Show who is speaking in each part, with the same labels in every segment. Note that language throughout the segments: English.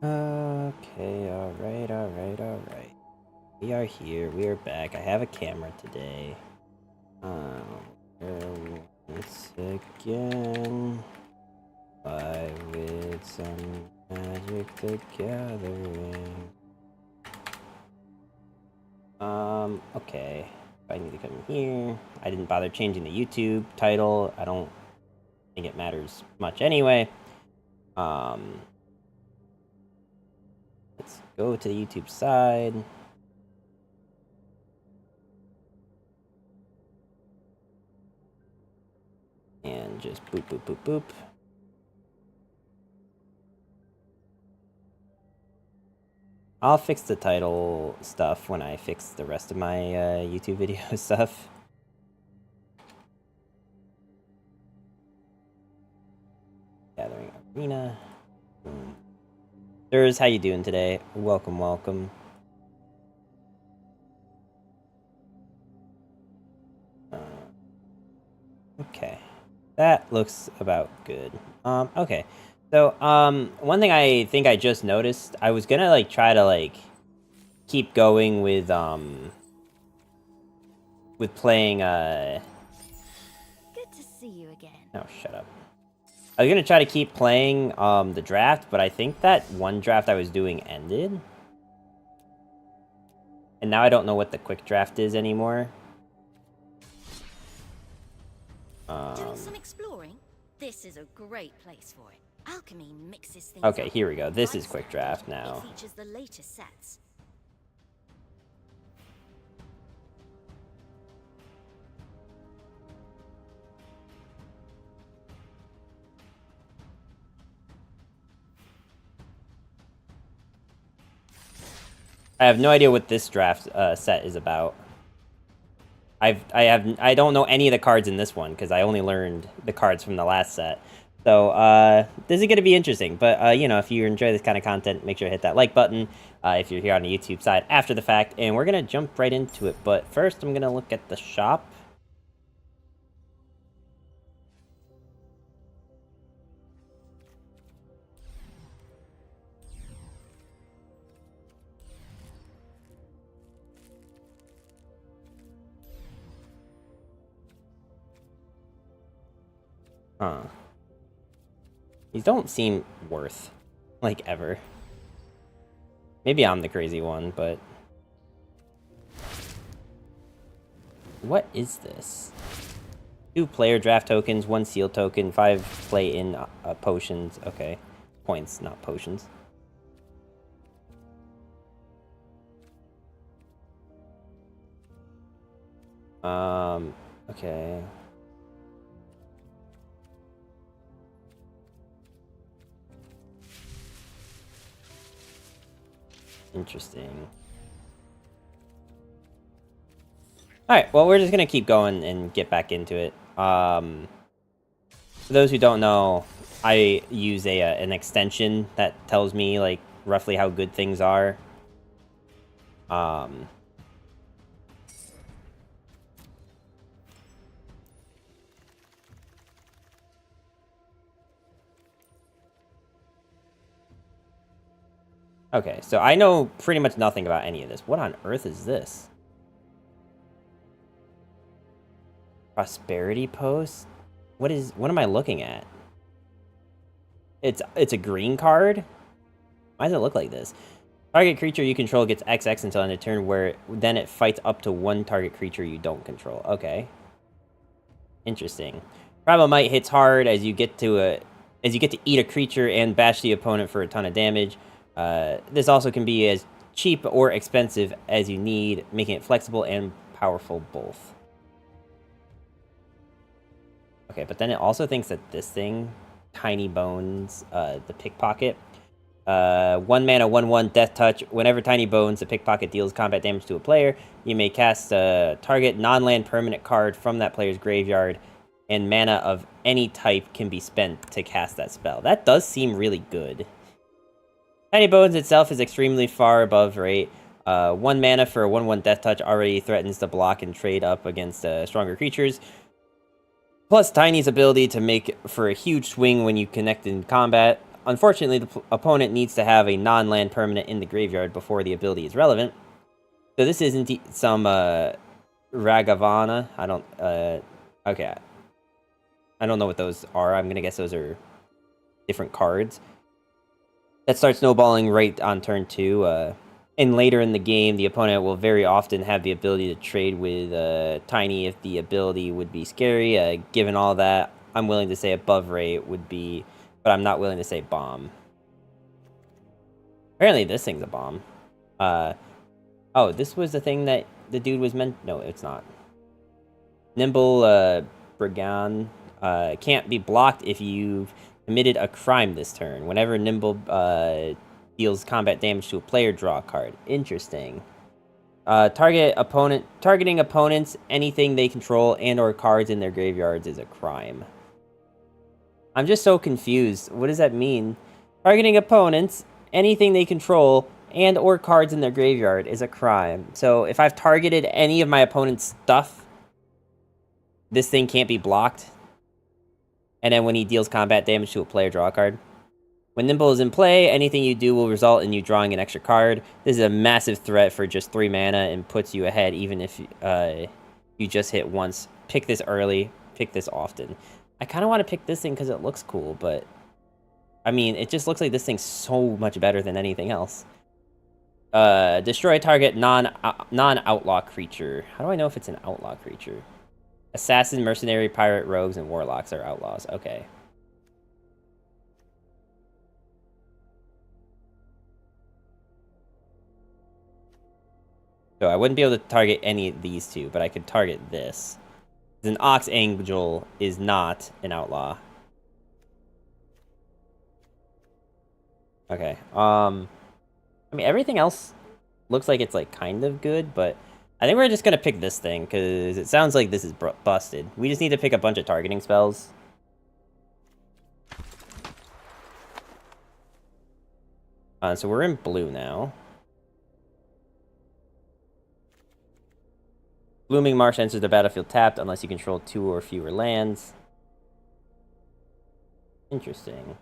Speaker 1: Okay, alright. We are here, we are back. I have a camera today. Once again, by with some magic the gathering. Okay. I need to come in here. I didn't bother changing the YouTube title. I don't think it matters much anyway. Let's go to the YouTube side. And just boop, boop, boop, boop. I'll fix the title stuff when I fix the rest of my YouTube video stuff. Gathering Arena. Sirs, how you doing today? Welcome, welcome. Okay. That looks about good. Okay. So, one thing I think I just noticed, I was gonna, like, try to, like, keep going with playing,
Speaker 2: Good to see you again.
Speaker 1: Oh, shut up. I was gonna try to keep playing, the draft, but I think that one draft I was doing ended. And now I don't know what the quick draft is anymore.
Speaker 2: Doing some exploring? This is a great place for it. Alchemy mixes things
Speaker 1: Okay,
Speaker 2: up.
Speaker 1: here we go. This is quick draft now.
Speaker 2: It features the latest sets.
Speaker 1: I have no idea what this draft set is about. I don't know any of the cards in this one because I only learned the cards from the last set. So this is going to be interesting. But you know, if you enjoy this kind of content, make sure to hit that like button if you're here on the YouTube side after the fact. And we're going to jump right into it. But first, I'm going to look at the shop. Huh. These don't seem worth, like, ever. Maybe I'm the crazy one, but... What is this? 2 player draft tokens, 1 seal token, 5 play-in potions. Okay. Points, not potions. Okay. Interesting. Alright, well, we're just gonna keep going and get back into it. For those who don't know, I use an extension that tells me, like, roughly how good things are. Okay, so I know pretty much nothing about any of this. What on earth is this? Prosperity post? What am I looking at? It's a green card? Why does it look like this? Target creature you control gets XX until end of turn, where then it fights up to 1 target creature you don't control. Okay. Interesting. Primal Might hits hard as you get to eat a creature and bash the opponent for a ton of damage. This also can be as cheap or expensive as you need, making it flexible and powerful both. Okay, but then it also thinks that this thing, Tiny Bones, the Pickpocket, 1 mana, 1/1, Death Touch. Whenever Tiny Bones, the Pickpocket, deals combat damage to a player, you may cast a target non-land permanent card from that player's graveyard, and mana of any type can be spent to cast that spell. That does seem really good. Tiny Bones itself is extremely far above rate. 1 mana for a 1/1 Death Touch already threatens to block and trade up against stronger creatures. Plus Tiny's ability to make for a huge swing when you connect in combat. unfortunately, the opponent needs to have a non-land permanent in the graveyard before the ability is relevant. So this isn't some Ragavana. I don't. Okay. I don't know what those are. I'm gonna guess those are different cards. That starts snowballing right on turn 2. And later in the game, the opponent will very often have the ability to trade with Tiny if the ability would be scary. Given all that, I'm willing to say above rate would be, but I'm not willing to say bomb. Apparently this thing's a bomb. Oh, this was the thing that the dude was meant... No, it's not. Nimble Brigand can't be blocked if you've committed a crime this turn. Whenever Nimble deals combat damage to a player, draw a card. Interesting. Targeting opponents, anything they control, and or cards in their graveyards is a crime. I'm just so confused. What does that mean? Targeting opponents, anything they control, and or cards in their graveyard is a crime. So if I've targeted any of my opponent's stuff, this thing can't be blocked. And then when he deals combat damage to a player, draw a card. When Nimble is in play, anything you do will result in you drawing an extra card. This is a massive threat for just 3 mana and puts you ahead even if you just hit once. Pick this early. Pick this often. I kind of want to pick this thing because it looks cool, but... I mean, it just looks like this thing's so much better than anything else. Destroy target non-outlaw creature. How do I know if it's an outlaw creature? Assassin, mercenary, pirate, rogues, and warlocks are outlaws. Okay. So I wouldn't be able to target any of these two, but I could target this. An Ox Angel is not an outlaw. Okay. I mean, everything else looks like it's, like, kind of good, but I think we're just gonna pick this thing, because it sounds like this is busted. We just need to pick a bunch of targeting spells. So we're in blue now. Blooming Marsh enters the battlefield tapped unless you control 2 or fewer lands. Interesting.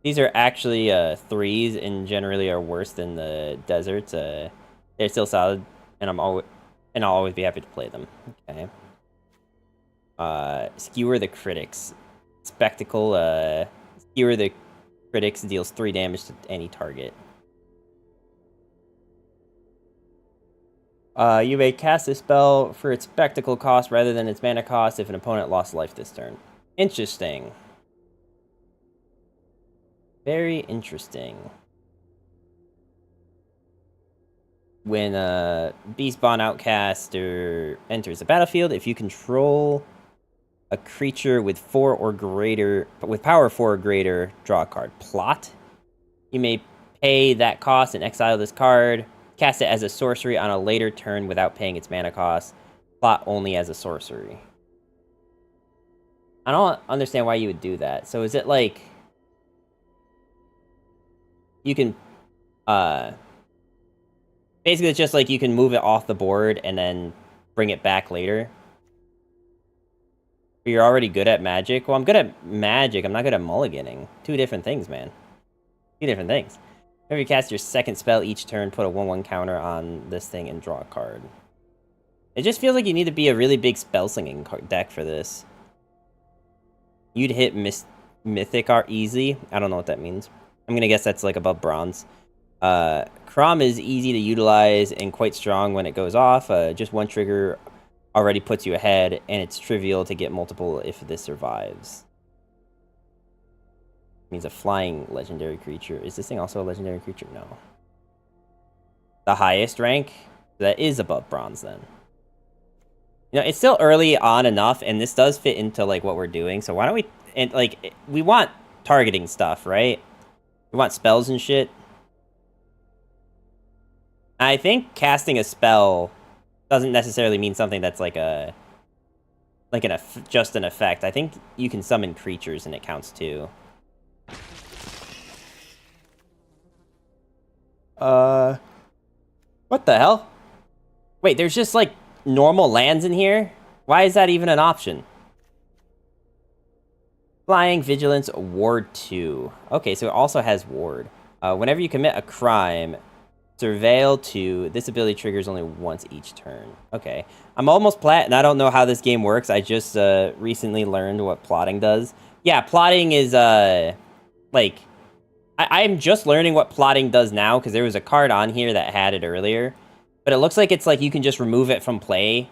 Speaker 1: These are actually 3s and generally are worse than the deserts. They're still solid, and I'll always be happy to play them. Okay. Skewer the Critics. Spectacle. Skewer the Critics deals 3 damage to any target. You may cast a spell for its spectacle cost rather than its mana cost if an opponent lost life this turn. Interesting. Very interesting. When Beastbond Outcaster enters the battlefield, if you control a creature with 4 or greater, with power 4 or greater, draw a card. Plot. You may pay that cost and exile this card. Cast it as a sorcery on a later turn without paying its mana cost. Plot only as a sorcery. I don't understand why you would do that. So is it like... You can... Basically, it's just like you can move it off the board and then bring it back later. You're already good at Magic? Well, I'm good at Magic. I'm not good at mulliganing. 2 different things, man. 2 different things. Whenever you cast your second spell each turn, put a 1/1 counter on this thing and draw a card. It just feels like you need to be a really big spell-slinging deck for this. You'd hit Mythic are easy. I don't know what that means. I'm gonna guess that's like above bronze. Crom is easy to utilize and quite strong when it goes off. Just 1 trigger already puts you ahead, and it's trivial to get multiple if this survives. Means a flying legendary creature. Is this thing also a legendary creature? No. The highest rank? That is above bronze, then. You know, it's still early on enough, and this does fit into, like, what we're doing. So why don't we... And, like, we want targeting stuff, right? We want spells and shit. I think casting a spell doesn't necessarily mean something that's like a... Like just an effect. I think you can summon creatures, and it counts, too. What the hell? Wait, there's just, like, normal lands in here? Why is that even an option? Flying, Vigilance, Ward 2. Okay, so it also has Ward. Whenever you commit a crime, Surveil 2, this ability triggers only once each turn. Okay. I'm almost plat, and I don't know how this game works. I just recently learned what plotting does. Yeah, plotting is, like... I'm just learning what plotting does now, because there was a card on here that had it earlier. But it looks like it's like you can just remove it from play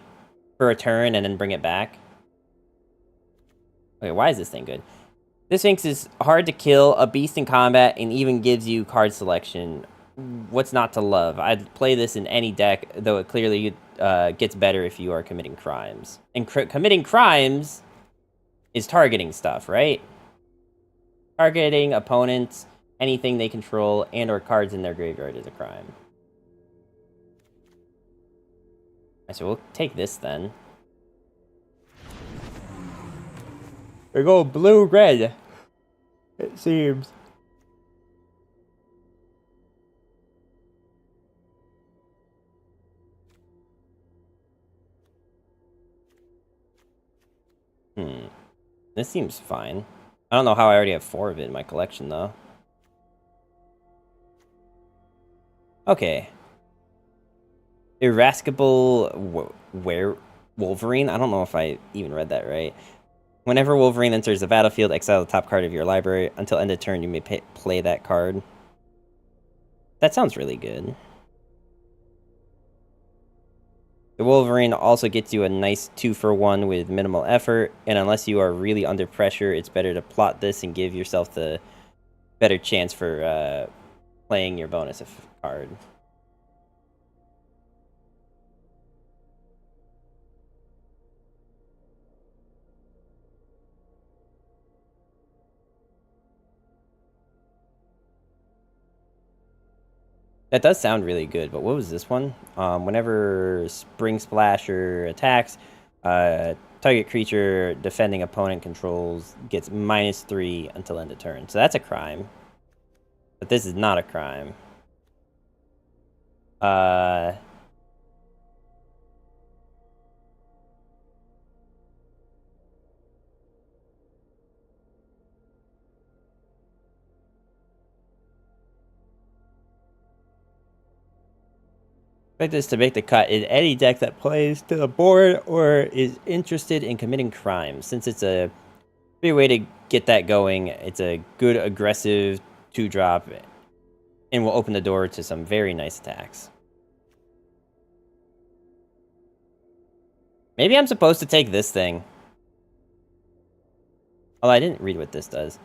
Speaker 1: for a turn and then bring it back. Okay, why is this thing good? This Sphinx is hard to kill, a beast in combat, and even gives you card selection. What's not to love? I'd play this in any deck, though it clearly gets better if you are committing crimes. And committing crimes is targeting stuff, right? Targeting opponents, anything they control, and or cards in their graveyard is a crime. Alright, so we'll take this then. We go blue-red, it seems. This seems fine. I don't know how I already have 4 of it in my collection, though. Okay. Irascible Wolverine? I don't know if I even read that right. Whenever Wolverine enters the battlefield, exile the top card of your library. Until end of turn, you may play that card. That sounds really good. The Wolverine also gets you a nice 2-for-1 with minimal effort, and unless you are really under pressure, it's better to plot this and give yourself the better chance for playing your bonus card. That does sound really good, but what was this one? Whenever Spring Splasher attacks, target creature defending opponent controls gets -3 until end of turn. So that's a crime. But this is not a crime. Expect this to make the cut in any deck that plays to the board or is interested in committing crimes. Since it's a great way to get that going, it's a good aggressive 2-drop and will open the door to some very nice attacks. Maybe I'm supposed to take this thing. Although I didn't read what this does.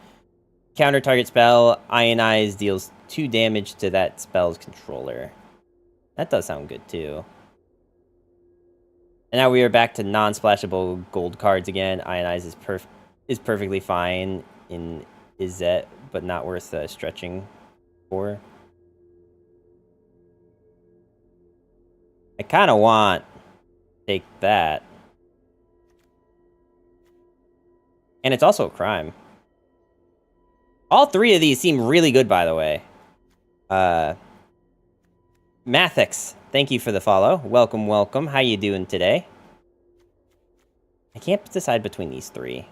Speaker 1: Counter target spell, Ionize deals 2 damage to that spell's controller. That does sound good, too. And now we are back to non-splashable gold cards again. Ionize is perfectly fine in Izzet, but not worth stretching for. I kind of want to take that. And it's also a crime. All 3 of these seem really good, by the way. Mathix, thank you for the follow. Welcome, welcome. How you doing today? I can't decide between these 3.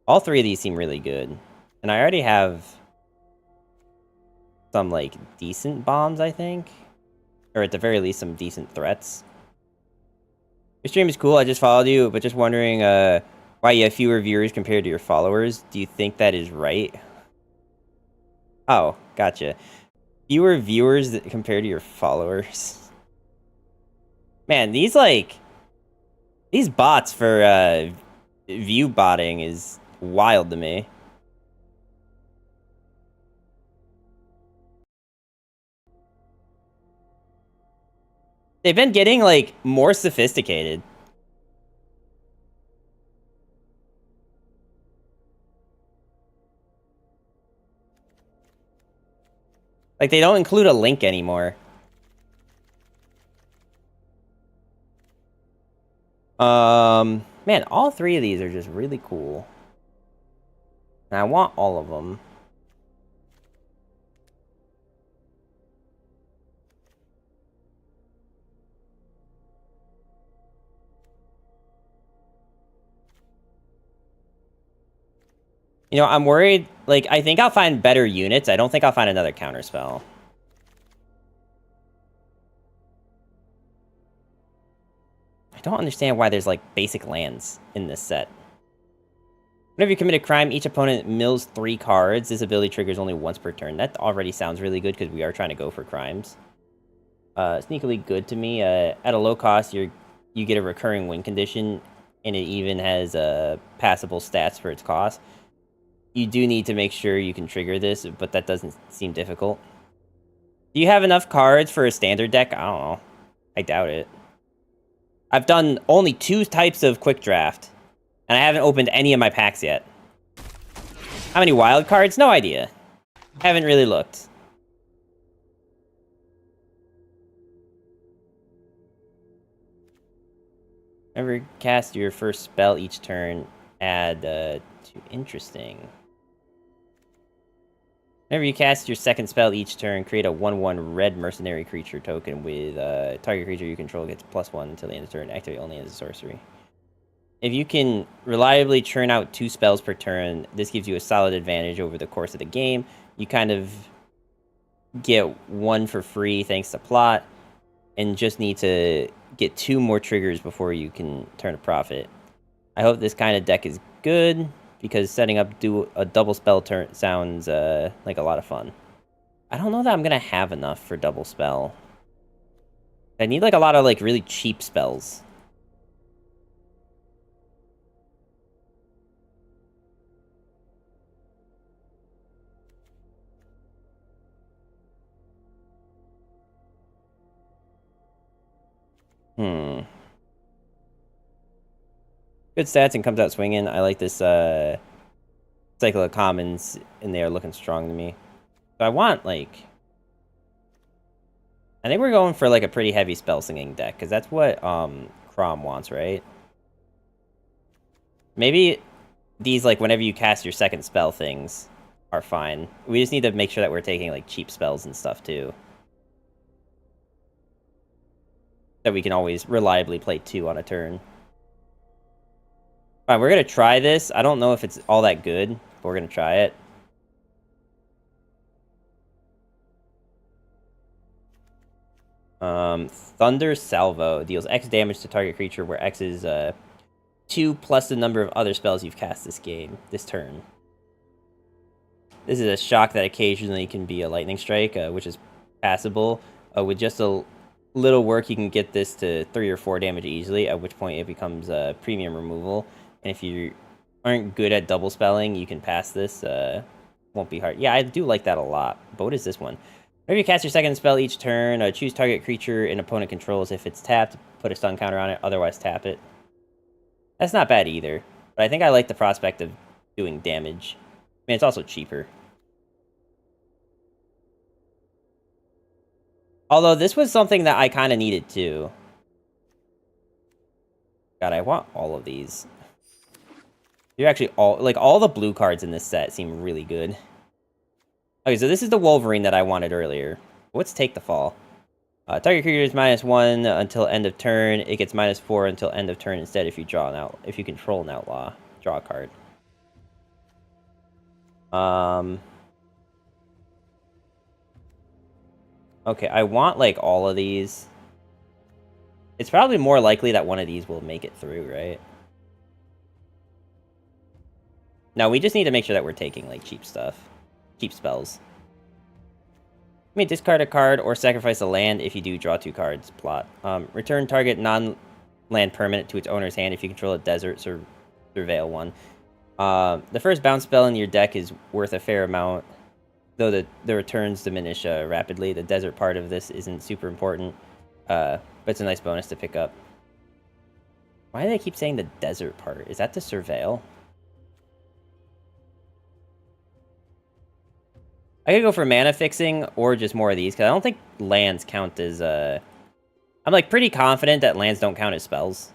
Speaker 1: All 3 of these seem really good. And I already have some, like, decent bombs, I think. Or at the very least, some decent threats. Your stream is cool. I just followed you, but just wondering why you have fewer viewers compared to your followers. Do you think that is right? Oh, gotcha. Fewer viewers compared to your followers. Man, these bots for view botting is wild to me. They've been getting, like, more sophisticated. Like, they don't include a link anymore. Man, all 3 of these are just really cool. And I want all of them. You know, I'm worried. Like, I think I'll find better units. I don't think I'll find another counterspell. I don't understand why there's, like, basic lands in this set. Whenever you commit a crime, each opponent mills 3 cards. This ability triggers only once per turn. That already sounds really good because we are trying to go for crimes. Sneakily good to me. At a low cost, you get a recurring win condition, and it even has passable stats for its cost. You do need to make sure you can trigger this, but that doesn't seem difficult. Do you have enough cards for a standard deck? I don't know. I doubt it. I've done only 2 types of quick draft, and I haven't opened any of my packs yet. How many wild cards? No idea. Haven't really looked. Whenever cast your first spell each turn, add 2. Interesting. Whenever you cast your second spell each turn, create a 1/1 red mercenary creature token with target creature you control gets +1 until the end of the turn. Activate only as a sorcery. If you can reliably churn out 2 spells per turn, this gives you a solid advantage over the course of the game. You kind of get 1 for free thanks to plot, and just need to get 2 more triggers before you can turn a profit. I hope this kind of deck is good, because setting up a double spell turn sounds like a lot of fun. I don't know that I'm gonna have enough for double spell. I need like a lot of like really cheap spells. Good stats and comes out swinging. I like this cycle of commons, and they are looking strong to me. So I want, like... I think we're going for, like, a pretty heavy spell singing deck, because that's what Crom wants, right? Maybe these, like, whenever you cast your second spell things are fine. We just need to make sure that we're taking, like, cheap spells and stuff, too. That we can always reliably play 2 on a turn. Alright, we're gonna try this. I don't know if it's all that good, but we're gonna try it. Thunder Salvo deals X damage to target creature, where X is 2 plus the number of other spells you've cast this turn. This is a shock that occasionally can be a lightning strike, which is passable. With just a little work, you can get this to 3 or 4 damage easily, at which point it becomes premium removal. And if you aren't good at double spelling, you can pass this. Won't be hard. Yeah, I do like that a lot. But what is this one? Whenever you cast your second spell each turn, choose target creature an opponent controls. If it's tapped, put a stun counter on it. Otherwise, tap it. That's not bad either. But I think I like the prospect of doing damage. I mean, it's also cheaper. Although, this was something that I kind of needed too. God, I want all of these. You're actually all the blue cards in this set seem really good. Okay, so this is the Wolverine that I wanted earlier. What's Take the Fall? Target creature is -1 until end of turn. It gets -4 until end of turn instead if you if you control an outlaw. Draw a card. Okay, I want like all of these. It's probably more likely that one of these will make it through, right? No, we just need to make sure that we're taking like cheap stuff. Cheap spells. You may discard a card or sacrifice a land. If you do, draw 2 cards. Plot. Return target non-land permanent to its owner's hand if you control a desert, surveil one. The first bounce spell in your deck is worth a fair amount, though the returns diminish rapidly. The desert part of this isn't super important, but it's a nice bonus to pick up. Why do they keep saying the desert part? Is that the surveil? I could go for mana fixing or just more of these, because I don't think lands count as, I'm, like, pretty confident that lands don't count as spells.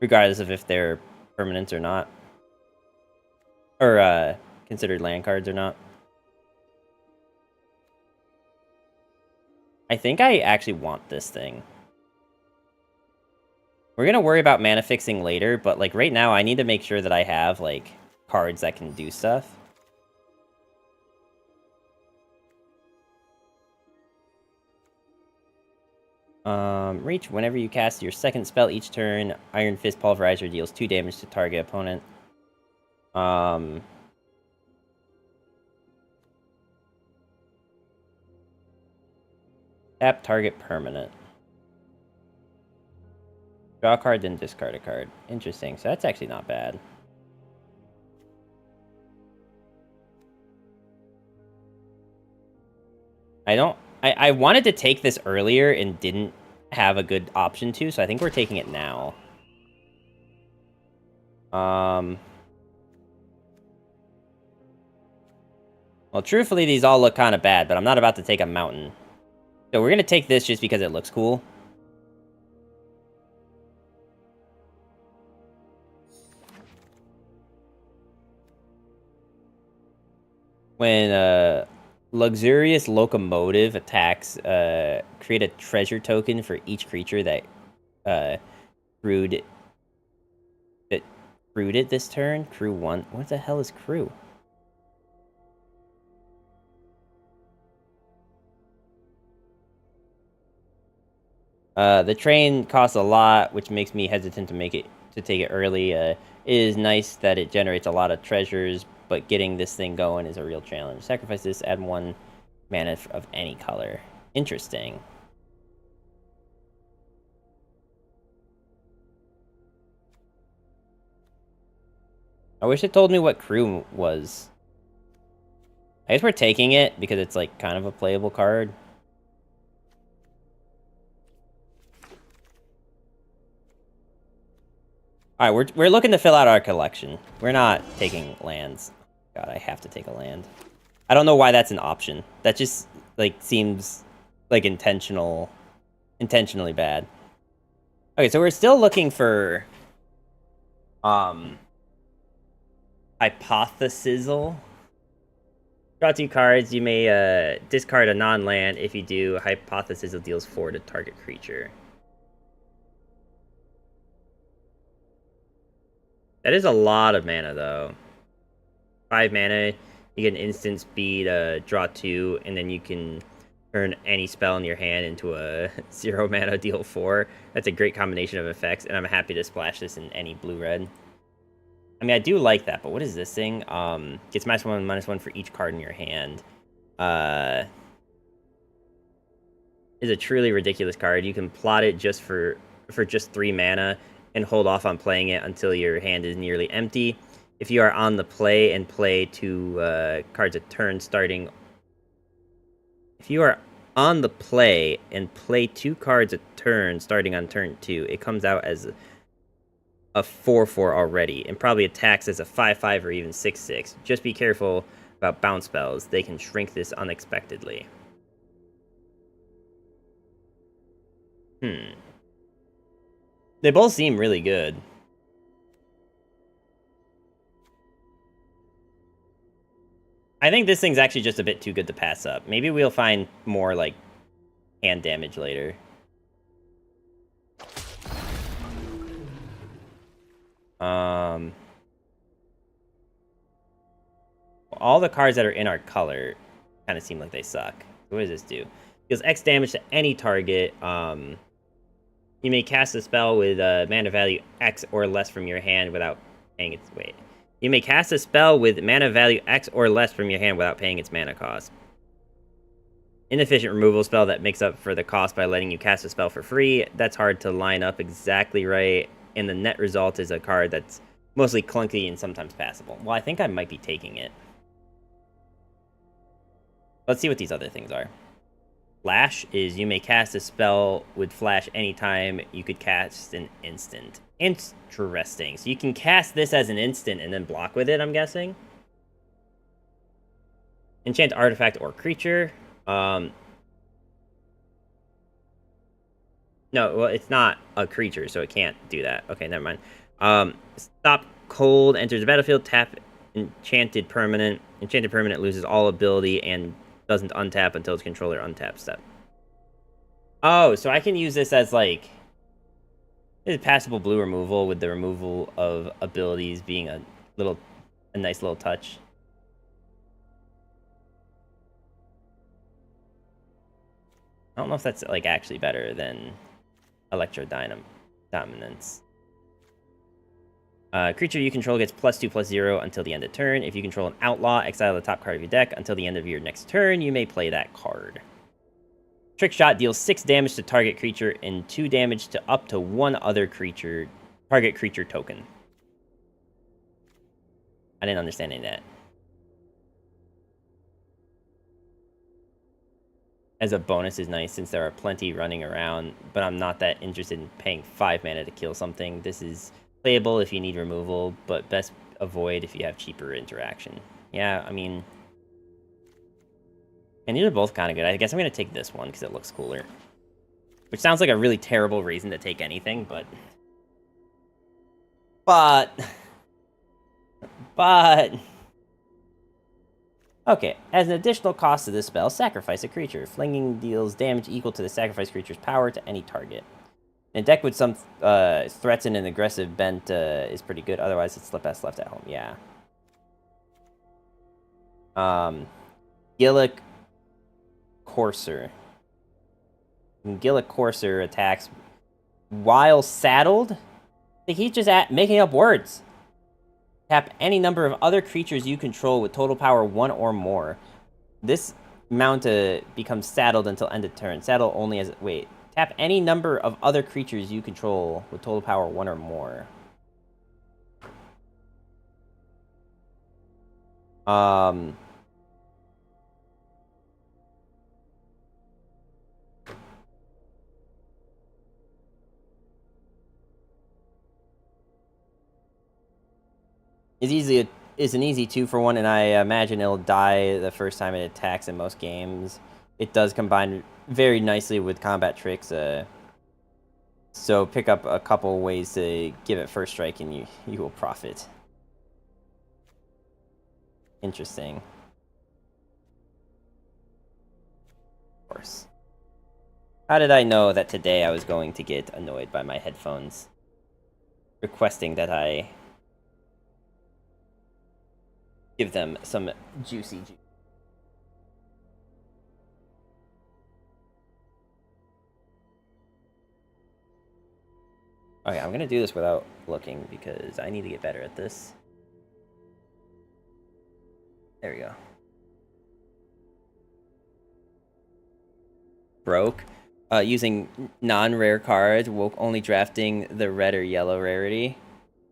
Speaker 1: Regardless of if they're permanents or not. Or, considered land cards or not. I think I actually want this thing. We're gonna worry about mana fixing later, but, like, right now I need to make sure that I have, like, cards that can do stuff. Reach. Whenever you cast your second spell each turn, Iron Fist Pulverizer deals 2 damage to target opponent. Tap target permanent. Draw a card, then discard a card. Interesting. So that's actually not bad. I wanted to take this earlier and didn't have a good option to, so I think we're taking it now. Well, truthfully, these all look kind of bad, but I'm not about to take a mountain. So we're going to take this just because it looks cool. When Luxurious Locomotive attacks, create a treasure token for each creature that crewed it this turn. Crew 1. What the hell is crew? The train costs a lot, which makes me hesitant to take it early. It is nice that it generates a lot of treasures, but getting this thing going is a real challenge. Sacrifice this, add 1 mana of any color. Interesting. I wish it told me what crew was. I guess we're taking it because it's like kind of a playable card. All right, we're looking to fill out our collection. We're not taking lands. God, I have to take a land. I don't know why that's an option. That just like seems like intentionally bad. Okay, so we're still looking for Hypothesizzle. Draw 2 cards. You may discard a non-land. If you do, Hypothesizzle deals 4 to target creature. That is a lot of mana, though. 5 mana, you get an instant speed, draw 2, and then you can turn any spell in your hand into a 0 mana, deal 4. That's a great combination of effects, and I'm happy to splash this in any blue-red. I mean, I do like that, but what is this thing? Gets -1/-1 for each card in your hand. Is a truly ridiculous card. You can plot it just for just 3 mana, and hold off on playing it until your hand is nearly empty. If you are on the play and play 2 cards a turn starting... If you are on the play and play 2 cards a turn starting on turn 2, it comes out as a 4/4 already, and probably attacks as a 5/5 or even 6/6. Just be careful about bounce spells. They can shrink this unexpectedly. They both seem really good. I think this thing's actually just a bit too good to pass up. Maybe we'll find more, like, hand damage later. All the cards that are in our color kind of seem like they suck. What does this do? Deals X damage to any target. You may cast a spell with mana value X or less from your hand without paying its weight. You may cast a spell with mana value X or less from your hand without paying its mana cost. Inefficient removal spell that makes up for the cost by letting you cast a spell for free. That's hard to line up exactly right, and the net result is a card that's mostly clunky and sometimes passable. Well, I think I might be taking it. Let's see what these other things are. Flash is you may cast a spell with Flash anytime you could cast an instant. Interesting. So you can cast this as an instant and then block with it, I'm guessing. Enchant artifact or creature. No, well, it's not a creature, so it can't do that. Okay, never mind. Stop cold, enters the battlefield, tap enchanted permanent. Enchanted permanent loses all ability and doesn't untap until its controller untaps step. Oh, so I can use this as, like... This is passable blue removal with the removal of abilities being a little a nice little touch. I don't know if that's like actually better than Electro-Dominance. Creature you control gets +2/+0 until the end of turn. If you control an outlaw, exile the top card of your deck. Until the end of your next turn, you may play that card. Trick Shot deals 6 damage to target creature and 2 damage to up to one other target creature token. I didn't understand any of that. As a bonus is nice since there are plenty running around, but I'm not that interested in paying 5 mana to kill something. This is playable if you need removal, but best avoid if you have cheaper interaction. Yeah, I mean... And these are both kind of good. I guess I'm going to take this one because it looks cooler. Which sounds like a really terrible reason to take anything, but... Okay, as an additional cost to this spell, sacrifice a creature. Flinging deals damage equal to the sacrificed creature's power to any target. In a deck with some threats and an aggressive bent is pretty good. Otherwise, it's best left at home. Yeah. Ngl I Courser. Ngl I Courser attacks while saddled. Like he's just making up words. Tap any number of other creatures you control with total power 1 or more. This mount becomes saddled until end of turn. Saddle only as... Wait. Tap any number of other creatures you control with total power 1 or more. Is an easy 2-for-1, and I imagine it'll die the first time it attacks in most games. It does combine very nicely with combat tricks, so pick up a couple ways to give it first strike, and you will profit. Interesting. Of course. How did I know that today I was going to get annoyed by my headphones requesting that I give them some juicy juice? Okay, I'm gonna do this without looking because I need to get better at this. There we go. Broke. Using non-rare cards, woke only drafting the red or yellow rarity.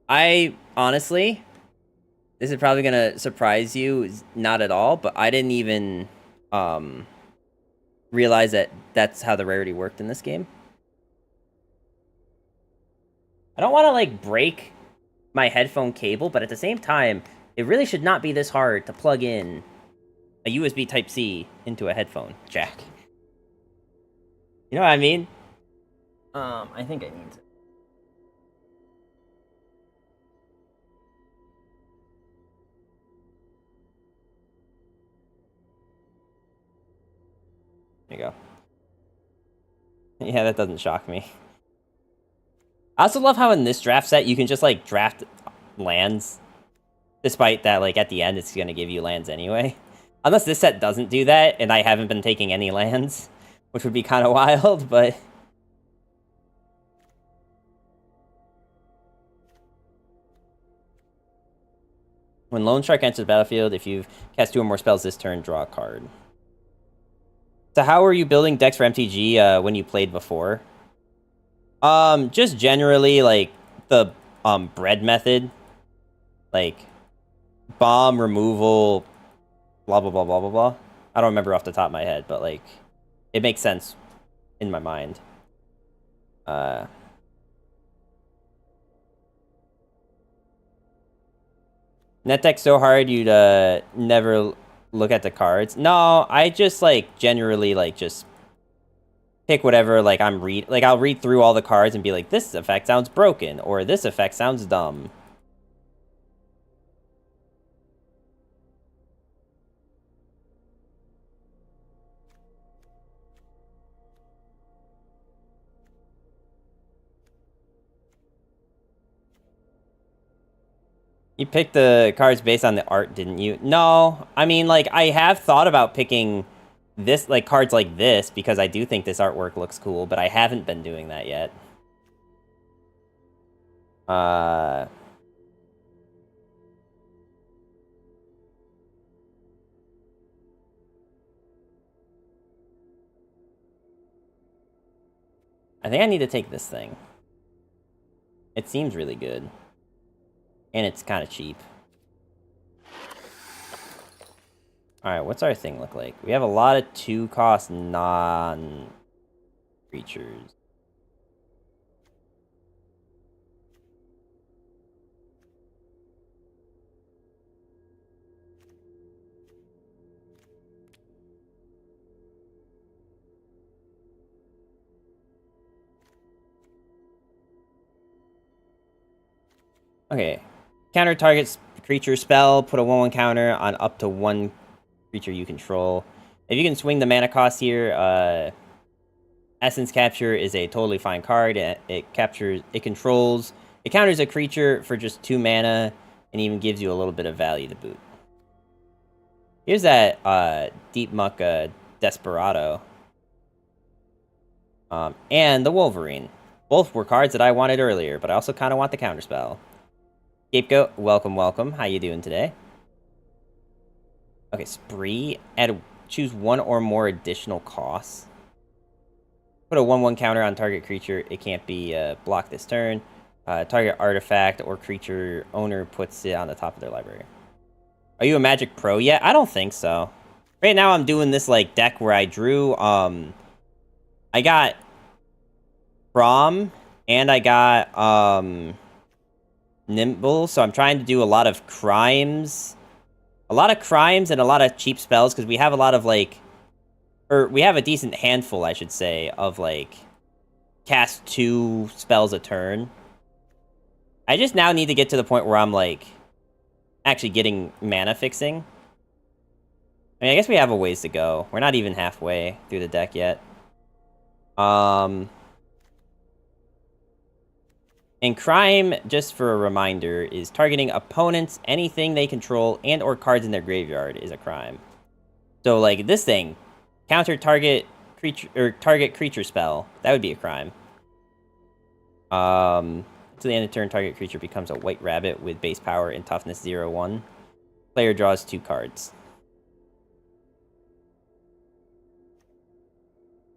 Speaker 1: I honestly, this is probably gonna surprise you, not at all, but I didn't even realize that that's how the rarity worked in this game. I don't want to like break my headphone cable, but at the same time, it really should not be this hard to plug in a USB Type-C into a headphone jack. You know what I mean? I think I need to. There you go. Yeah, that doesn't shock me. I also love how in this draft set, you can just, like, draft lands. Despite that, like, at the end, it's gonna give you lands anyway. Unless this set doesn't do that, and I haven't been taking any lands. Which would be kind of wild, but... When Lone Shark enters the battlefield, if you've cast 2 or more spells this turn, draw a card. So how were you building decks for MTG when you played before? Just generally, like, the bread method. Like, bomb, removal, blah, blah, blah, blah, blah, blah. I don't remember off the top of my head, but, like, it makes sense in my mind. Net deck so hard you'd never look at the cards. No, I just, like, generally, like, just pick whatever, like, I'll read through all the cards and be like, this effect sounds broken, or this effect sounds dumb. You picked the cards based on the art, didn't you? No, I mean, like, I have thought about picking this, like, cards like this, because I do think this artwork looks cool, but I haven't been doing that yet. I think I need to take this thing. It seems really good. And it's kind of cheap. Alright, what's our thing look like? We have a lot of 2-cost non-creatures. Okay. Counter targets creature spell. Put a 1/1 counter on up to 1 creature you control. If you can swing the mana cost here, Essence Capture is a totally fine card. It counters a creature for just 2 mana, and even gives you a little bit of value to boot. Here's that Deep Muck Desperado. And the Wolverine. Both were cards that I wanted earlier, but I also kind of want the counterspell. Scapegoat, welcome, welcome. How you doing today? Okay, Spree. Choose 1 or more additional costs. Put a 1/1 counter on target creature. It can't be blocked this turn. Target artifact or creature owner puts it on the top of their library. Are you a Magic Pro yet? I don't think so. Right now I'm doing this like deck where I drew I got Prom and I got Nimble, so I'm trying to do a lot of crimes. A lot of crimes and a lot of cheap spells, because we have a lot of, like... Or, we have a decent handful, I should say, of, like... Cast 2 spells a turn. I just now need to get to the point where I'm, like... Actually getting mana fixing. I mean, I guess we have a ways to go. We're not even halfway through the deck yet. And crime, just for a reminder, is targeting opponents, anything they control, and or cards in their graveyard is a crime. So, like, this thing, counter target creature, or target creature spell, that would be a crime. To the end of turn, target creature becomes a white rabbit with base power and toughness 0/1. Player draws 2 cards.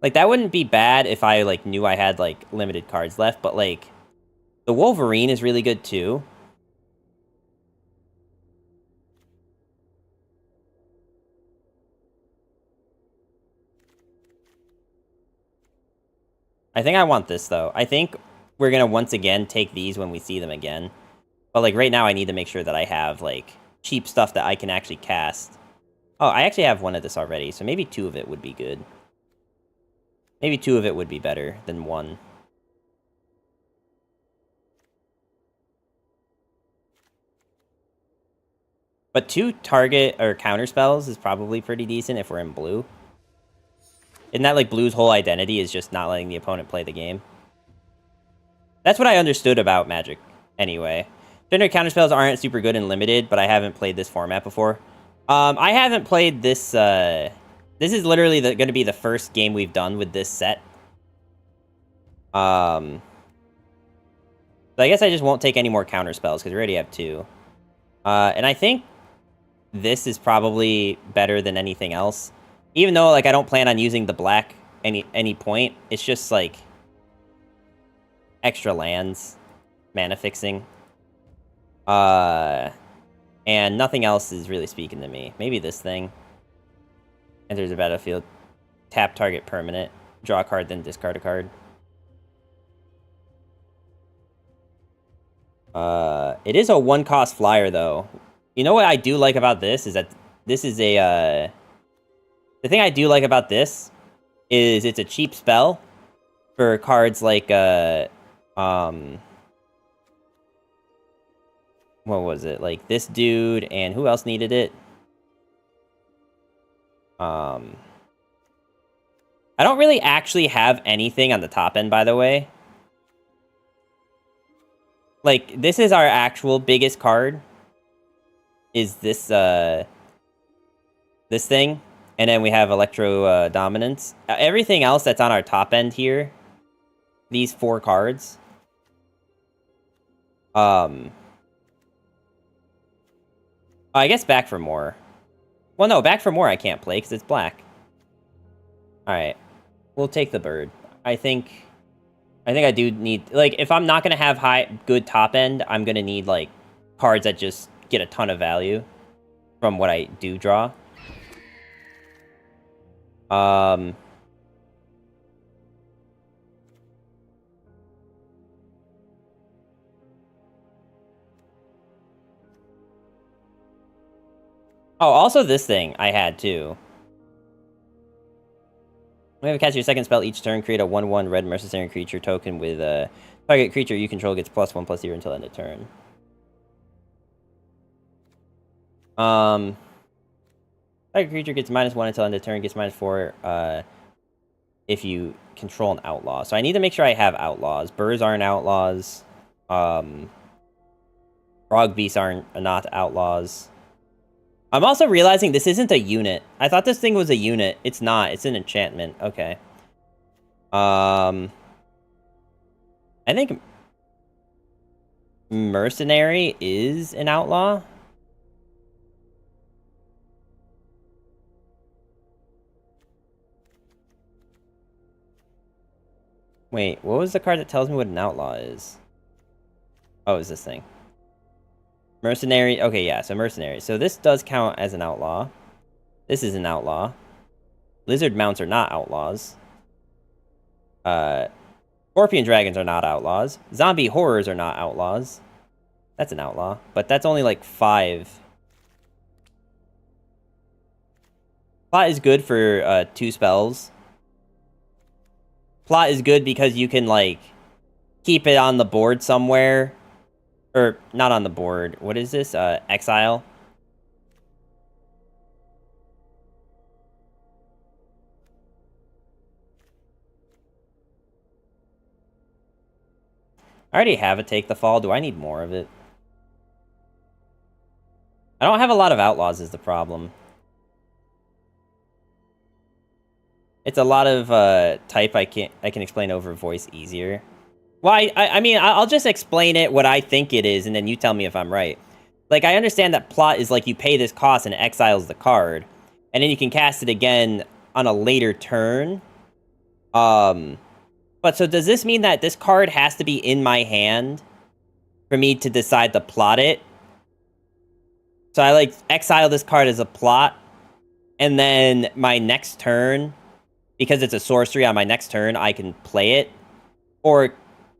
Speaker 1: Like, that wouldn't be bad if I, like, knew I had, like, limited cards left, but, like, the Wolverine is really good, too. I think I want this, though. I think we're going to once again take these when we see them again. But, like, right now I need to make sure that I have, like, cheap stuff that I can actually cast. Oh, I actually have 1 of this already, so maybe 2 of it would be good. Maybe 2 of it would be better than 1. But 2 target or counter spells is probably pretty decent if we're in blue. Isn't that like blue's whole identity is just not letting the opponent play the game? That's what I understood about Magic, anyway. General counter spells aren't super good and limited, but I haven't played this format before. I haven't played this, this is literally going to be the first game we've done with this set. So I guess I just won't take any more counter spells, because we already have 2. And I think this is probably better than anything else. Even though, like, I don't plan on using the black any point. It's just, like, extra lands, mana fixing. And nothing else is really speaking to me. Maybe this thing. Enters a battlefield. Tap target permanent. Draw a card, then discard a card. It is a 1-cost flyer, though. You know what I do like about this is that this is a, the thing I do like about this is it's a cheap spell for cards like, what was it? Like this dude, and who else needed it? I don't really actually have anything on the top end, by the way. Like, this is our actual biggest card. is this this thing, and then we have Electro Dominance. Everything else that's on our top end here, these 4 cards, I guess Back for More. Well, no, Back for More I can't play because it's black. All right, we'll take the bird. I think I do need, like, if I'm not gonna have good top end, I'm gonna need like cards that just get a ton of value from what I do draw. Oh, also this thing I had too. Whenever you cast your second spell each turn, create a 1/1 red mercenary creature token with a target creature you control gets +1/+0 until end of turn. Target creature gets -1 until end of turn, gets -4 if you control an outlaw. So I need to make sure I have outlaws. Birds aren't outlaws. Frog beasts are not outlaws. I'm also realizing this isn't a unit. I thought this thing was a unit. It's not. It's an enchantment. Okay. I think Mercenary is an outlaw. Wait, what was the card that tells me what an outlaw is? Oh, it's this thing. Mercenary. Okay, yeah, so Mercenary. So this does count as an outlaw. This is an outlaw. Lizard mounts are not outlaws. Scorpion dragons are not outlaws. Zombie horrors are not outlaws. That's an outlaw, but that's only like 5. Plot is good for 2 spells. Plot is good because you can, like, keep it on the board somewhere. Or, not on the board. What is this? Exile. I already have a Take the Fall. Do I need more of it? I don't have a lot of outlaws is the problem. It's a lot of type I can explain over voice easier. Well, I mean, I'll just explain it what I think it is, and then you tell me if I'm right. Like, I understand that plot is like you pay this cost and it exiles the card, and then you can cast it again on a later turn. But so does this mean that this card has to be in my hand for me to decide to plot it? So I, like, exile this card as a plot, and then my next turn, because it's a sorcery on my next turn, I can play it? Or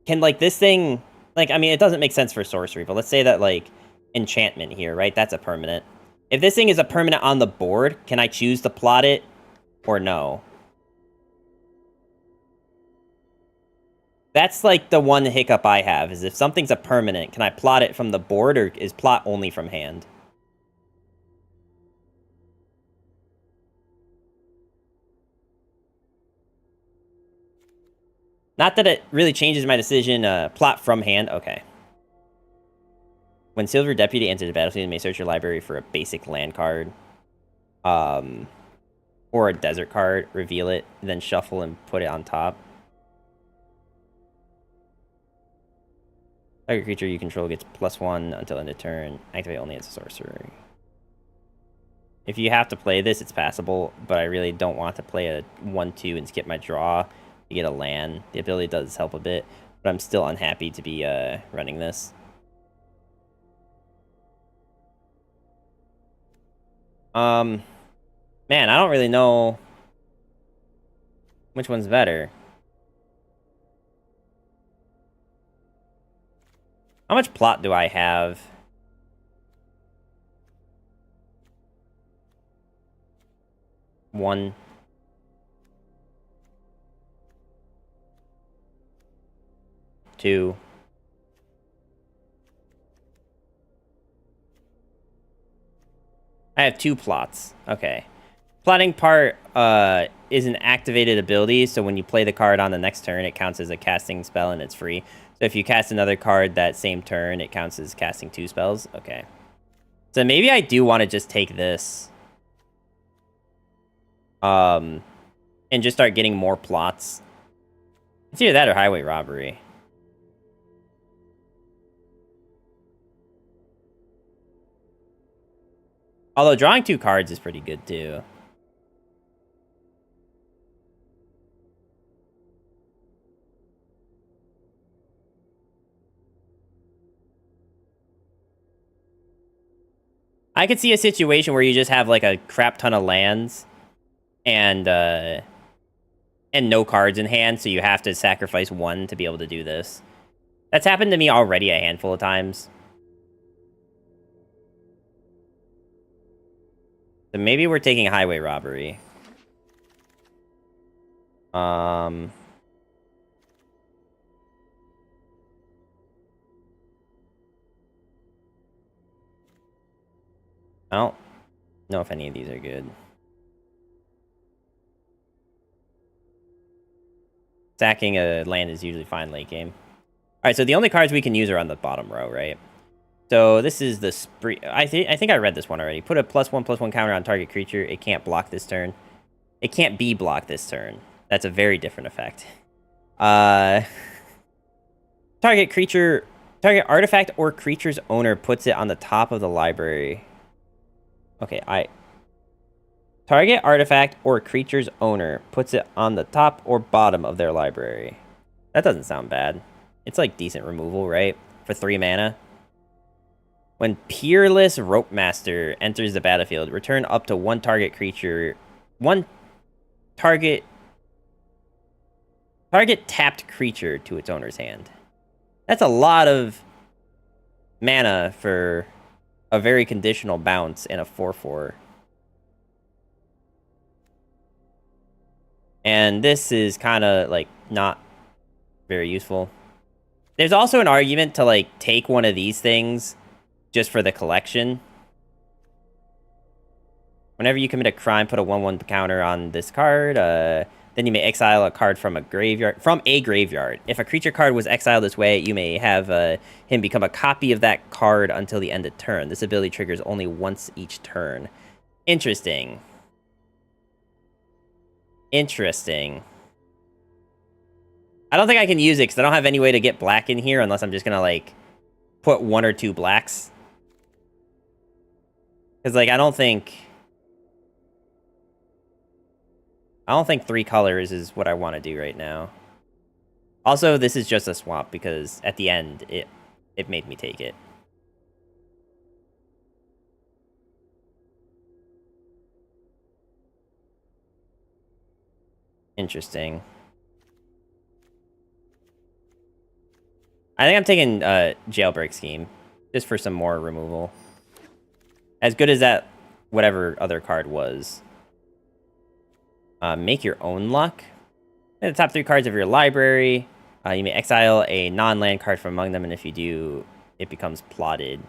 Speaker 1: can, like, this thing... Like, I mean, it doesn't make sense for sorcery, but let's say that, like, enchantment here, right? That's a permanent. If this thing is a permanent on the board, can I choose to plot it? Or no? That's, like, the one hiccup I have, is if something's a permanent, can I plot it from the board, or is plot only from hand? Not that it really changes my decision. Plot from hand. Okay. When Silver Deputy enters the battlefield, you may search your library for a basic land card. Or a desert card. Reveal it. And then shuffle and put it on top. Target creature you control gets +1 until end of turn. Activate only as a sorcerer. If you have to play this, it's passable. But I really don't want to play a 1/2 and skip my draw. Get a land. The ability does help a bit, but I'm still unhappy to be running this. Man, I don't really know which one's better. How much plot do I have? One. 2. I have 2 plots. Okay. Plotting part is an activated ability, so when you play the card on the next turn, it counts as a casting spell and it's free. So if you cast another card that same turn, it counts as casting 2 spells. Okay. So maybe I do want to just take this. And just start getting more plots. It's either that or highway robbery. Although drawing 2 cards is pretty good too. I could see a situation where you just have like a crap ton of lands and no cards in hand, so you have to sacrifice 1 to be able to do this. That's happened to me already a handful of times. So maybe we're taking highway robbery. I don't know if any of these are good. Sacking a land is usually fine late game. All right, so the only cards we can use are on the bottom row, right? So this is the spree. I think I read this one already. Put a +1/+1 counter on target creature. It can't block this turn. It can't be blocked this turn. That's a very different effect. Target artifact or creature's owner puts it on the top of the library. Okay, target artifact or creature's owner puts it on the top or bottom of their library. That doesn't sound bad. It's like decent removal, right? For 3 mana. When Peerless Rope Master enters the battlefield, return up to 1 target creature. 1 target tapped creature to its owner's hand. That's a lot of mana for a very conditional bounce and a 4/4. And this is kind of like not very useful. There's also an argument to like take one of these things just for the collection. Whenever you commit a crime, put a 1/1 counter on this card. Then you may exile a card from a graveyard. If a creature card was exiled this way, you may have him become a copy of that card until the end of turn. This ability triggers only once each turn. Interesting. Interesting. I don't think I can use it because I don't have any way to get black in here unless I'm just going to, like, put 1 or 2 blacks. Because, like, I don't think 3 colors is what I want to do right now. Also, this is just a swap because at the end, it made me take it. Interesting. I think I'm taking Jailbreak Scheme just for some more removal. As good as that whatever other card was. Make your own luck. In the top 3 cards of your library, you may exile a non-land card from among them, and if you do, it becomes plotted.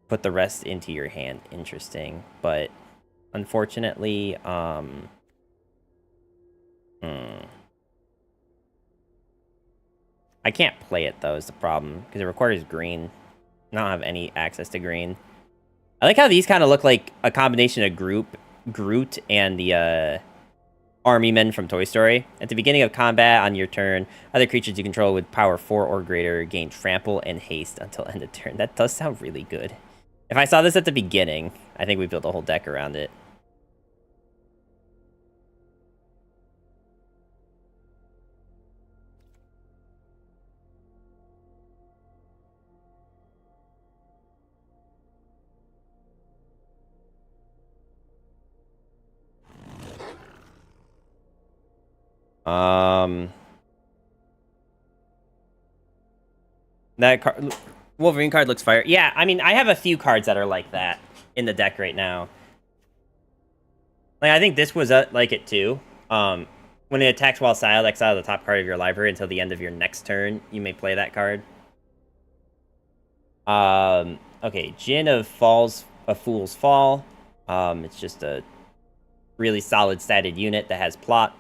Speaker 1: Put the rest into your hand. Interesting. But unfortunately, I can't play it, though, is the problem. Because it requires green. I don't have any access to green. I like how these kind of look like a combination of Groot and the army men from Toy Story. At the beginning of combat on your turn, other creatures you control with power 4 or greater gain trample and haste until end of turn. That does sound really good. If I saw this at the beginning, I think we built a whole deck around it. That Wolverine card looks fire. Yeah, I mean, I have a few cards that are like that in the deck right now. Like, I think this was like it too. When it attacks while silent, exile the top card of your library until the end of your next turn. You may play that card. Okay, Djinn of Fool's Fall. It's just a really solid statted unit that has plot.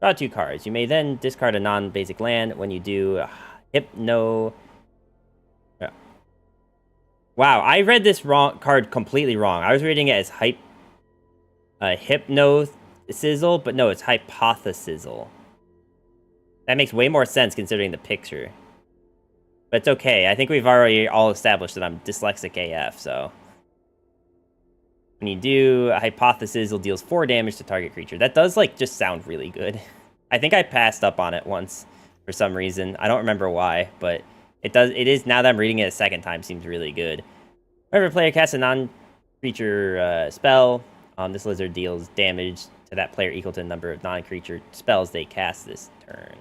Speaker 1: Draw 2 cards. You may then discard a non-basic land. When you do, Wow, I read this card completely wrong. I was reading it as hypno-sizzle, but no, it's hypothesizzle. That makes way more sense considering the picture. But it's okay. I think we've already all established that I'm dyslexic AF, so... When you do, a hypothesizzle deals 4 damage to target creature. That does, like, just sound really good. I think I passed up on it once for some reason. I don't remember why, but it is, now that I'm reading it a second time, seems really good. Whenever a player casts a non-creature spell, this lizard deals damage to that player equal to the number of non-creature spells they cast this turn.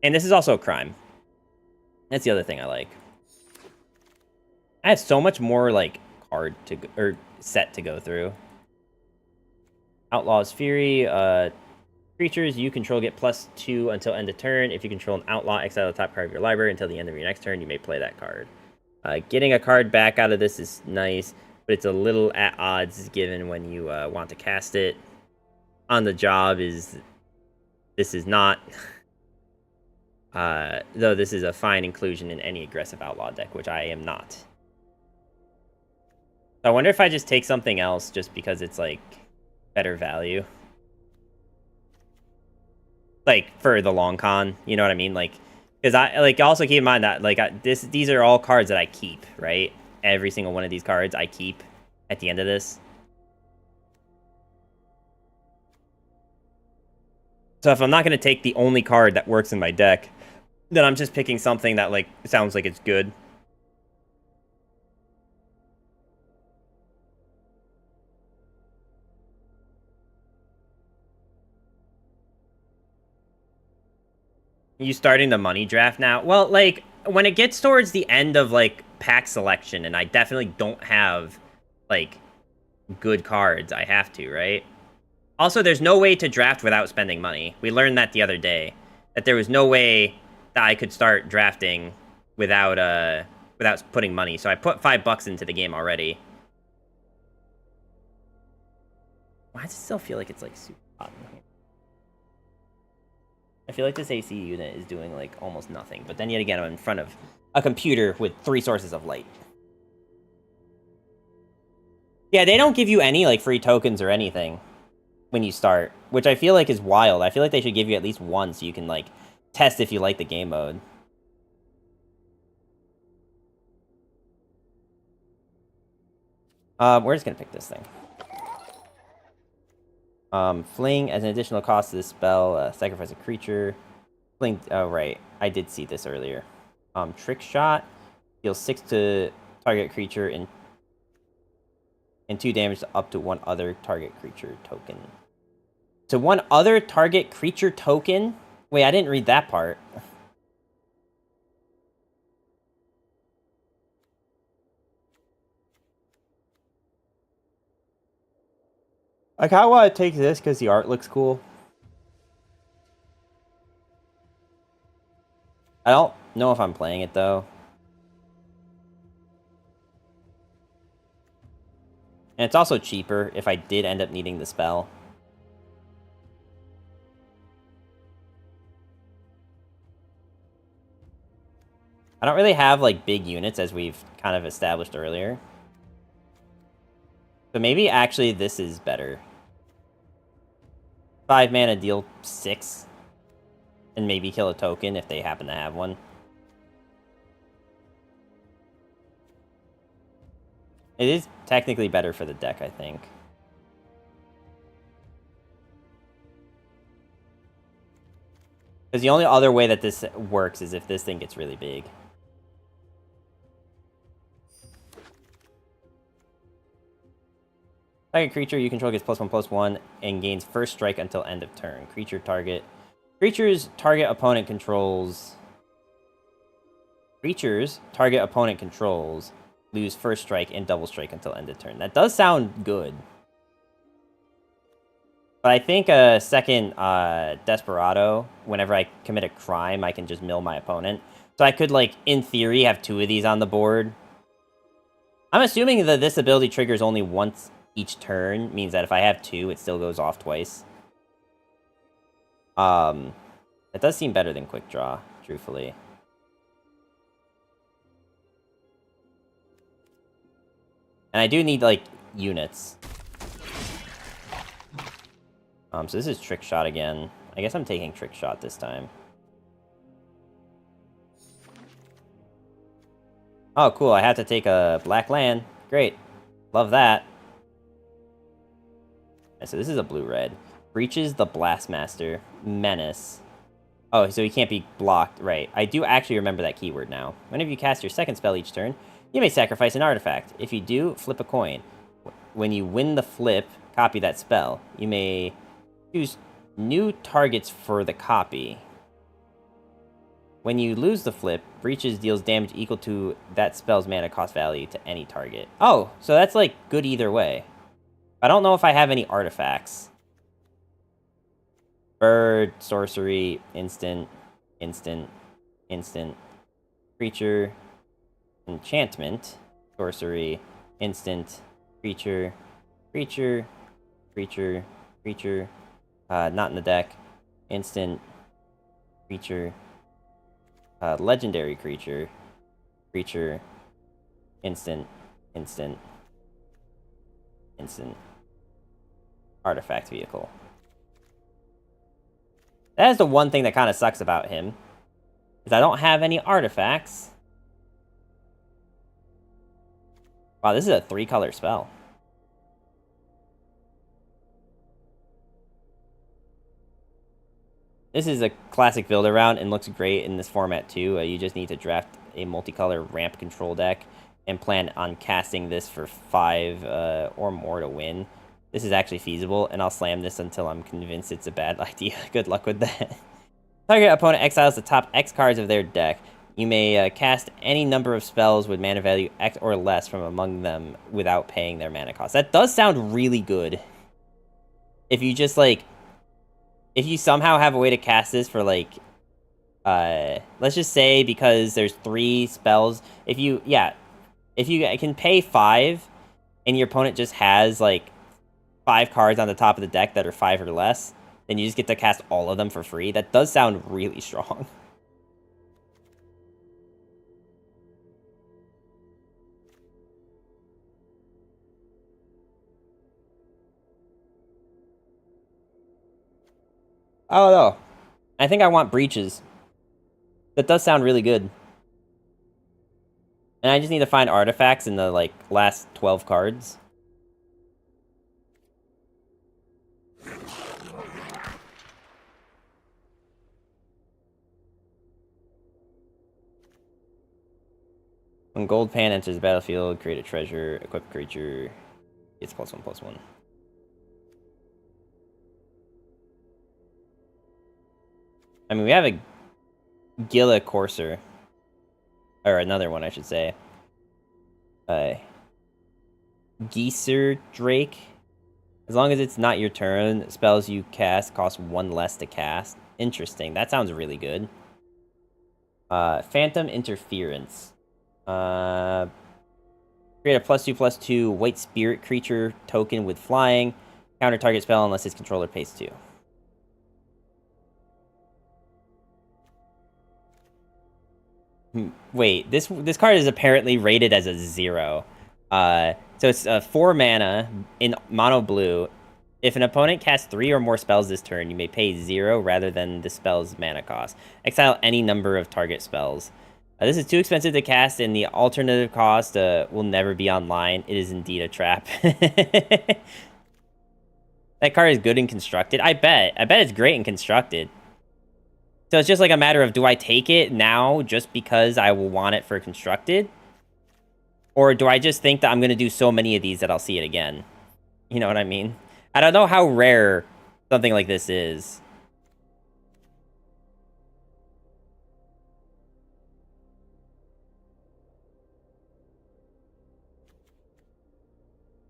Speaker 1: And this is also a crime. That's the other thing I like. I have so much more, like, card to go, or set to go through. Outlaw's Fury. Creatures you control get +2 until end of turn. If you control an outlaw, exile the top card of your library until the end of your next turn. You may play that card. Getting a card back out of this is nice, but it's a little at odds given when you want to cast it. On the job is... This is not... though this is a fine inclusion in any aggressive outlaw deck, which I am not. So I wonder if I just take something else just because it's, like, better value. Like, for the long con, you know what I mean? Like, because I, like, also keep in mind that, like, these are all cards that I keep, right? Every single one of these cards I keep at the end of this. So if I'm not going to take the only card that works in my deck, then I'm just picking something that, like, sounds like it's good. You starting the money draft now? Well, like, when it gets towards the end of, like, pack selection, and I definitely don't have, like, good cards, I have to, right? Also, there's no way to draft without spending money. We learned that the other day. That there was no way that I could start drafting without putting money. So I put $5 into the game already. Why does it still feel like it's, like, super hot in here? I feel like this AC unit is doing, like, almost nothing. But then yet again, I'm in front of a computer with 3 sources of light. Yeah, they don't give you any, like, free tokens or anything when you start, which I feel like is wild. I feel like they should give you at least one so you can, like, test if you like the game mode. We're just gonna pick this thing. Fling, as an additional cost to this spell, sacrifice a creature. Fling, oh right, I did see this earlier. Trick Shot, deals 6 to target creature and 2 damage to up to 1 other target creature token. To 1 other target creature token? Wait, I didn't read that part. I kind of want to take this because the art looks cool. I don't know if I'm playing it, though. And it's also cheaper if I did end up needing the spell. I don't really have, like, big units, as we've kind of established earlier. So maybe, actually, this is better. 5 mana, deal 6. And maybe kill a token if they happen to have one. It is technically better for the deck, I think. Because the only other way that this works is if this thing gets really big. Target creature you control gets +1/+1 and gains first strike until end of turn. Creatures target opponent controls lose first strike and double strike until end of turn. That does sound good. But I think a second Desperado, whenever I commit a crime, I can just mill my opponent. So I could, like, in theory, have 2 of these on the board. I'm assuming that this ability triggers only once each turn, means that if I have 2, it still goes off twice. That does seem better than quick draw, truthfully. And I do need, like, units. So this is Trick Shot again. I guess I'm taking Trick Shot this time. Oh, cool. I have to take a black land. Great. Love that. So this is a blue-red. Breaches the Blastmaster. Menace. Oh, so he can't be blocked. Right. I do actually remember that keyword now. Whenever you cast your second spell each turn, you may sacrifice an artifact. If you do, flip a coin. When you win the flip, copy that spell. You may choose new targets for the copy. When you lose the flip, Breaches deals damage equal to that spell's mana cost value to any target. Oh, so that's, like, good either way. I don't know if I have any artifacts. Bird, sorcery, instant, instant, instant. Creature, enchantment, sorcery, instant, creature, creature, creature, creature. Not in the deck. Instant, creature. Legendary creature, creature, instant, instant, instant, artifact vehicle. That is the one thing that kind of sucks about him, is I don't have any artifacts. Wow, this is a 3-color spell. This is a classic build-around and looks great in this format too. You just need to draft a multicolor ramp control deck and plan on casting this for 5 or more to win. This is actually feasible, and I'll slam this until I'm convinced it's a bad idea. Good luck with that. Target opponent exiles the top X cards of their deck. You may cast any number of spells with mana value X or less from among them without paying their mana cost. That does sound really good. If you just, like... If you somehow have a way to cast this for, like, let's just say because there's 3 spells, if you can pay 5, and your opponent just has, like, 5 cards on the top of the deck that are 5 or less, then you just get to cast all of them for free. That does sound really strong. Oh, no. I think I want Breaches. That does sound really good. And I just need to find artifacts in the, like, last 12 cards. When Gold Pan enters the battlefield, create a treasure, equip a creature. It's +1/+1. I mean, we have a Ngl I Courser. Or another one, I should say. Geeser Drake. As long as it's not your turn, spells you cast cost 1 less to cast. Interesting. That sounds really good. Phantom Interference. Create a +2/+2 white spirit creature token with flying. Counter target spell unless its controller pays 2. Wait, this card is apparently rated as a 0. So it's 4 mana in mono blue. If an opponent casts 3 or more spells this turn, you may pay 0 rather than the spell's mana cost. Exile any number of target spells. This is too expensive to cast, and the alternative cost will never be online. It is indeed a trap. That card is good and constructed. I bet it's great and constructed. So it's just like a matter of, do I take it now just because I will want it for constructed? Or do I just think that I'm going to do so many of these that I'll see it again? You know what I mean? I don't know how rare something like this is.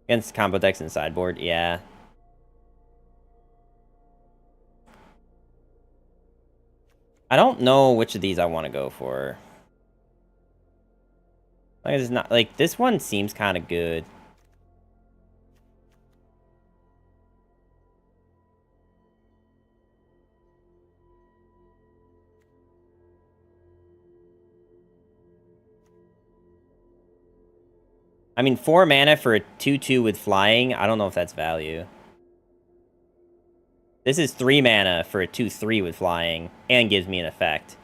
Speaker 1: Against combo decks and sideboard, yeah. I don't know which of these I want to go for. Like, it's not like this one seems kind of good. I mean, 4 mana for a 2/2 with flying. I don't know if that's value. This is 3 mana for a 2/3 with flying and gives me an effect.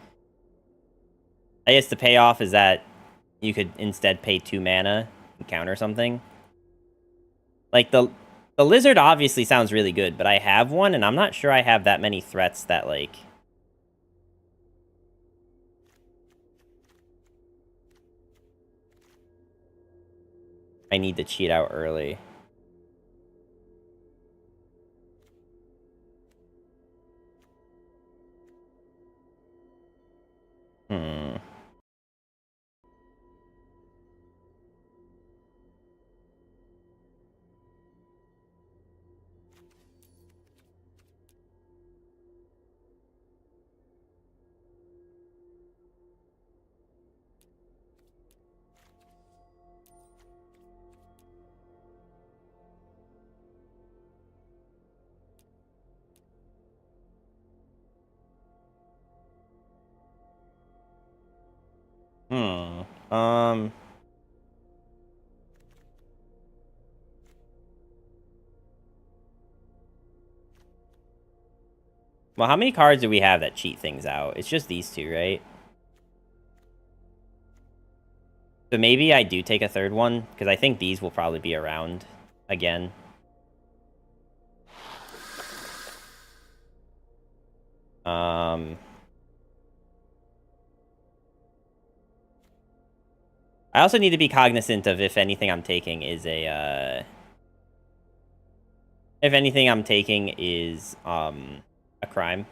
Speaker 1: I guess the payoff is that you could instead pay 2 mana and counter something. Like, the lizard obviously sounds really good, but I have one, and I'm not sure I have that many threats that, like... I need to cheat out early. Hmm. Hmm. Well, how many cards do we have that cheat things out? It's just these two, right? So maybe I do take a third one, because I think these will probably be around again. I also need to be cognizant of if anything I'm taking is a, if anything I'm taking is, a crime.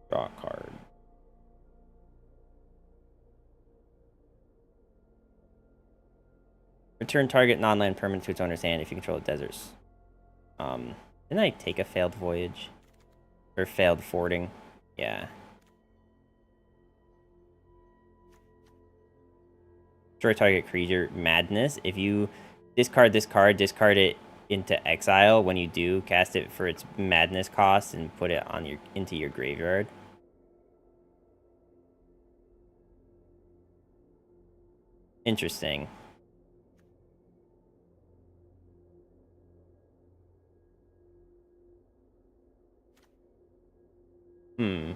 Speaker 1: Draw a card. Return target non-land permanent to its owner's hand if you control the deserts. Didn't I take a failed voyage? Or failed fording? Yeah. Destroy target creature. Madness. If you discard this card, discard it into exile. When you do, cast it for its madness cost and put it on your into your graveyard. Interesting. Hmm.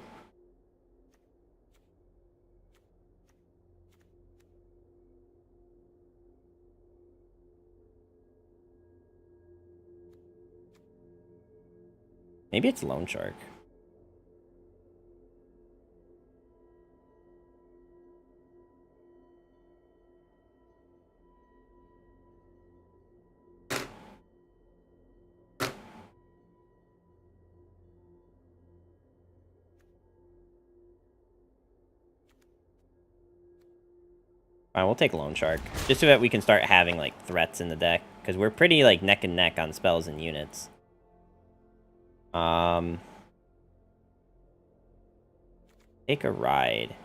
Speaker 1: Maybe it's Loan Shark. Alright, we'll take Loan Shark. Just so that we can start having, like, threats in the deck. Because we're pretty, like, neck and neck on spells and units. Take a ride.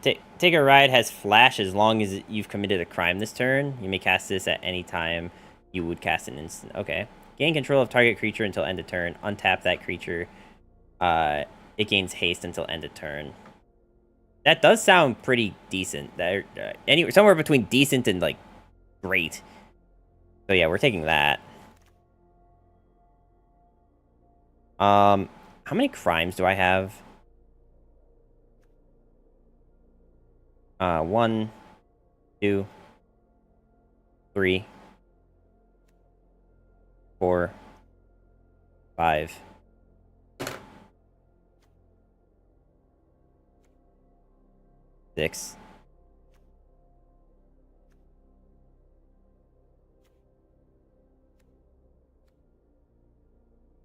Speaker 1: Take a ride has flash as long as you've committed a crime this turn. You may cast this at any time you would cast an instant. Okay. Gain control of target creature until end of turn. Untap that creature. It gains haste until end of turn. That does sound pretty decent. Somewhere between decent and, like, great. So yeah, we're taking that. How many crimes do I have? 1, 2, 3, 4, 5. 6.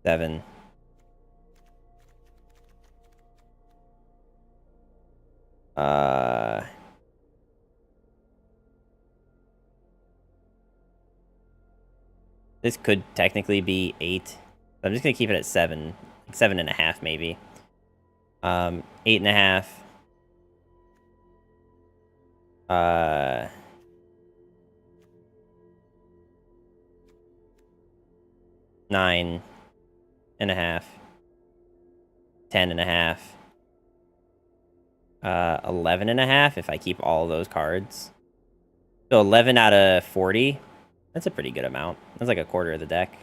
Speaker 1: 7. This could technically be 8. But I'm just gonna keep it at 7. 7.5 maybe. 8.5. 9.5, 10.5, 11.5 if I keep all those cards. So 11 out of 40. That's a pretty good amount. That's like a quarter of the deck.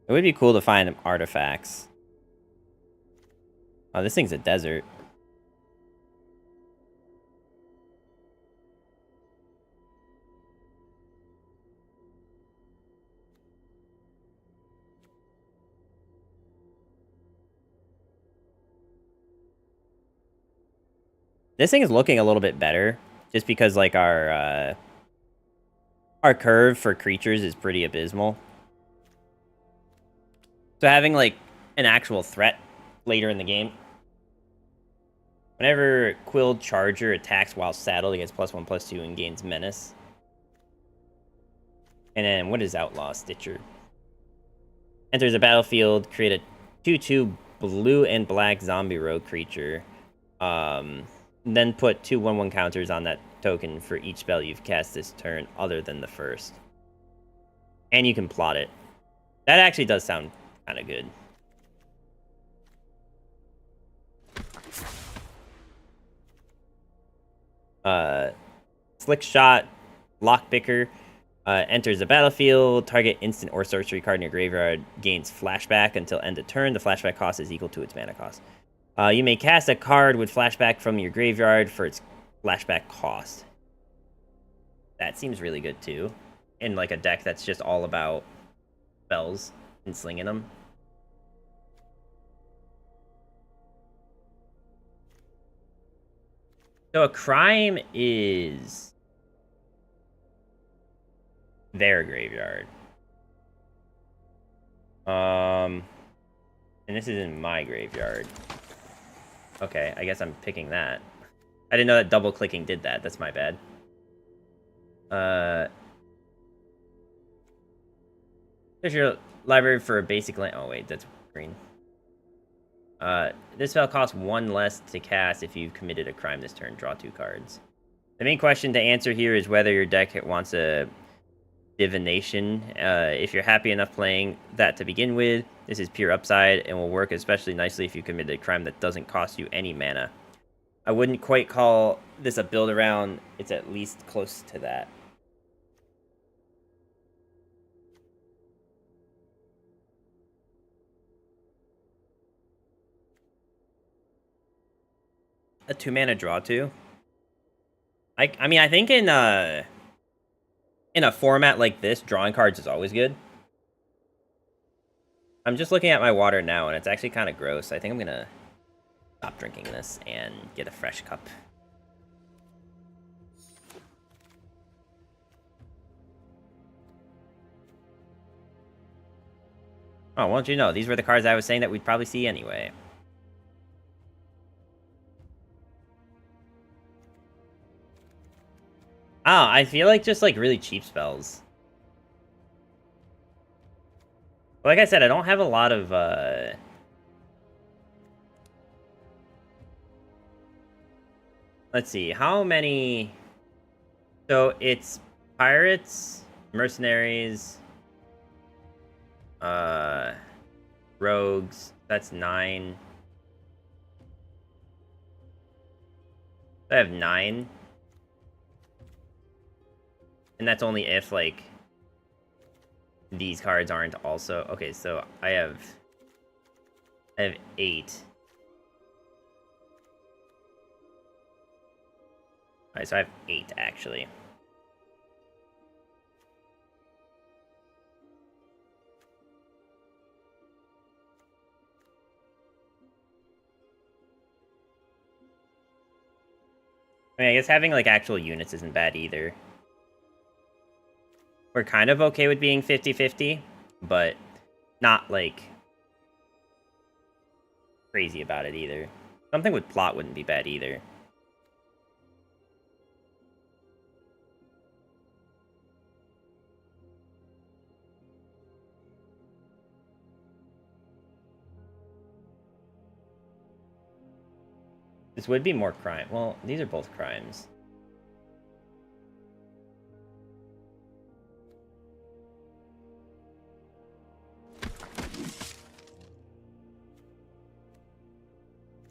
Speaker 1: It would be cool to find artifacts. Oh, this thing's a desert. This thing is looking a little bit better, just because like our curve for creatures is pretty abysmal. So having like an actual threat later in the game. Whenever Quilled Charger attacks while saddled, it gets +1/+2 and gains Menace. And then what is Outlaw Stitcher? Enters the battlefield, create a 2/2 blue and black zombie rogue creature. Then put 2 1/1 counters on that token for each spell you've cast this turn other than the first. And you can plot it. That actually does sound kind of good. Slick Shot, Lockpicker, enters the battlefield. Target instant or sorcery card in your graveyard gains flashback until end of turn. The flashback cost is equal to its mana cost. You may cast a card with flashback from your graveyard for its flashback cost. That seems really good too. In like a deck that's just all about spells and slinging them. So a crime is their graveyard. And this is in my graveyard. Okay, I guess I'm picking that. I didn't know that double clicking did that. That's my bad. There's your library for a basic land. Oh wait, that's green. This spell costs 1 less to cast if you've committed a crime this turn. Draw 2 cards. The main question to answer here is whether your deck wants a divination. If you're happy enough playing that to begin with, this is pure upside and will work especially nicely if you committed a crime that doesn't cost you any mana. I wouldn't quite call this a build around. It's at least close to that. A 2-mana draw 2. I mean, I think in a format like this, drawing cards is always good. I'm just looking at my water now, and it's actually kind of gross. I think I'm gonna stop drinking this and get a fresh cup. Oh, won't you know? These were the cards I was saying that we'd probably see anyway. Oh, I feel like just like really cheap spells. Like I said, I don't have a lot of let's see, how many... So it's pirates, mercenaries, rogues, that's 9. I have 9. And that's only if, like, these cards aren't also... Okay, so I have 8. Alright, so I have 8, actually. I mean, I guess having, like, actual units isn't bad either. We're kind of okay with being 50-50, but not, like, crazy about it either. Something with plot wouldn't be bad either. This would be more crime. Well, these are both crimes.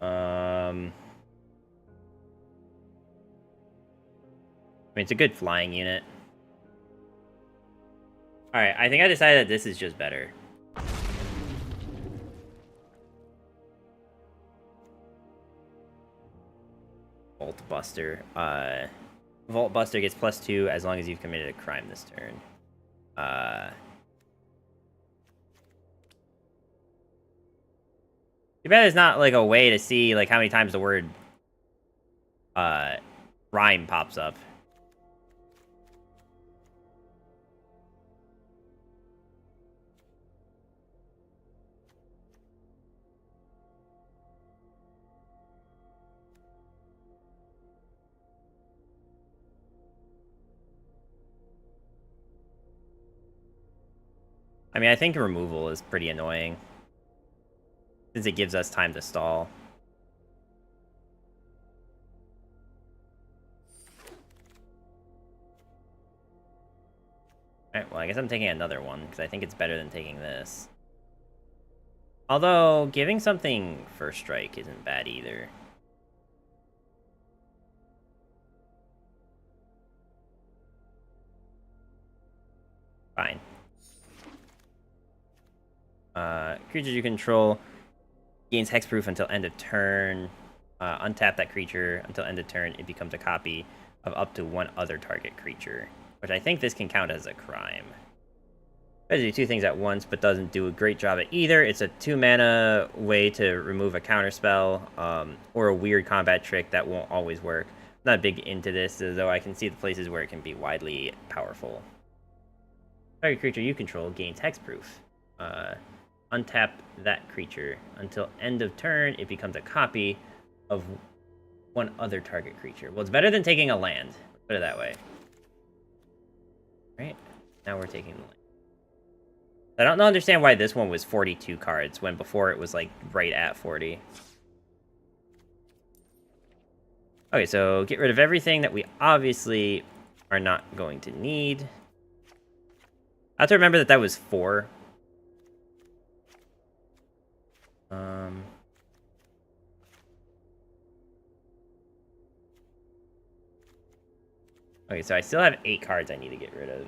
Speaker 1: I mean, it's a good flying unit. Alright, I think I decided that this is just better. Vault Buster. Vault Buster gets +2 as long as you've committed a crime this turn. Too bad there's not, like, a way to see, like, how many times the word, rhyme pops up. I mean, I think removal is pretty annoying, since it gives us time to stall. Alright, well, I guess I'm taking another one, because I think it's better than taking this. Although, giving something first strike isn't bad either. Fine. Creatures you control gains hexproof until end of turn. Untap that creature until end of turn. It becomes a copy of up to one other target creature, which I think this can count as a crime. It does do two things at once, but doesn't do a great job at either. It's a 2-mana way to remove a counterspell, or a weird combat trick that won't always work. I'm not big into this, though I can see the places where it can be widely powerful. Target creature you control gains hexproof. Untap that creature. Until end of turn, it becomes a copy of one other target creature. Well, it's better than taking a land. Let's put it that way. Right? Now we're taking the land. I don't understand why this one was 42 cards, when before it was, like, right at 40. Okay, so get rid of everything that we obviously are not going to need. I have to remember that that was 4. Okay, so I still have 8 cards I need to get rid of.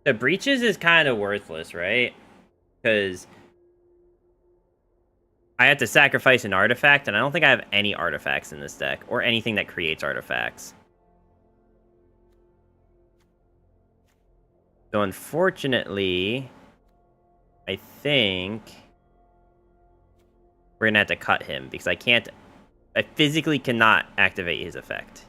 Speaker 1: The breaches is kind of worthless, right? Because I have to sacrifice an artifact, and I don't think I have any artifacts in this deck, or anything that creates artifacts. So unfortunately, I think we're gonna have to cut him, because I physically cannot activate his effect.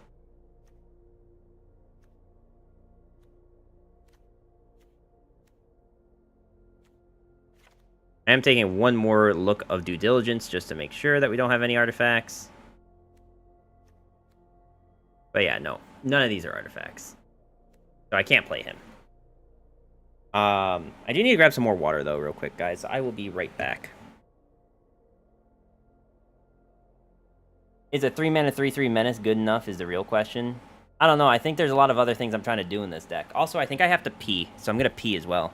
Speaker 1: I am taking one more look of due diligence just to make sure that we don't have any artifacts. But yeah, no. None of these are artifacts. So I can't play him. I do need to grab some more water, though, real quick, guys. I will be right back. Is a 3-mana 3/3 menace good enough is the real question. I don't know. I think there's a lot of other things I'm trying to do in this deck. Also, I think I have to pee, so I'm going to pee as well.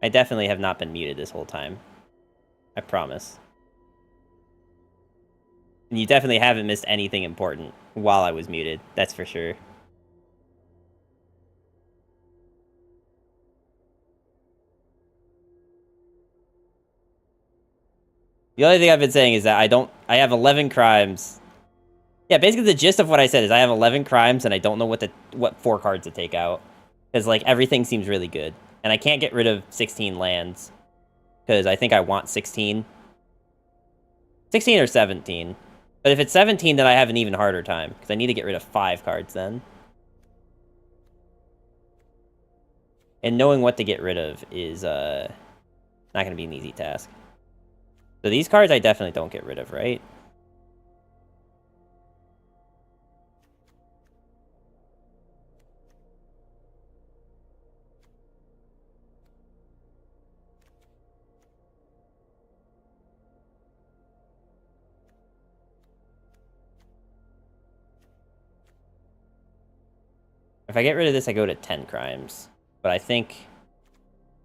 Speaker 1: I definitely have not been muted this whole time. I promise. And you definitely haven't missed anything important while I was muted. That's for sure. The only thing I've been saying is that I have 11 crimes. Yeah, basically the gist of what I said is I have 11 crimes and I don't know what 4 cards to take out. Because, like, everything seems really good. And I can't get rid of 16 lands. Because I think I want 16. 16 or 17. But if it's 17, then I have an even harder time. Because I need to get rid of 5 cards then. And knowing what to get rid of is not going to be an easy task. So these cards I definitely don't get rid of, right? If I get rid of this, I go to 10 crimes. But I think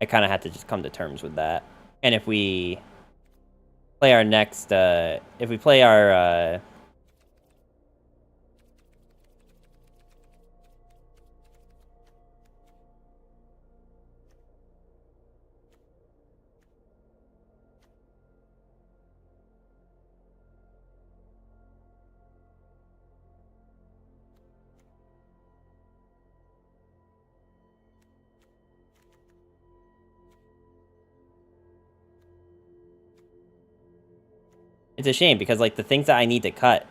Speaker 1: I kind of have to just come to terms with that. And if we play our next, if we play our, it's a shame because, like, the things that I need to cut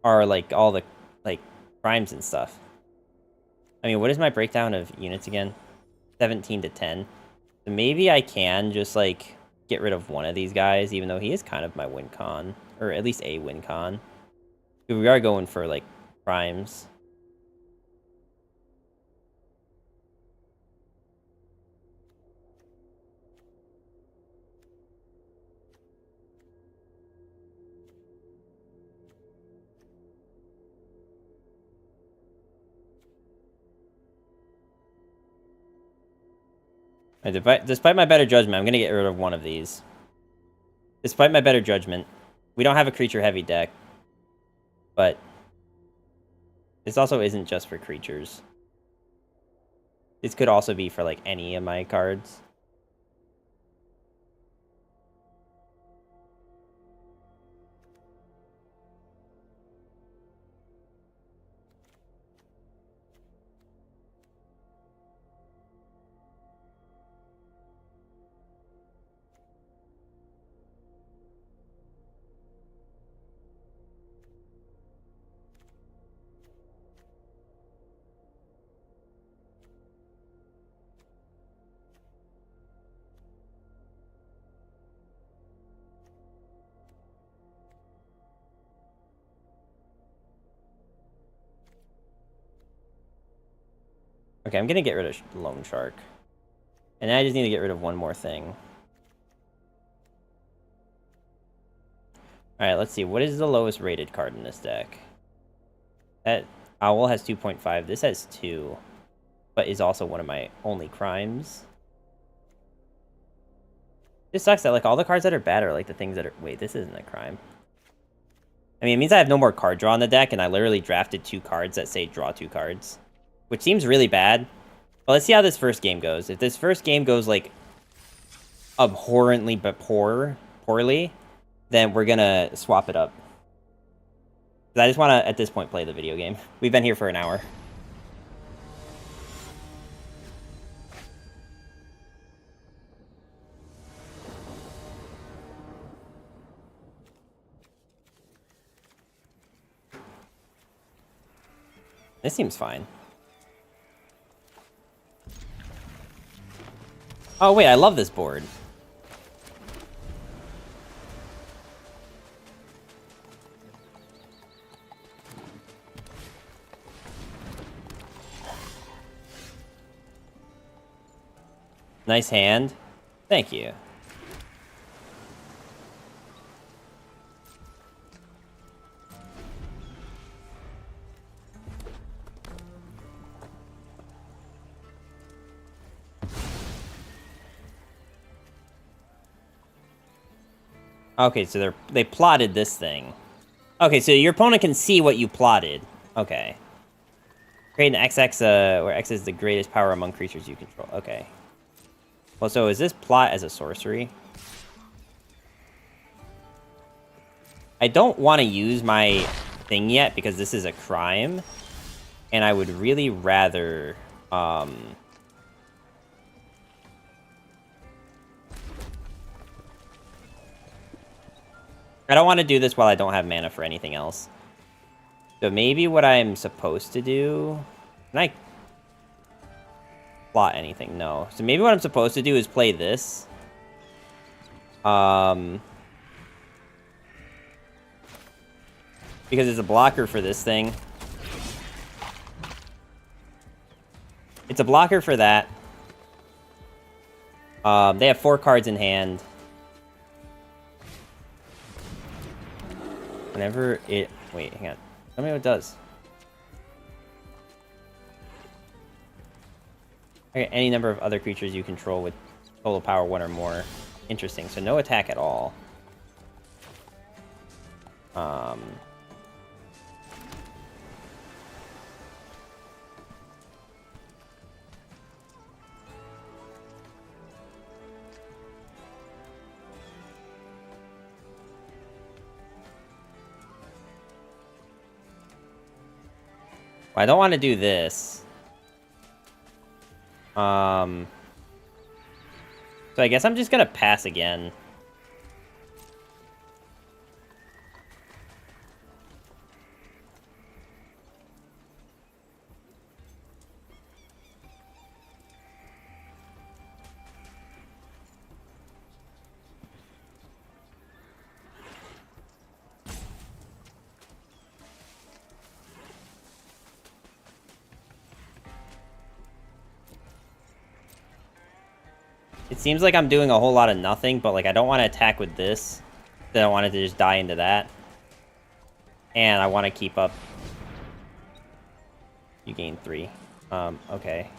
Speaker 1: are, like, all the, like, crimes and stuff. I mean, what is my breakdown of units again? 17 to 10. So maybe I can just, like, get rid of one of these guys, even though he is kind of my win con. Or at least a win con. We are going for, like, crimes. Despite my better judgment, I'm going to get rid of one of these. Despite my better judgment. We don't have a creature-heavy deck. But this also isn't just for creatures. This could also be for, like, any of my cards. Okay, I'm going to get rid of Loan Shark. And then I just need to get rid of one more thing. Alright, let's see. What is the lowest rated card in this deck? That Owl has 2.5. This has 2. But is also one of my only crimes. It sucks that, like, all the cards that are bad are, like, the things that are... Wait, this isn't a crime. I mean, it means I have no more card draw on the deck, and I literally drafted 2 cards that say draw 2 cards. Which seems really bad. But let's see how this first game goes. If this first game goes, like, abhorrently but poorly, then we're gonna swap it up. I just want to, at this point, play the video game. We've been here for an hour. This seems fine. Oh, wait, I love this board. Nice hand. Thank you. Okay, so they plotted this thing. Okay, so your opponent can see what you plotted. Okay. Create an XX, where X is the greatest power among creatures you control. Okay. Well, so is this plot as a sorcery? I don't want to use my thing yet because this is a crime. And I would really rather, I don't want to do this while I don't have mana for anything else. So maybe what I'm supposed to do... Can I plot anything? No. So maybe what I'm supposed to do is play this. Because it's a blocker for this thing. It's a blocker for that. They have 4 cards in hand. Whenever it... Wait, hang on. Tell me what it does. Okay, any number of other creatures you control with total power 1 or more. Interesting. So no attack at all. I don't want to do this. So I guess I'm just gonna pass again. It seems like I'm doing a whole lot of nothing, but like I don't want to attack with this. Then I wanted to just die into that. And I want to keep up. You gain 3. Okay.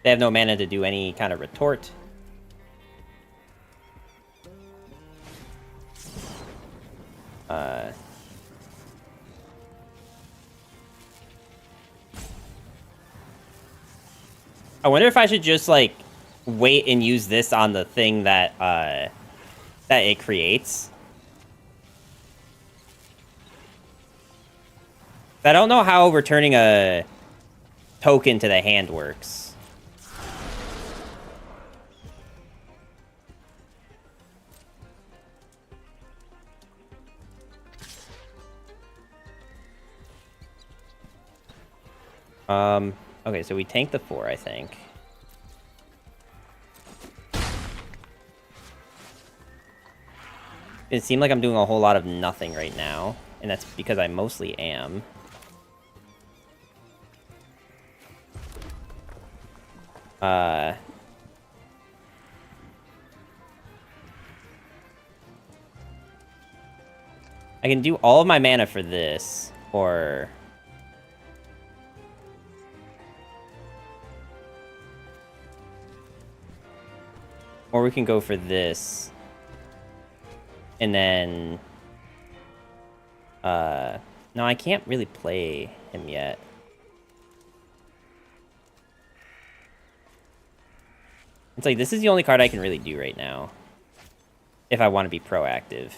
Speaker 1: They have no mana to do any kind of retort. I wonder if I should just, like, wait and use this on the thing that it creates. I don't know how returning a token to the hand works. Okay, so we tank the 4, I think. It seems like I'm doing a whole lot of nothing right now, and that's because I mostly am. I can do all of my mana for this, or... Or we can go for this. And then... No, I can't really play him yet. It's like, this is the only card I can really do right now. If I want to be proactive.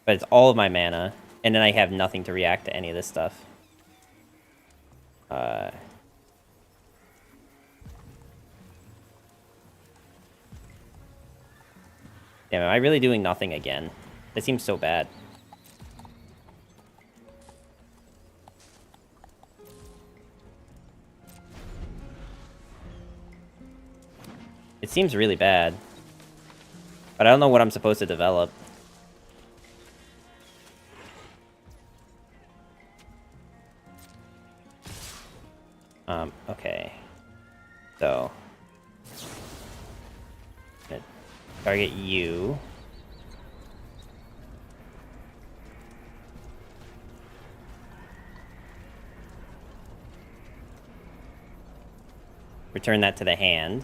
Speaker 1: But it's all of my mana. And then I have nothing to react to any of this stuff. Damn, am I really doing nothing again? That seems so bad. It seems really bad. But I don't know what I'm supposed to develop. Okay. So... Target you. Return that to the hand.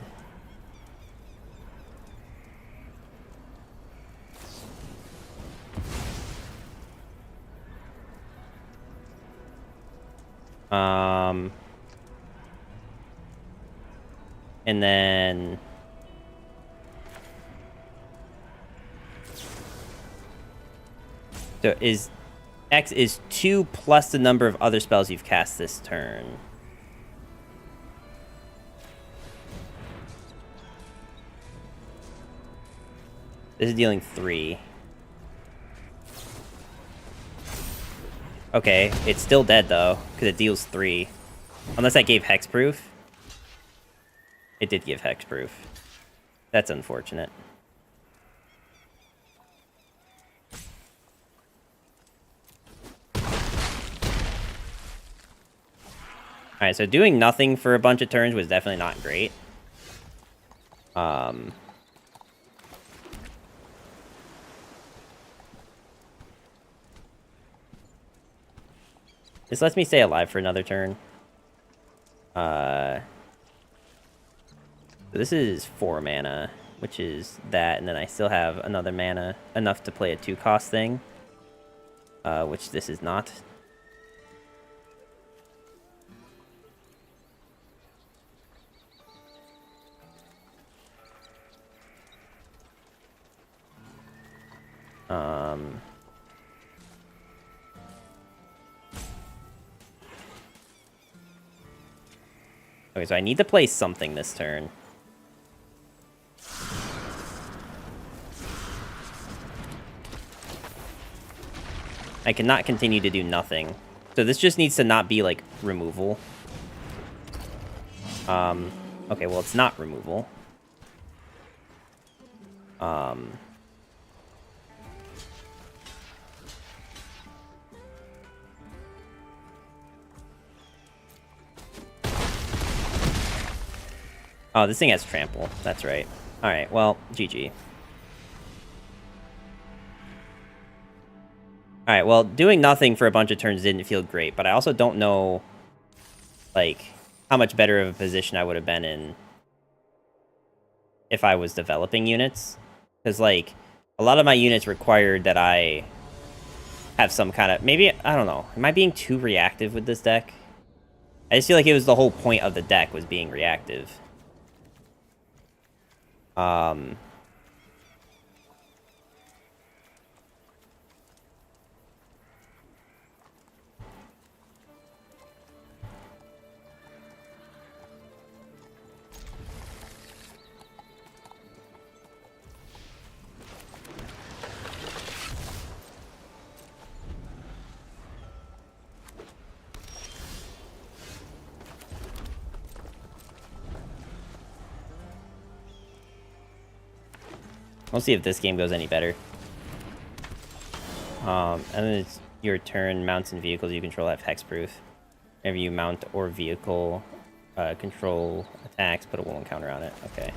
Speaker 1: And then so is X is 2 plus the number of other spells you've cast this turn. This is dealing 3. Okay, it's still dead though, because it deals 3. Unless that gave hexproof. It did give hexproof. That's unfortunate. Alright, so doing nothing for a bunch of turns was definitely not great. This lets me stay alive for another turn. So this is 4 mana, which is that, and then I still have another mana, enough to play a 2-cost thing, which this is not. Okay, so I need to play something this turn. I cannot continue to do nothing. So this just needs to not be, like, removal. Okay, well, it's not removal. Oh, this thing has trample. That's right. Alright, well, GG. Alright, well, doing nothing for a bunch of turns didn't feel great, but I also don't know, like, how much better of a position I would have been in if I was developing units. Because, like, a lot of my units required that I have some kind of... Maybe, I don't know. Am I being too reactive with this deck? I just feel like it was the whole point of the deck was being reactive. We'll see if this game goes any better. And then it's your turn. Mounts and vehicles you control have hexproof. Whenever you mount or vehicle control attacks, put a 1/1 counter on it. Okay.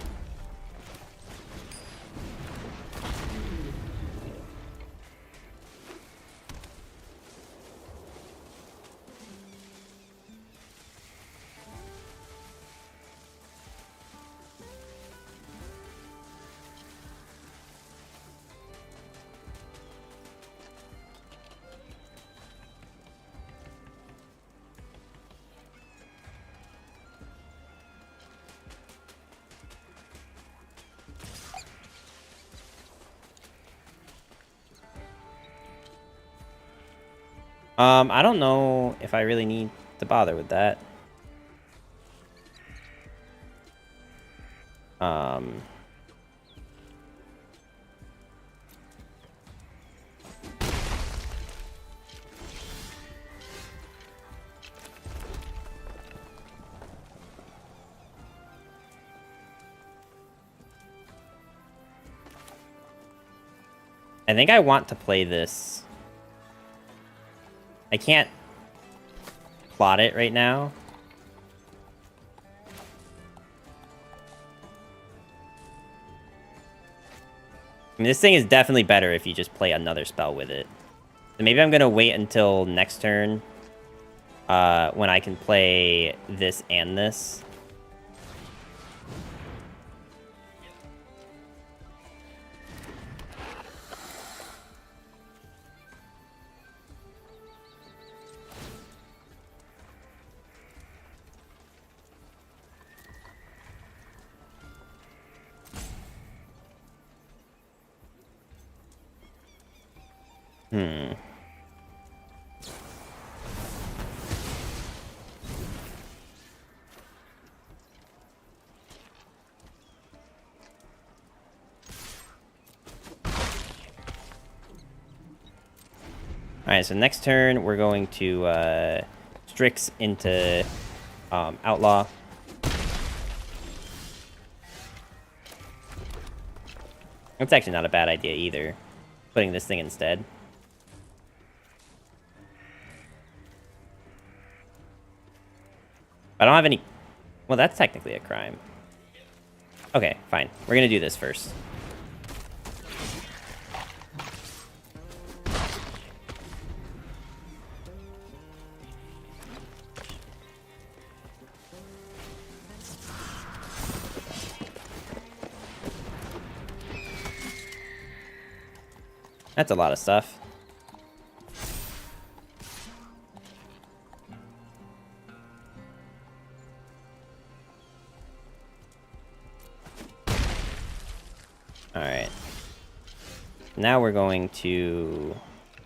Speaker 1: I don't know if I really need to bother with that. I think I want to play this. I can't plot it right now. I mean, this thing is definitely better if you just play another spell with it. So maybe I'm gonna wait until next turn, when I can play this and this. Alright, so next turn, we're going to Strix into Outlaw. That's actually not a bad idea either, putting this thing instead. I don't have any... Well, that's technically a crime. Okay, fine. We're gonna do this first. That's a lot of stuff. Alright. Now we're going to...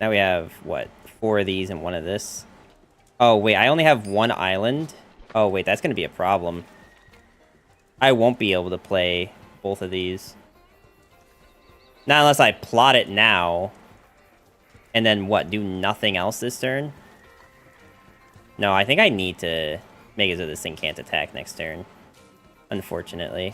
Speaker 1: Now we have, what, 4 of these and 1 of this. Oh, wait, I only have 1 island? Oh, wait, that's going to be a problem. I won't be able to play both of these. Not unless I plot it now. And then, what, do nothing else this turn? No, I think I need to make it so this thing can't attack next turn. Unfortunately.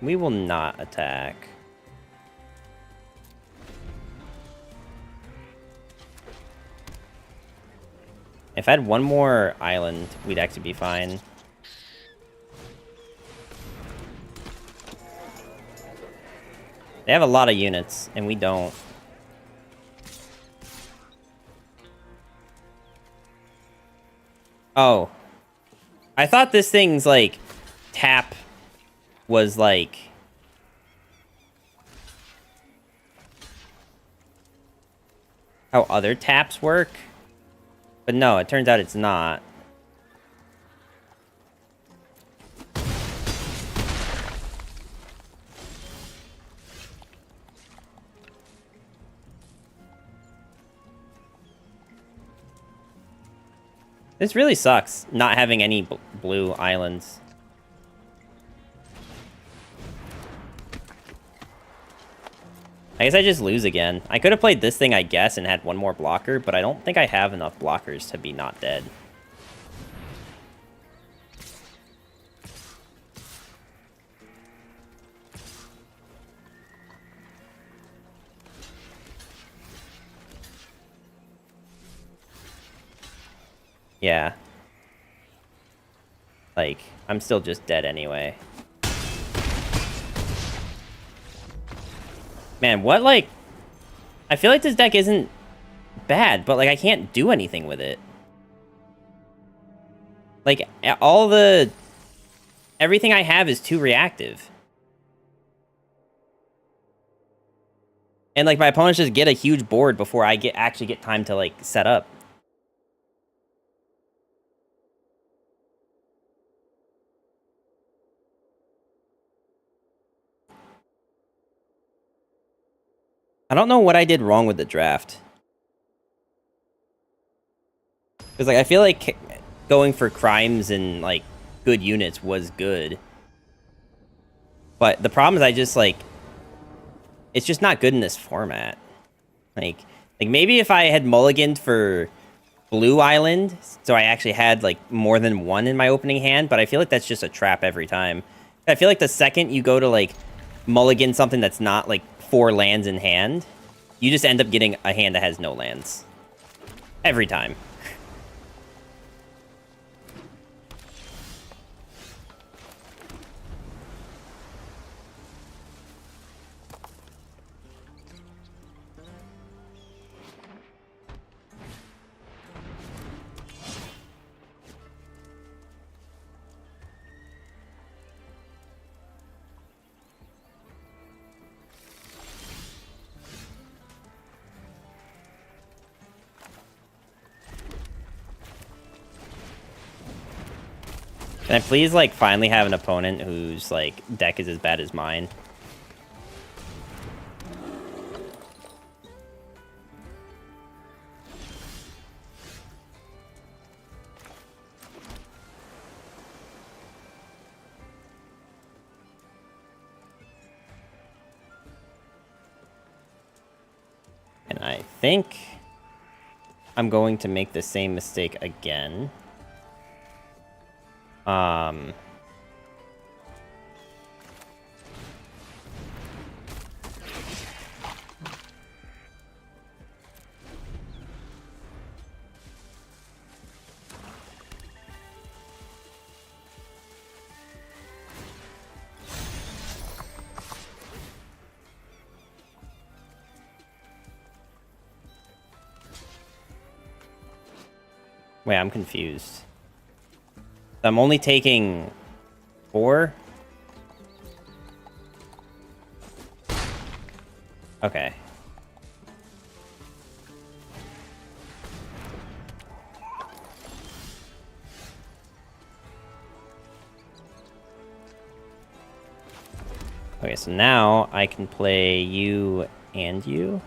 Speaker 1: We will not attack. If I had 1 more island, we'd actually be fine. They have a lot of units, and we don't. Oh. I thought this thing's, like, tap was, like... how other taps work. But no, it turns out it's not. This really sucks, not having any blue islands. I guess I just lose again. I could have played this thing, I guess, and had 1 more blocker, but I don't think I have enough blockers to be not dead. Yeah. Like, I'm still just dead anyway. Man, what, like... I feel like this deck isn't bad, but, like, I can't do anything with it. Like, all the... everything I have is too reactive. And, like, my opponents just get a huge board before I actually get time to, like, set up. I don't know what I did wrong with the draft. Because, like, I feel like going for crimes and, like, good units was good. But the problem is I just, like... it's just not good in this format. Like maybe if I had mulliganed for Blue Island, so I actually had, like, more than 1 in my opening hand, but I feel like that's just a trap every time. I feel like the second you go to, like, mulligan something that's not like 4 lands in hand, you just end up getting a hand that has no lands. Every time. Can I please, like, finally have an opponent whose, like, deck is as bad as mine? And I think I'm going to make the same mistake again. Wait, I'm confused. I'm only taking 4? Okay. Okay, so now I can play you and you.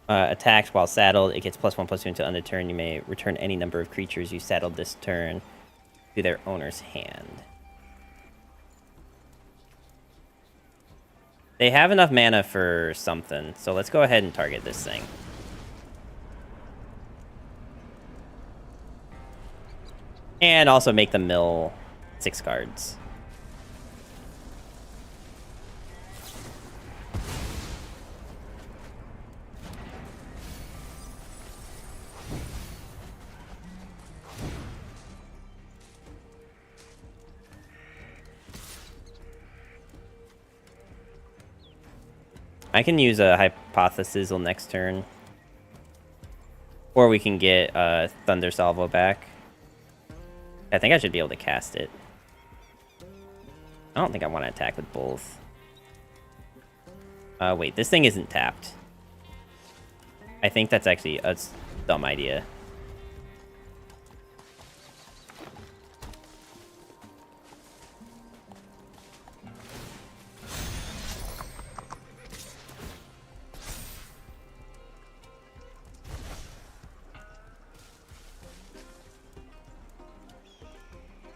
Speaker 1: Attacked while saddled, it gets +1/+2 until end of turn. You may return any number of creatures you saddled this turn to their owner's hand. They have enough mana for something, so let's go ahead and target this thing. And also make them mill 6 cards. I can use a Hypothesis next turn. Or we can get Thunder Salvo back. I think I should be able to cast it. I don't think I want to attack with both. Wait, this thing isn't tapped. I think that's actually a dumb idea.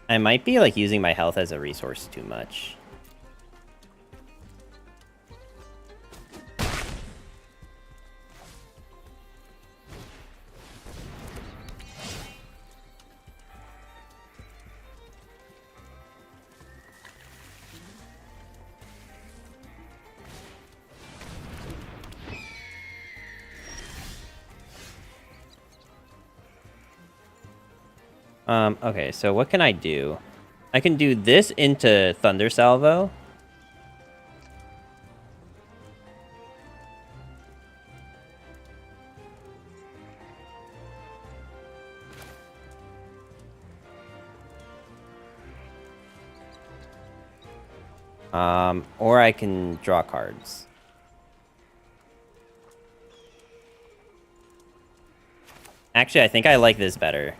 Speaker 1: I might be, like, using my health as a resource too much. Okay, so what can I do? I can do this into Thunder Salvo. Or I can draw cards. Actually, I think I like this better.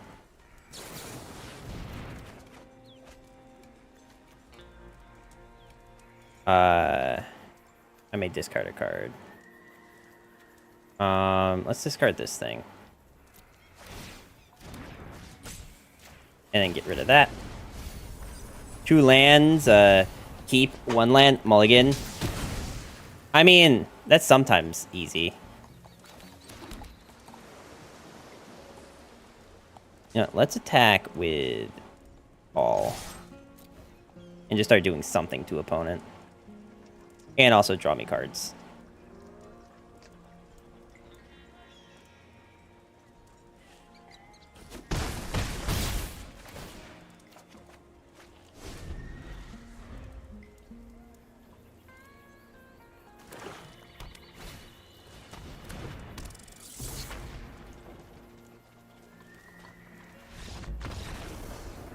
Speaker 1: I may discard a card. Let's discard this thing. And then get rid of that. 2 lands, keep 1 land, mulligan. I mean, that's sometimes easy. You know, let's attack with all. And just start doing something to opponent. And also draw me cards.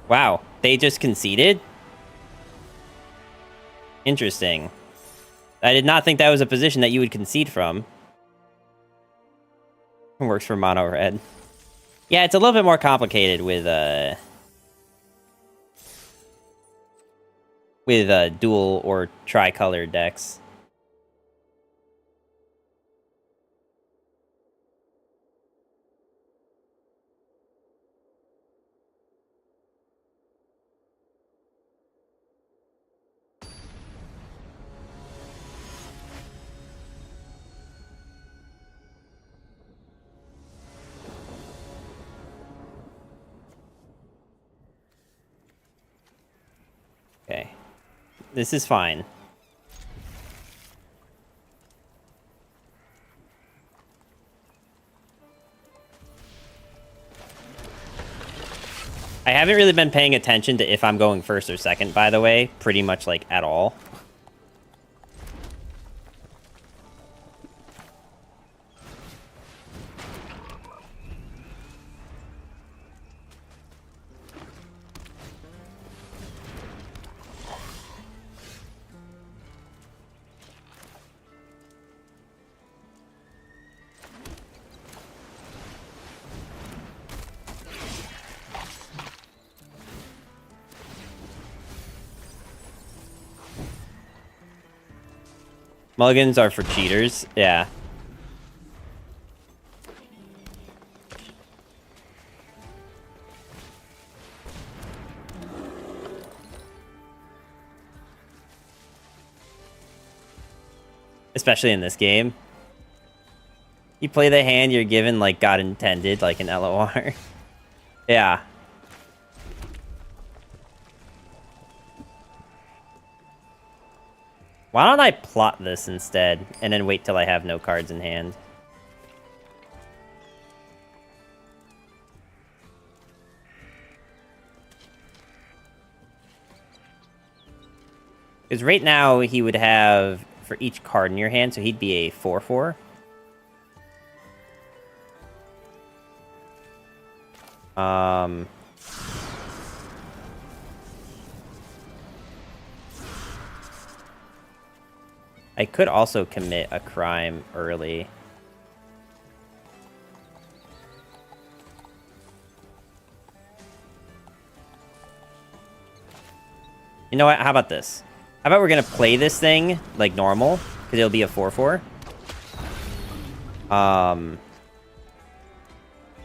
Speaker 1: Wow, they just conceded? Interesting. I did not think that was a position that you would concede from. Works for mono red. Yeah, it's a little bit more complicated with dual or tricolor decks. Okay. This is fine. I haven't really been paying attention to if I'm going first or second, by the way, pretty much like at all. Mulligans are for cheaters, yeah. Especially in this game. You play the hand you're given like God intended, like an LOR. Yeah. Why don't I plot this instead, and then wait till I have no cards in hand? Because right now, he would have, for each card in your hand, so he'd be a 4/4. I could also commit a crime early. You know what? How about this? How about we're going to play this thing like normal, because it'll be a 4/4. And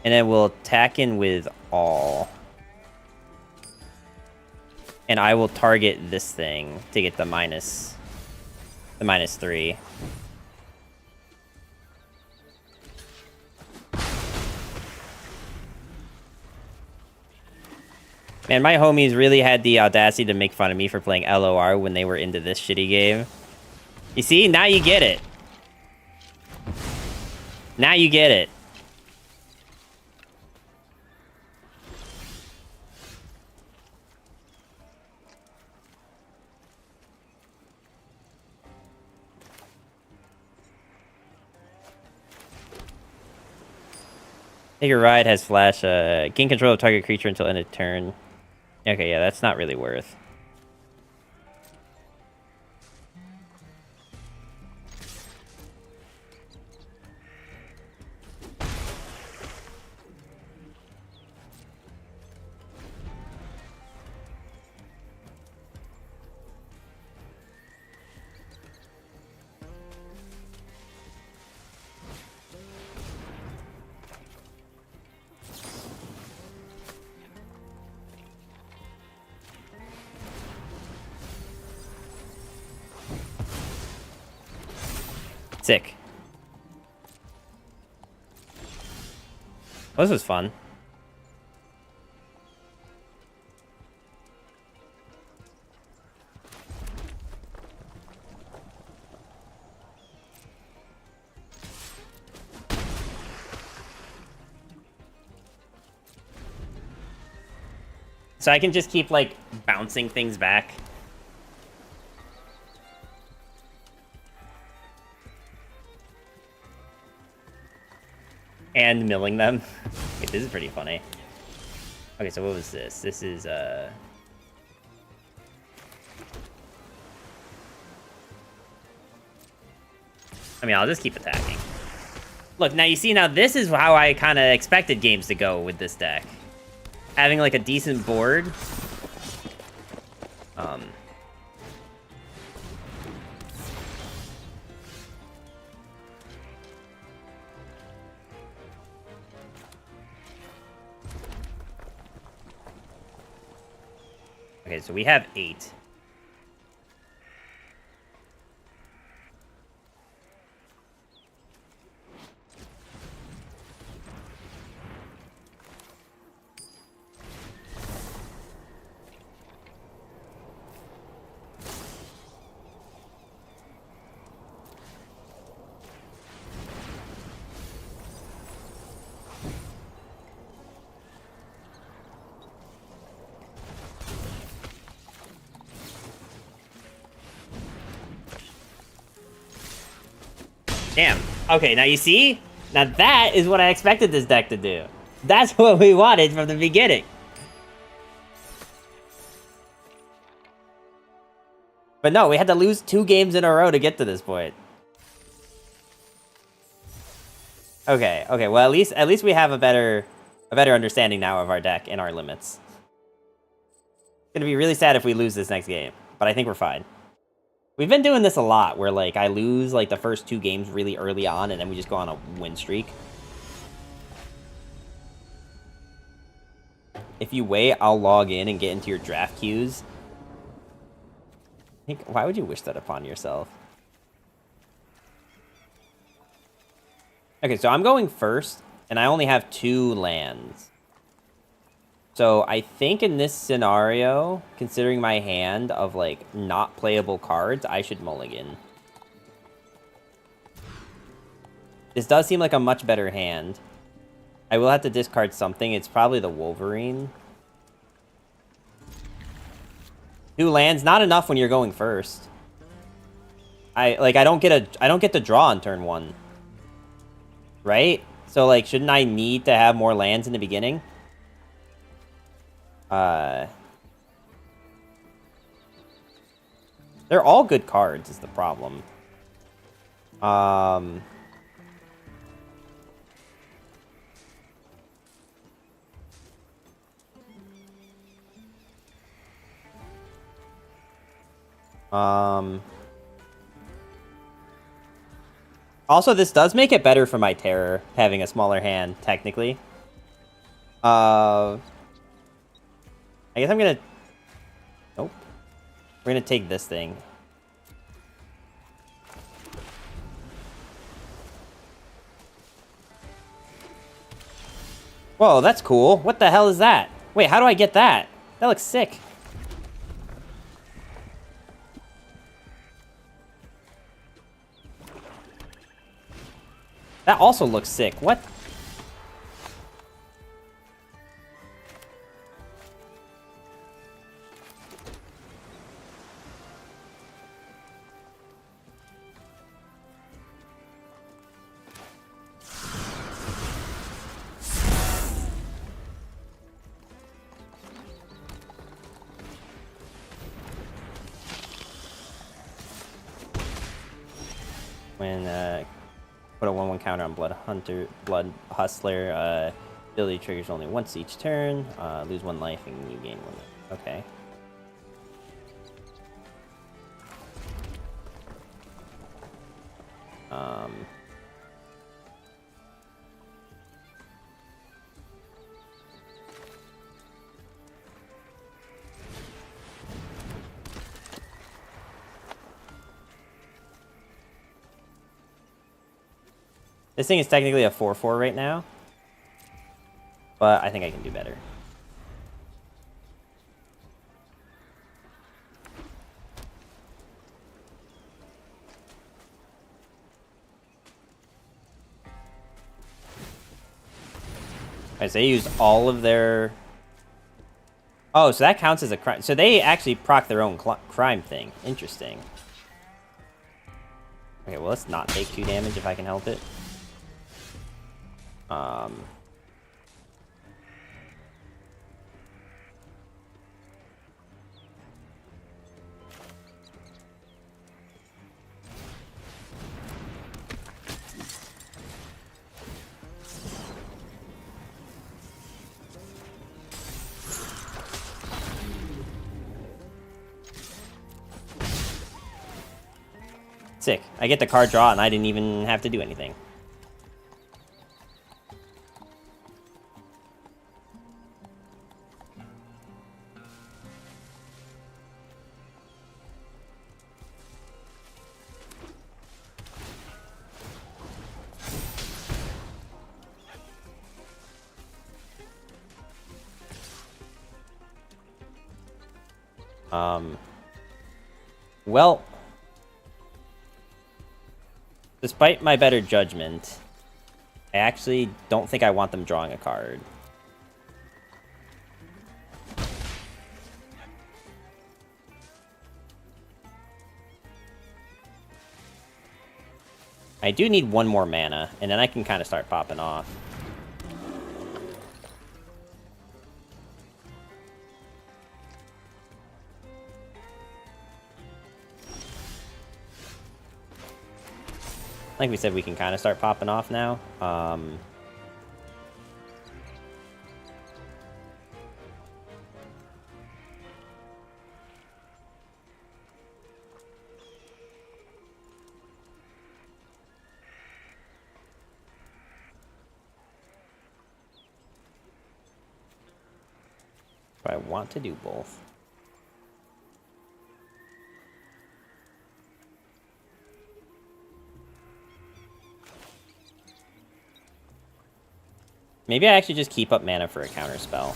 Speaker 1: then we'll attack in with all. And I will target this thing to get the -3. Man, my homies really had the audacity to make fun of me for playing LOR when they were into this shitty game. You see? Now you get it. Now you get it. Take a ride has flash. Gain control of target creature until end of turn. Okay, yeah, that's not really worth. Sick. Well, this was fun. So I can just keep, like, bouncing things back. And milling them. Wait, this is pretty funny. Okay, so what was this? This is, I mean, I'll just keep attacking. Look, now you see, now this is how I kind of expected games to go with this deck. Having, like, a decent board. Okay, so we have 8. Damn. Okay, now you see? Now that is what I expected this deck to do. That's what we wanted from the beginning. But no, we had to lose 2 games in a row to get to this point. Okay, okay. Well, at least we have a better understanding now of our deck and our limits. It's gonna be really sad if we lose this next game, but I think we're fine. We've been doing this a lot, where, like, I lose, like, the first 2 games really early on, and then we just go on a win streak. If you wait, I'll log in and get into your draft queues. Why would you wish that upon yourself? Okay, so I'm going first, and I only have 2 lands. So I think in this scenario, considering my hand of, like, not playable cards, I should mulligan. This does seem like a much better hand. I will have to discard something. It's probably the Wolverine. 2 lands, not enough when you're going first. I don't get to draw on turn 1. Right? So, like, shouldn't I need to have more lands in the beginning? They're all good cards is the problem. Also, this does make it better for my terror, having a smaller hand, technically. I guess I'm gonna... Nope. We're gonna take this thing. Whoa, that's cool. What the hell is that? Wait, how do I get that? That looks sick. That also looks sick. What? When, put a 1/1 counter on Blood Hustler, ability triggers only once each turn, lose 1 life and you gain 1 life. Okay. This thing is technically a 4/4 right now. But I think I can do better. Alright, so they used all of their... Oh, so that counts as a crime. So they actually proc their own crime thing. Interesting. Okay, well, let's not take 2 damage if I can help it. Sick. I get the card draw and I didn't even have to do anything. Well, despite my better judgment, I actually don't think I want them drawing a card. I do need 1 more mana, and then I can kind of start popping off. Like we said, we can kind of start popping off now. But I want to do both. Maybe I actually just keep up mana for a counter spell.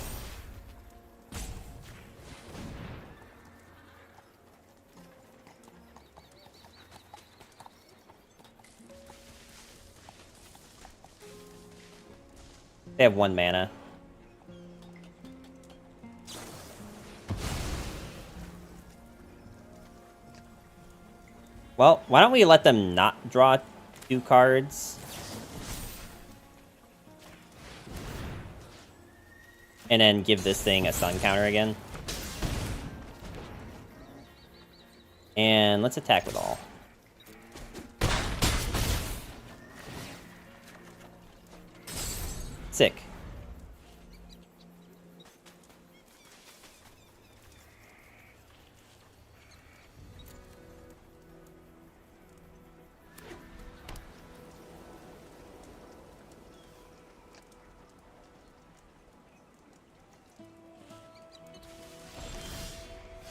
Speaker 1: They have 1 mana. Well, why don't we let them not draw 2 cards? And then give this thing a stun counter again. And let's attack with all. Sick.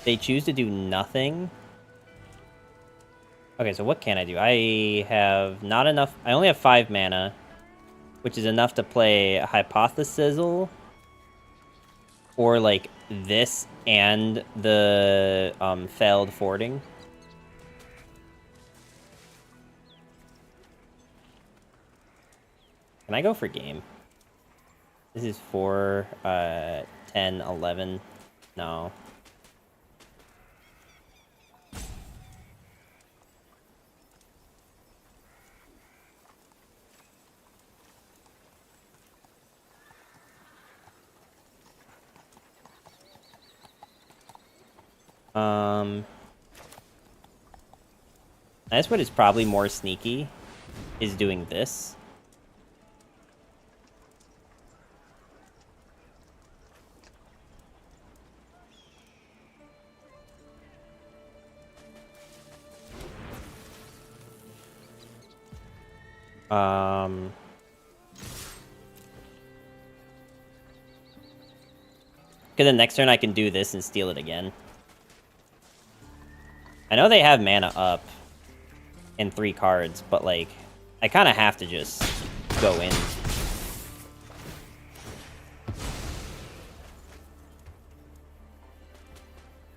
Speaker 1: They choose to do nothing. Okay, so what can I do? I have not enough... I only have 5 mana, which is enough to play a Hypothesizzle, or, like, this and the failed forwarding. Can I go for game? This is 4, 10, 11. No. That's what is probably more sneaky, is doing this. Because the next turn I can do this and steal it again. I know they have mana up in 3 cards, but, like, I kind of have to just go in.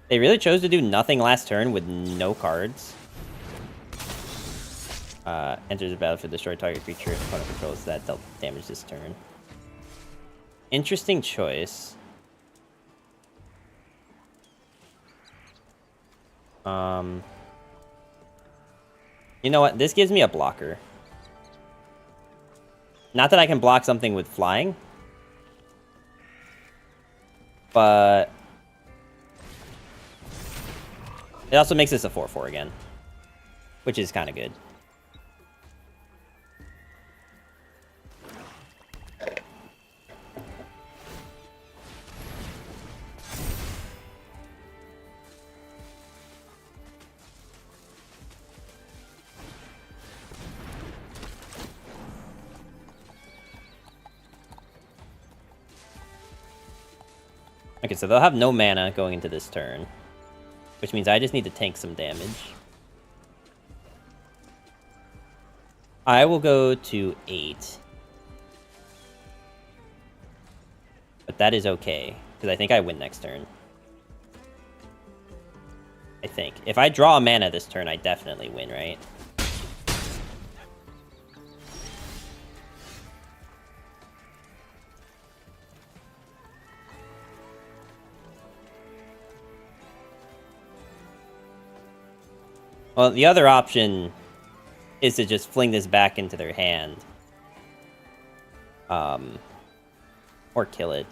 Speaker 1: They really chose to do nothing last turn with no cards. Enters the battlefield, destroy target creature opponent controls that dealt damage this turn. Interesting choice. You know what? This gives me a blocker. Not that I can block something with flying. But it also makes this a 4/4 again. Which is kind of good. Okay, so they'll have no mana going into this turn. Which means I just need to tank some damage. I will go to 8. But that is okay, because I think I win next turn. I think. If I draw a mana this turn, I definitely win, right? Well, the other option is to just fling this back into their hand. Or kill it.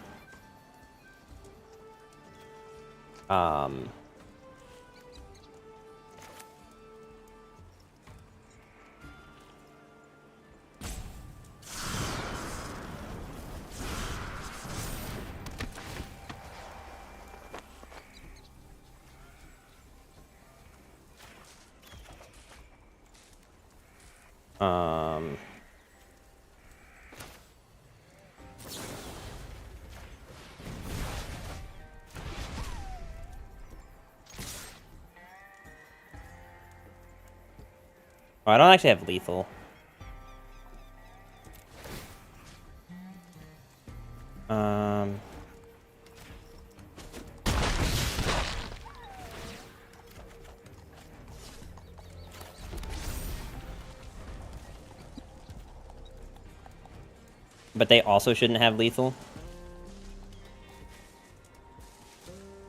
Speaker 1: Oh, I don't actually have lethal. But they also shouldn't have lethal.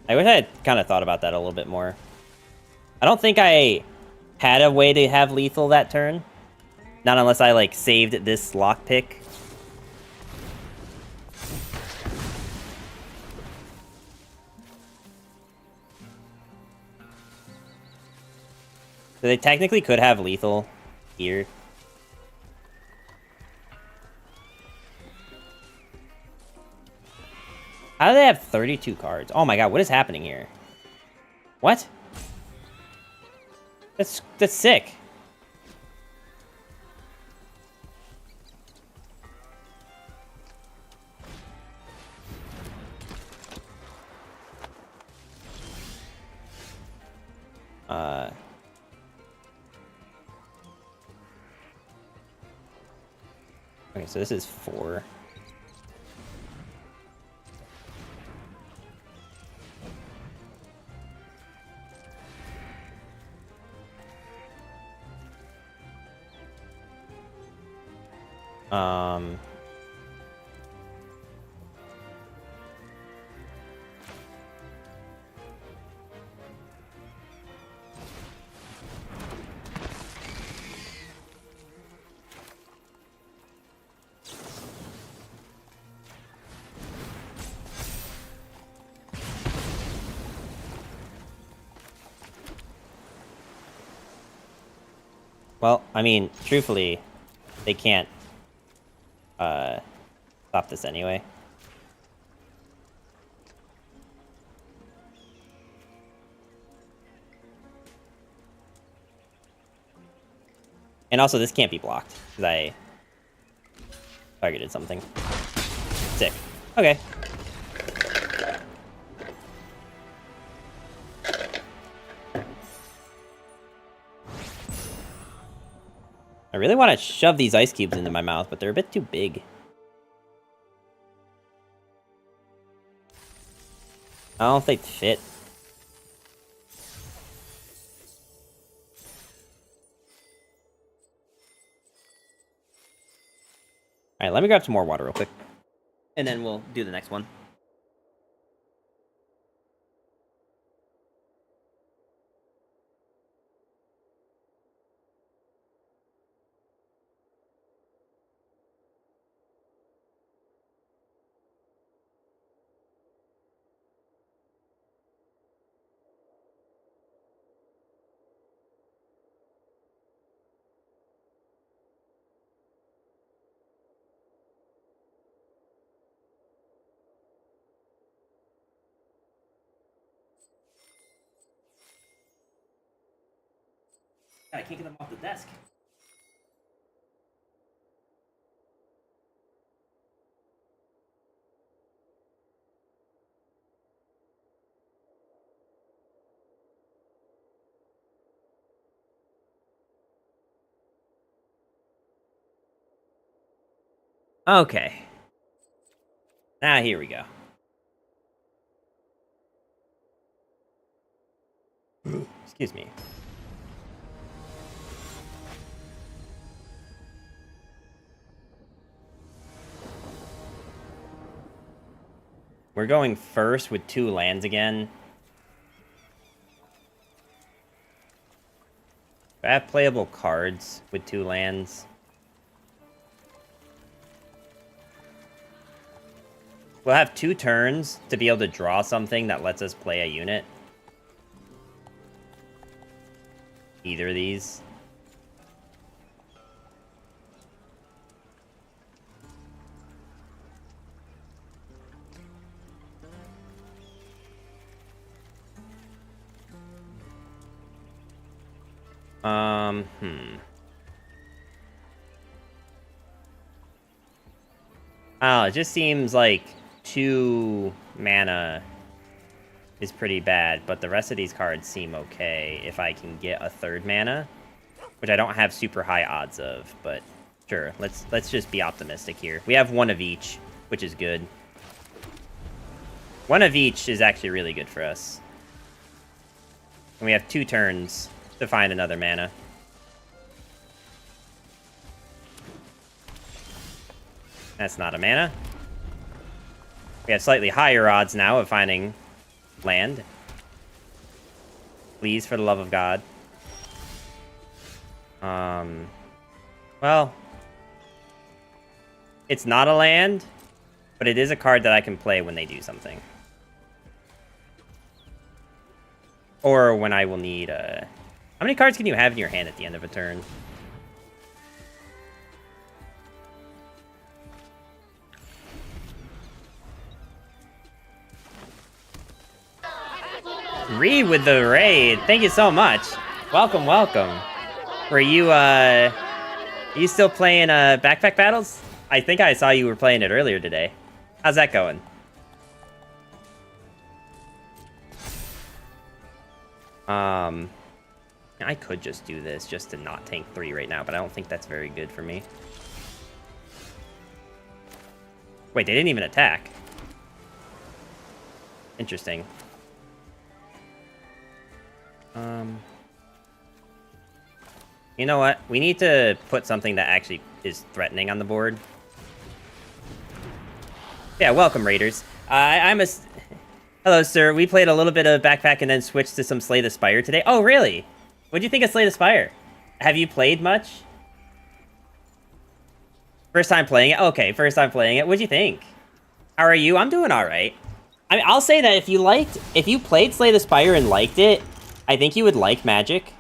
Speaker 1: I wish I had kind of thought about that a little bit more. I don't think I had a way to have lethal that turn. Not unless I, like, saved this lockpick. So they technically could have lethal here. How do they have 32 cards? Oh my god, what is happening here? What? That's sick. Okay, so this is 4. Well, I mean, truthfully, they can't stop this anyway. And also, this can't be blocked, because I targeted something. Sick. Okay. I really want to shove these ice cubes into my mouth, but they're a bit too big. I don't think they fit. Alright, let me grab some more water real quick. And then we'll do the next one. God, I can't get them off the desk. Okay. Now here we go. Excuse me. We're going first with 2 lands again. I have playable cards with 2 lands. We'll have 2 turns to be able to draw something that lets us play a unit. Either of these. Oh, it just seems like 2 mana is pretty bad, but the rest of these cards seem okay if I can get a 3rd mana, which I don't have super high odds of, but sure, let's just be optimistic here. We have 1 of each, which is good. 1 of each is actually really good for us. And we have 2 turns to find another mana. That's not a mana. We have slightly higher odds now of finding land. Please, for the love of God. Well, it's not a land, but it is a card that I can play when they do something. Or when I will need a... How many cards can you have in your hand at the end of a turn? Reed with the raid. Thank you so much. Welcome, welcome. Were you, are you still playing, Backpack Battles? I think I saw you were playing it earlier today. How's that going? I could just do this just to not tank 3 right now, but I don't think that's very good for me. Wait, they didn't even attack. Interesting. You know what? We need to put something that actually is threatening on the board. Yeah, welcome, Raiders. I'm a... Hello, sir. We played a little bit of Backpack and then switched to some Slay the Spire today. Oh, really? What'd you think of Slay the Spire? Have you played much? First time playing it? Okay, first time playing it. What'd you think? How are you? I'm doing all right. I mean, I'll say that if you played Slay the Spire and liked it, I think you would like Magic.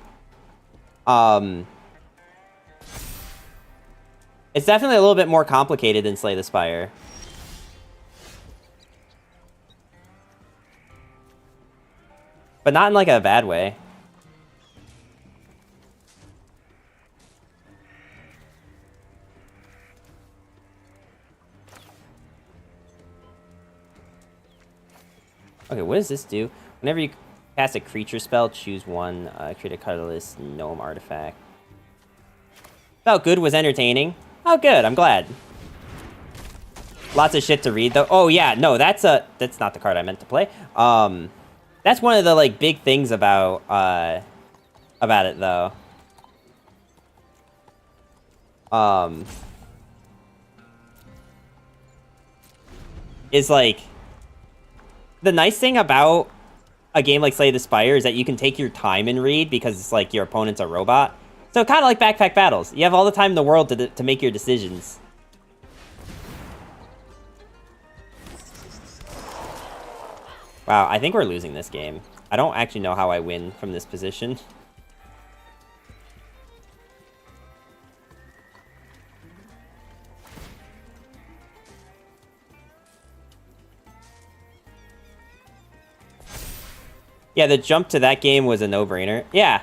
Speaker 1: It's definitely a little bit more complicated than Slay the Spire. But not in, like, a bad way. Okay, what does this do? Whenever you cast a creature spell, choose one. Create a colorless gnome artifact. Felt good, was entertaining. Oh, good, I'm glad. Lots of shit to read, though. Oh, yeah, no, that's not the card I meant to play. That's one of the, like, big things about it, though. Is, like, the nice thing about a game like Slay the Spire is that you can take your time and read because it's, like, your opponent's a robot. So kind of like Backpack Battles. You have all the time in the world to make your decisions. Wow, I think we're losing this game. I don't actually know how I win from this position. Yeah, the jump to that game was a no-brainer. Yeah.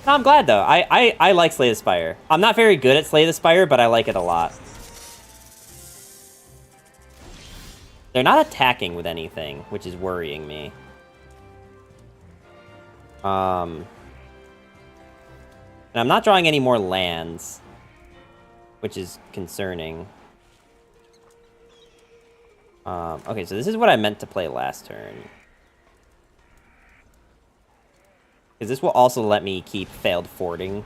Speaker 1: No, I'm glad, though. I like Slay the Spire. I'm not very good at Slay the Spire, but I like it a lot. They're not attacking with anything, which is worrying me. And I'm not drawing any more lands, which is concerning. Okay, so this is what I meant to play last turn. Because this will also let me keep failed fording.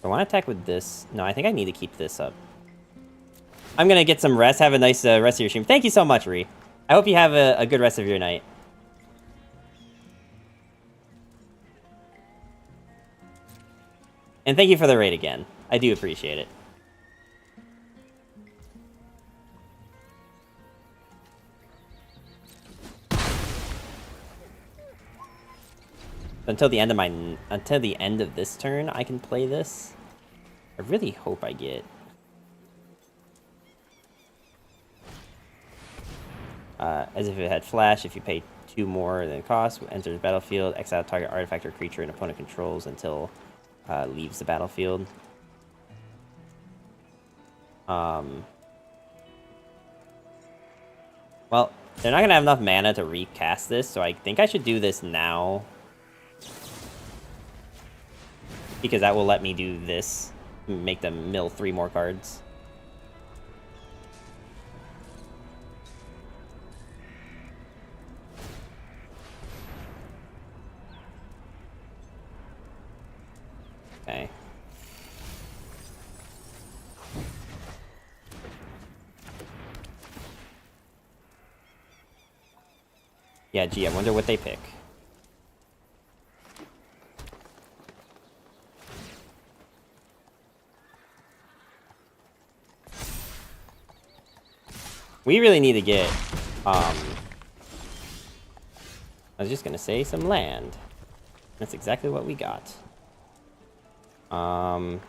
Speaker 1: I want to attack with this. No, I think I need to keep this up. I'm going to get some rest. Have a nice rest of your stream. Thank you so much, Ree. I hope you have a good rest of your night. And thank you for the raid again. I do appreciate it. Until the end of this turn, I can play this. I really hope I get. As if it had flash, if you pay 2 more than it costs, enters the battlefield, exile target artifact or creature an opponent controls until leaves the battlefield. Well, they're not gonna have enough mana to recast this, so I think I should do this now. Because that will let me do this. Make them mill 3 more cards. Okay. Yeah, gee, I wonder what they pick. We really need to get, I was just gonna say some land. That's exactly what we got. I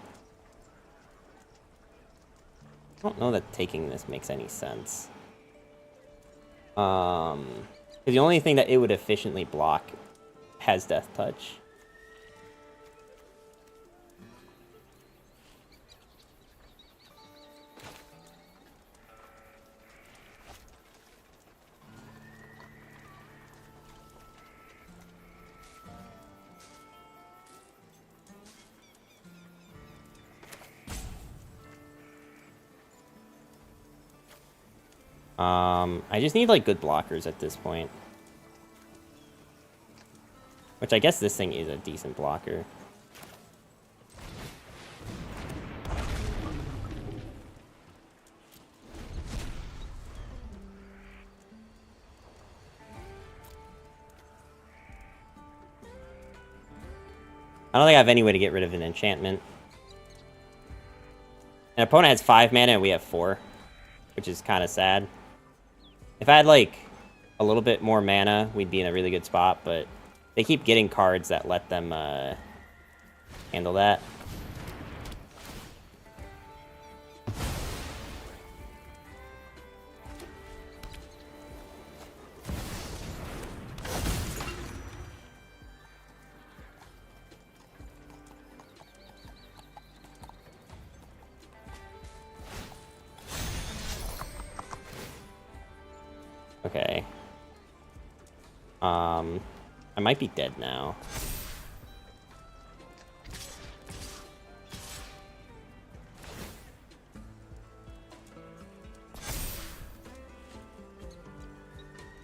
Speaker 1: don't know that taking this makes any sense. The only thing that it would efficiently block has Death Touch. I just need, like, good blockers at this point. Which I guess this thing is a decent blocker. I don't think I have any way to get rid of an enchantment. An opponent has 5 mana and we have 4. Which is kind of sad. If I had, like, a little bit more mana, we'd be in a really good spot, but they keep getting cards that let them handle that. Okay. I might be dead now.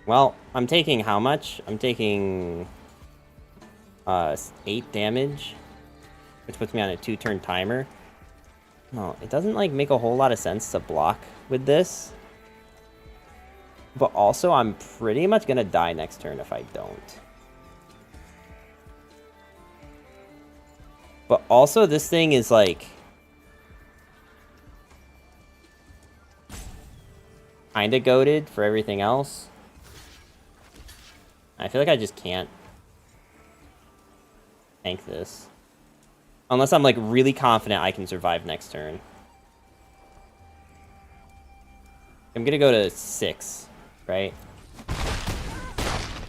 Speaker 1: Well, I'm taking how much? I'm taking 8 damage, which puts me on a 2-turn timer. No, it doesn't like make a whole lot of sense to block with this. But also, I'm pretty much gonna die next turn if I don't. But also, this thing is like kinda goated for everything else. I feel like I just can't tank this. Unless I'm like really confident I can survive next turn. I'm gonna go to 6, right?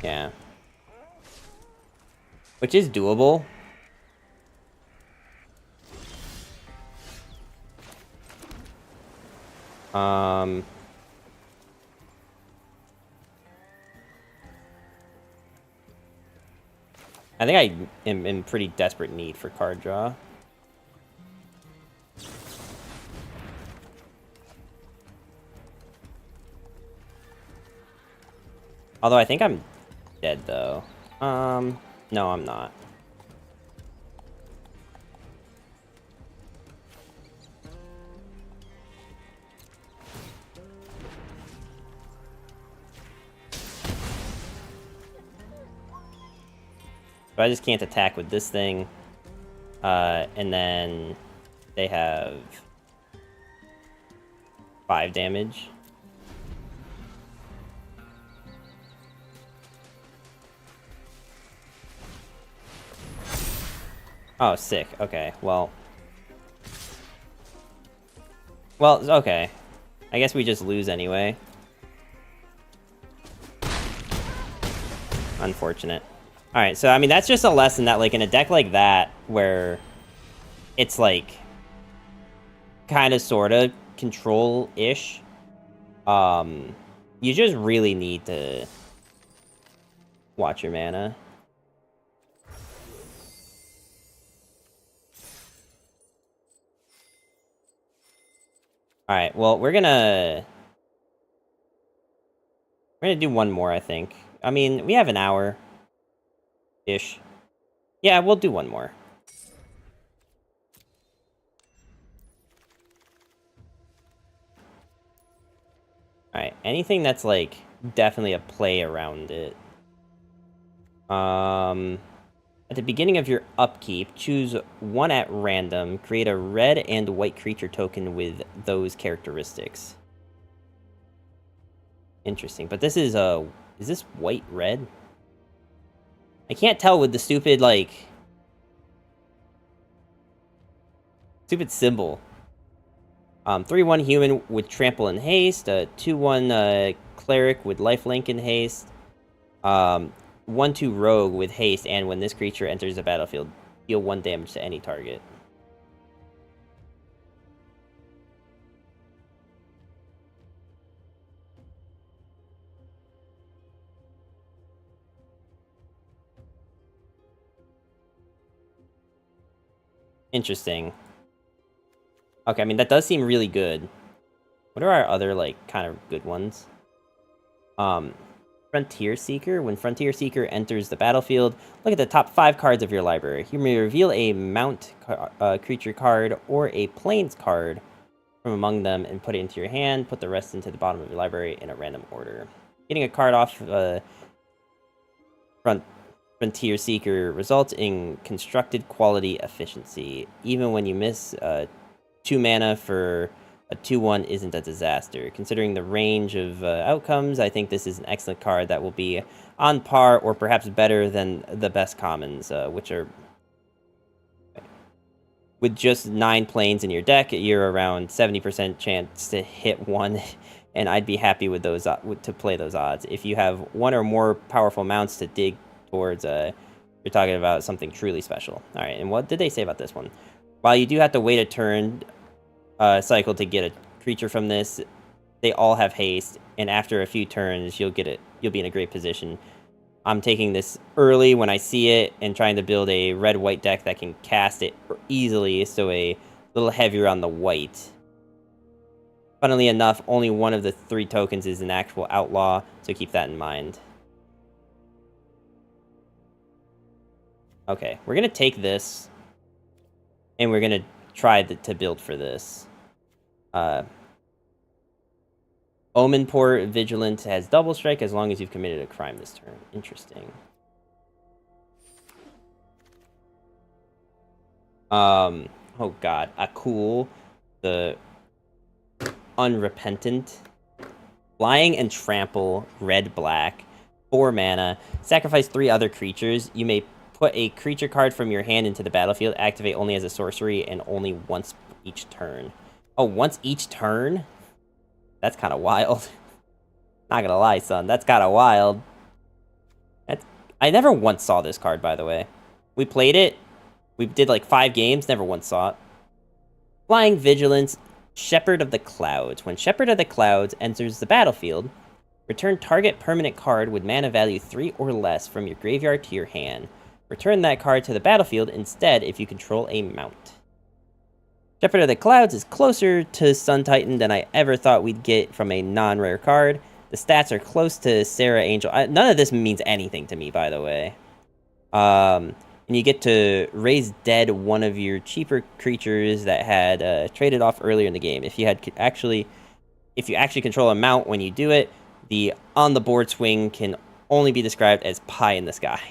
Speaker 1: Yeah. Which is doable. I think I am in pretty desperate need for card draw. Although I think I'm dead, though. No, I'm not. So I just can't attack with this thing. And then they have 5 damage. Oh, sick. Okay, well. Well, okay. I guess we just lose anyway. Unfortunate. Alright, so, I mean, that's just a lesson that, like, in a deck like that, where it's, like, kind of, sort of, control-ish, you just really need to watch your mana. Alright, well, we're gonna do one more, I think. I mean, we have an hour-ish. Yeah, we'll do one more. Alright, anything that's, like, definitely a play around it. At the beginning of your upkeep, choose one at random. Create a red and white creature token with those characteristics. Interesting, but this is this white-red? I can't tell with the stupid, like... stupid symbol. 3/1 human with trample and haste. 2/1 cleric with lifelink and haste. 1/2 rogue with haste, and when this creature enters the battlefield, deal 1 damage to any target. Interesting. Okay, I mean, that does seem really good. What are our other, like, kind of good ones? Frontier Seeker. When Frontier Seeker enters the battlefield, look at the top 5 cards of your library. You may reveal a mount creature card or a plains card from among them and put it into your hand. Put the rest into the bottom of your library in a random order. Getting a card off Frontier Seeker results in constructed quality efficiency. Even when you miss 2 mana for a 2/1 isn't a disaster. Considering the range of outcomes, I think this is an excellent card that will be on par or perhaps better than the best commons, which are... With just 9 planes in your deck, you're around 70% chance to hit 1, and I'd be happy with those to play those odds. If you have 1 or more powerful mounts to dig towards, you're talking about something truly special. Alright, and what did they say about this one? While you do have to wait a turn cycle to get a creature from this, they all have haste, and after a few turns, you'll be in a great position. I'm taking this early when I see it and trying to build a red-white deck that can cast it easily, so a little heavier on the white. Funnily enough, only one of the 3 tokens is an actual outlaw, so keep that in mind. Okay, we're going to take this, and we're going to try to build for this. Omenport Vigilant has double strike as long as you've committed a crime this turn. Interesting. Oh god, Akul, the Unrepentant. Flying and Trample, red-black, 4 mana. Sacrifice 3 other creatures. You may put a creature card from your hand into the battlefield, activate only as a sorcery, and only once each turn. Oh, once each turn? That's kind of wild. Not gonna lie, son. That's kind of wild. I never once saw this card, by the way. We played it. We did like 5 games. Never once saw it. Flying Vigilance, Shepherd of the Clouds. When Shepherd of the Clouds enters the battlefield, return target permanent card with mana value 3 or less from your graveyard to your hand. Return that card to the battlefield instead if you control a mount. Shepherd of the Clouds is closer to Sun Titan than I ever thought we'd get from a non-rare card. The stats are close to Sarah Angel. None of this means anything to me, by the way. And you get to raise dead one of your cheaper creatures that had traded off earlier in the game. If you actually control a mount when you do it, the on-the-board swing can only be described as pie in the sky.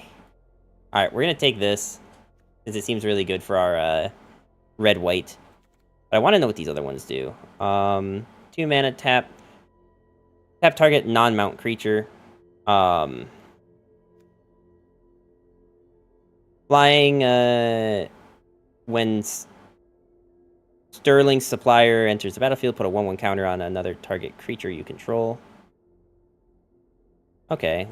Speaker 1: All right, we're going to take this, because it seems really good for our red-white. But I want to know what these other ones do. 2 mana, tap target non-mount creature. Flying, when Sterling Supplier enters the battlefield, put a 1/1 counter on another target creature you control. Okay.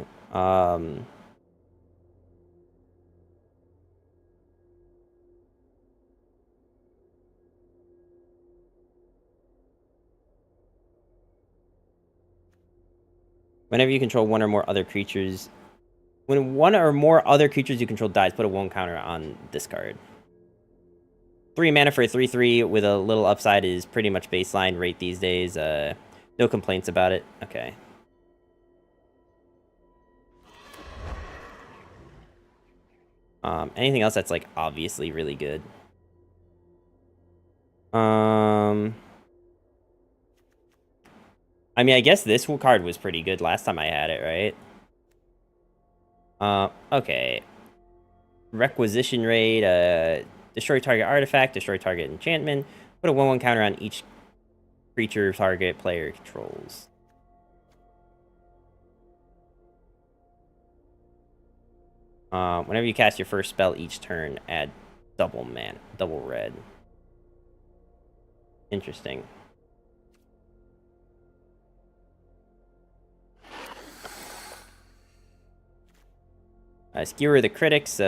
Speaker 1: Whenever you control one or more other creatures... When one or more other creatures you control dies, put a 1 counter on this card. 3 mana for a 3/3 with a little upside is pretty much baseline rate these days. No complaints about it. Okay. Anything else that's, like, obviously really good? I mean, I guess this card was pretty good last time I had it, right? Okay. Requisition Raid, destroy target artifact, destroy target enchantment, put a 1/1 counter on each creature target player controls. Whenever you cast your first spell each turn, add double red. Interesting. Skewer the Critics,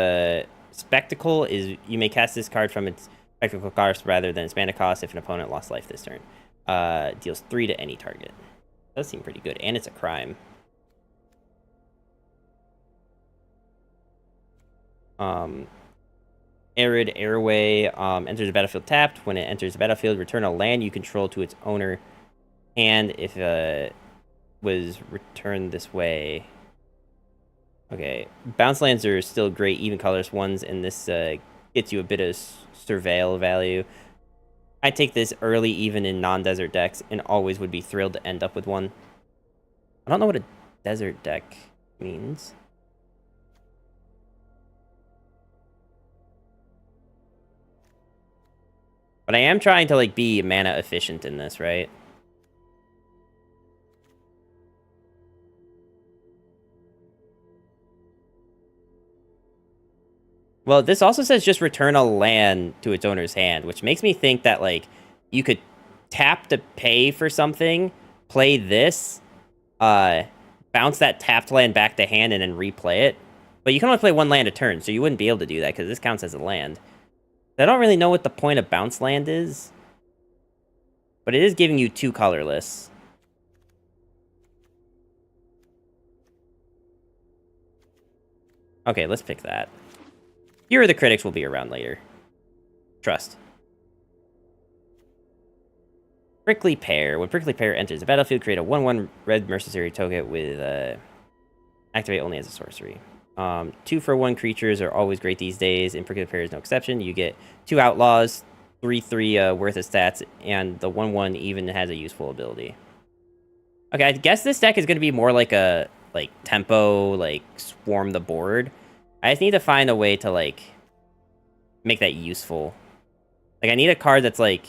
Speaker 1: Spectacle is, you may cast this card from its Spectacle cost rather than its mana cost if an opponent lost life this turn. Deals 3 to any target. Does seem pretty good, and it's a crime. Arid Airway enters the battlefield tapped. When it enters the battlefield, return a land you control to its owner, and if was returned this way. Okay, bounce lands are still great, even colorless ones, and this gets you a bit of surveil value. I take this early, even in non-desert decks, and always would be thrilled to end up with one. I don't know what a desert deck means. But I am trying to, like, be mana efficient in this, right? Well, this also says just return a land to its owner's hand, which makes me think that, like, you could tap to pay for something, play this, bounce that tapped land back to hand, and then replay it. But you can only play 1 land a turn, so you wouldn't be able to do that, because this counts as a land. I don't really know what the point of bounce land is, but it is giving you 2 colorless. Okay, let's pick that. Here are the critics will be around later. Trust. Prickly Pear. When Prickly Pear enters the battlefield, create a 1/1 red mercenary token with activate only as a sorcery. 2-for-1 creatures are always great these days, and Prickly Pear is no exception. You get 2 outlaws, 3/3 worth of stats, and the 1/1 even has a useful ability. Okay, I guess this deck is going to be more like a tempo, like swarm the board. I just need to find a way to like make that useful. Like I need a card that's like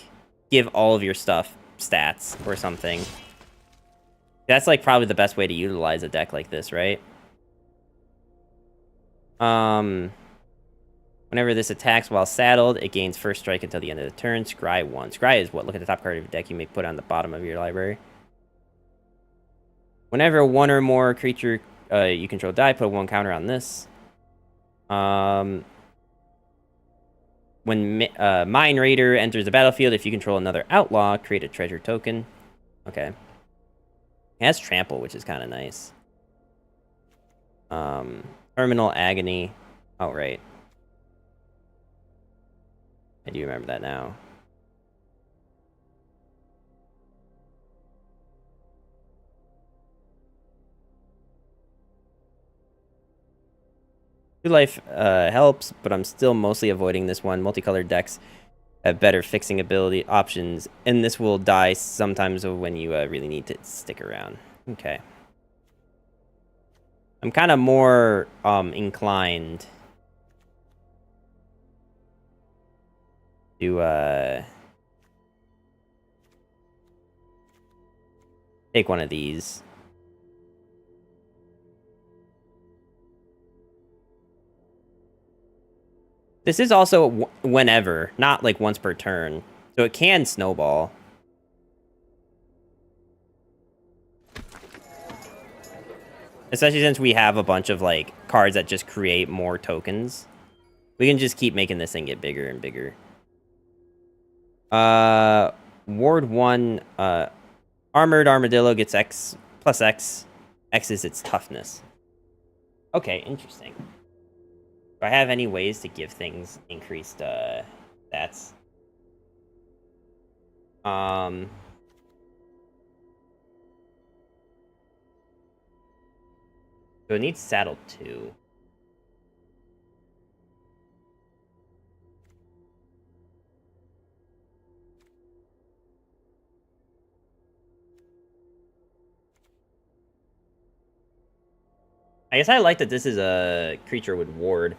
Speaker 1: give all of your stuff stats or something. That's like probably the best way to utilize a deck like this, right? Whenever this attacks while saddled, it gains first strike until the end of the turn. Scry 1. Scry is what? Look at the top card of your deck you may put on the bottom of your library. Whenever one or more creature you control die, put 1 counter on this. When Mine Raider enters the battlefield, if you control another outlaw, create a treasure token. Okay. It has Trample, which is kind of nice. Terminal Agony. Oh, right. I do remember that now. Two life helps, but I'm still mostly avoiding this one. Multicolored decks have better fixing ability options, and this will die sometimes when you really need to stick around. Okay. I'm kind of more inclined to take one of these. This is also whenever, not like once per turn. So it can snowball. Especially since we have a bunch of like cards that just create more tokens. We can just keep making this thing get bigger and bigger. Ward 1, Armored Armadillo gets X plus X. X is its toughness. Okay, interesting. Do I have any ways to give things increased stats? So it needs saddle 2. I guess I like that this is a creature with ward.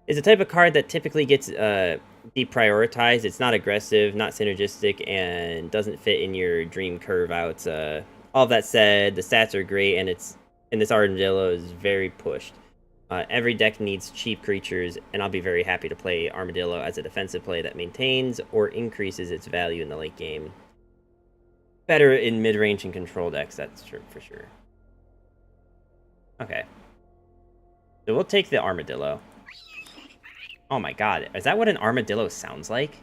Speaker 1: It's a type of card that typically gets deprioritized. It's not aggressive, not synergistic, and doesn't fit in your dream curve outs. All that said, the stats are great, and this Armadillo is very pushed. Every deck needs cheap creatures, and I'll be very happy to play Armadillo as a defensive play that maintains or increases its value in the late game. Better in mid-range and control decks, that's true for sure. Okay. So we'll take the Armadillo. Oh my god, is that what an armadillo sounds like?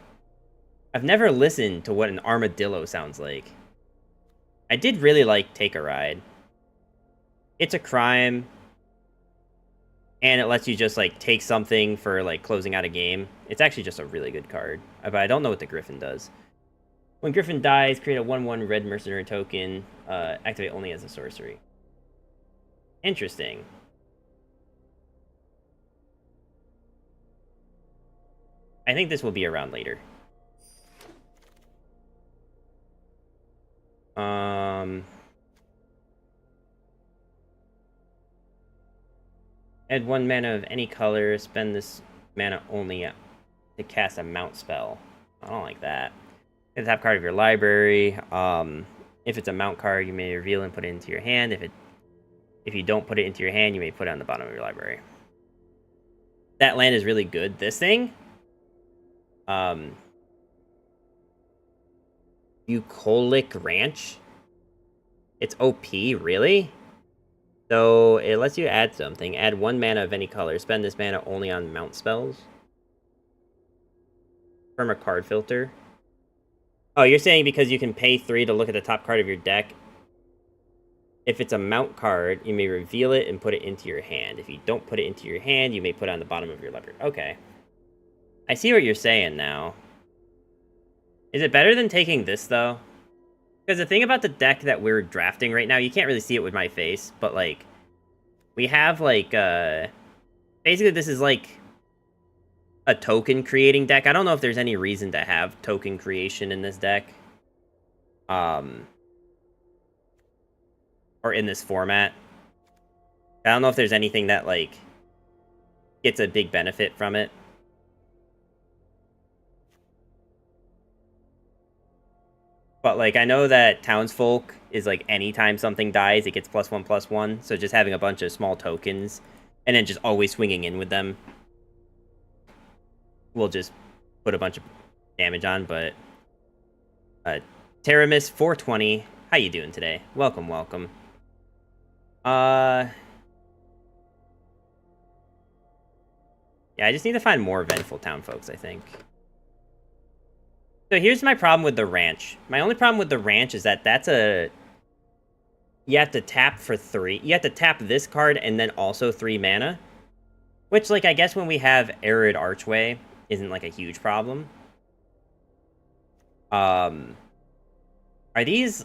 Speaker 1: I've never listened to what an armadillo sounds like. I did really like Take a Ride. It's a crime, and it lets you just like take something for like closing out a game. It's actually just a really good card, but I don't know what the Griffin does. When Griffin dies, create a 1/1 red mercenary token. Activate only as a sorcery. Interesting. I think this will be around later. Add 1 mana of any color. Spend this mana only to cast a mount spell. I don't like that. Get the top card of your library. If it's a mount card, you may reveal and put it into your hand. If you don't put it into your hand, you may put it on the bottom of your library. That land is really good. This thing, Bucolic Ranch. It's OP, really? So it lets you add something. Add 1 mana of any color. Spend this mana only on mount spells. From a card filter. Oh, you're saying because you can pay 3 to look at the top card of your deck, If it's a mount card, you may reveal it and put it into your hand. If you don't put it into your hand, you may put it on the bottom of your library. Okay. I see what you're saying now. Is it better than taking this, though? Because the thing about the deck that we're drafting right now, you can't really see it with my face, but, like, we have, like, basically this is, like, a token creating deck. I don't know if there's any reason to have token creation in this deck. Or in this format. I don't know if there's anything that, like, gets a big benefit from it. But, like, I know that Townsfolk is, like, anytime something dies, it gets +1/+1. So just having a bunch of small tokens and then just always swinging in with them will just put a bunch of damage on. But Teramis 420, how you doing today? Welcome, welcome. Yeah, I just need to find more Vengeful Townfolks, I think. So here's my problem with the ranch. My only problem with the ranch is that that's a... You have to tap for 3. You have to tap this card and then also 3 mana. Which, like, I guess when we have Arid Archway, isn't, like, a huge problem. Are these...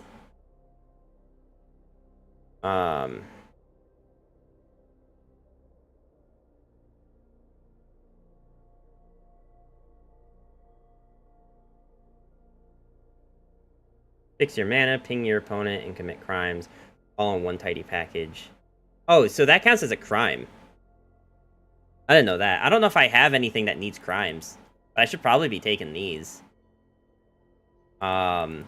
Speaker 1: Fix your mana, ping your opponent, and commit crimes, all in one tidy package. Oh, so that counts as a crime. I didn't know that. I don't know if I have anything that needs crimes, but I should probably be taking these. I don't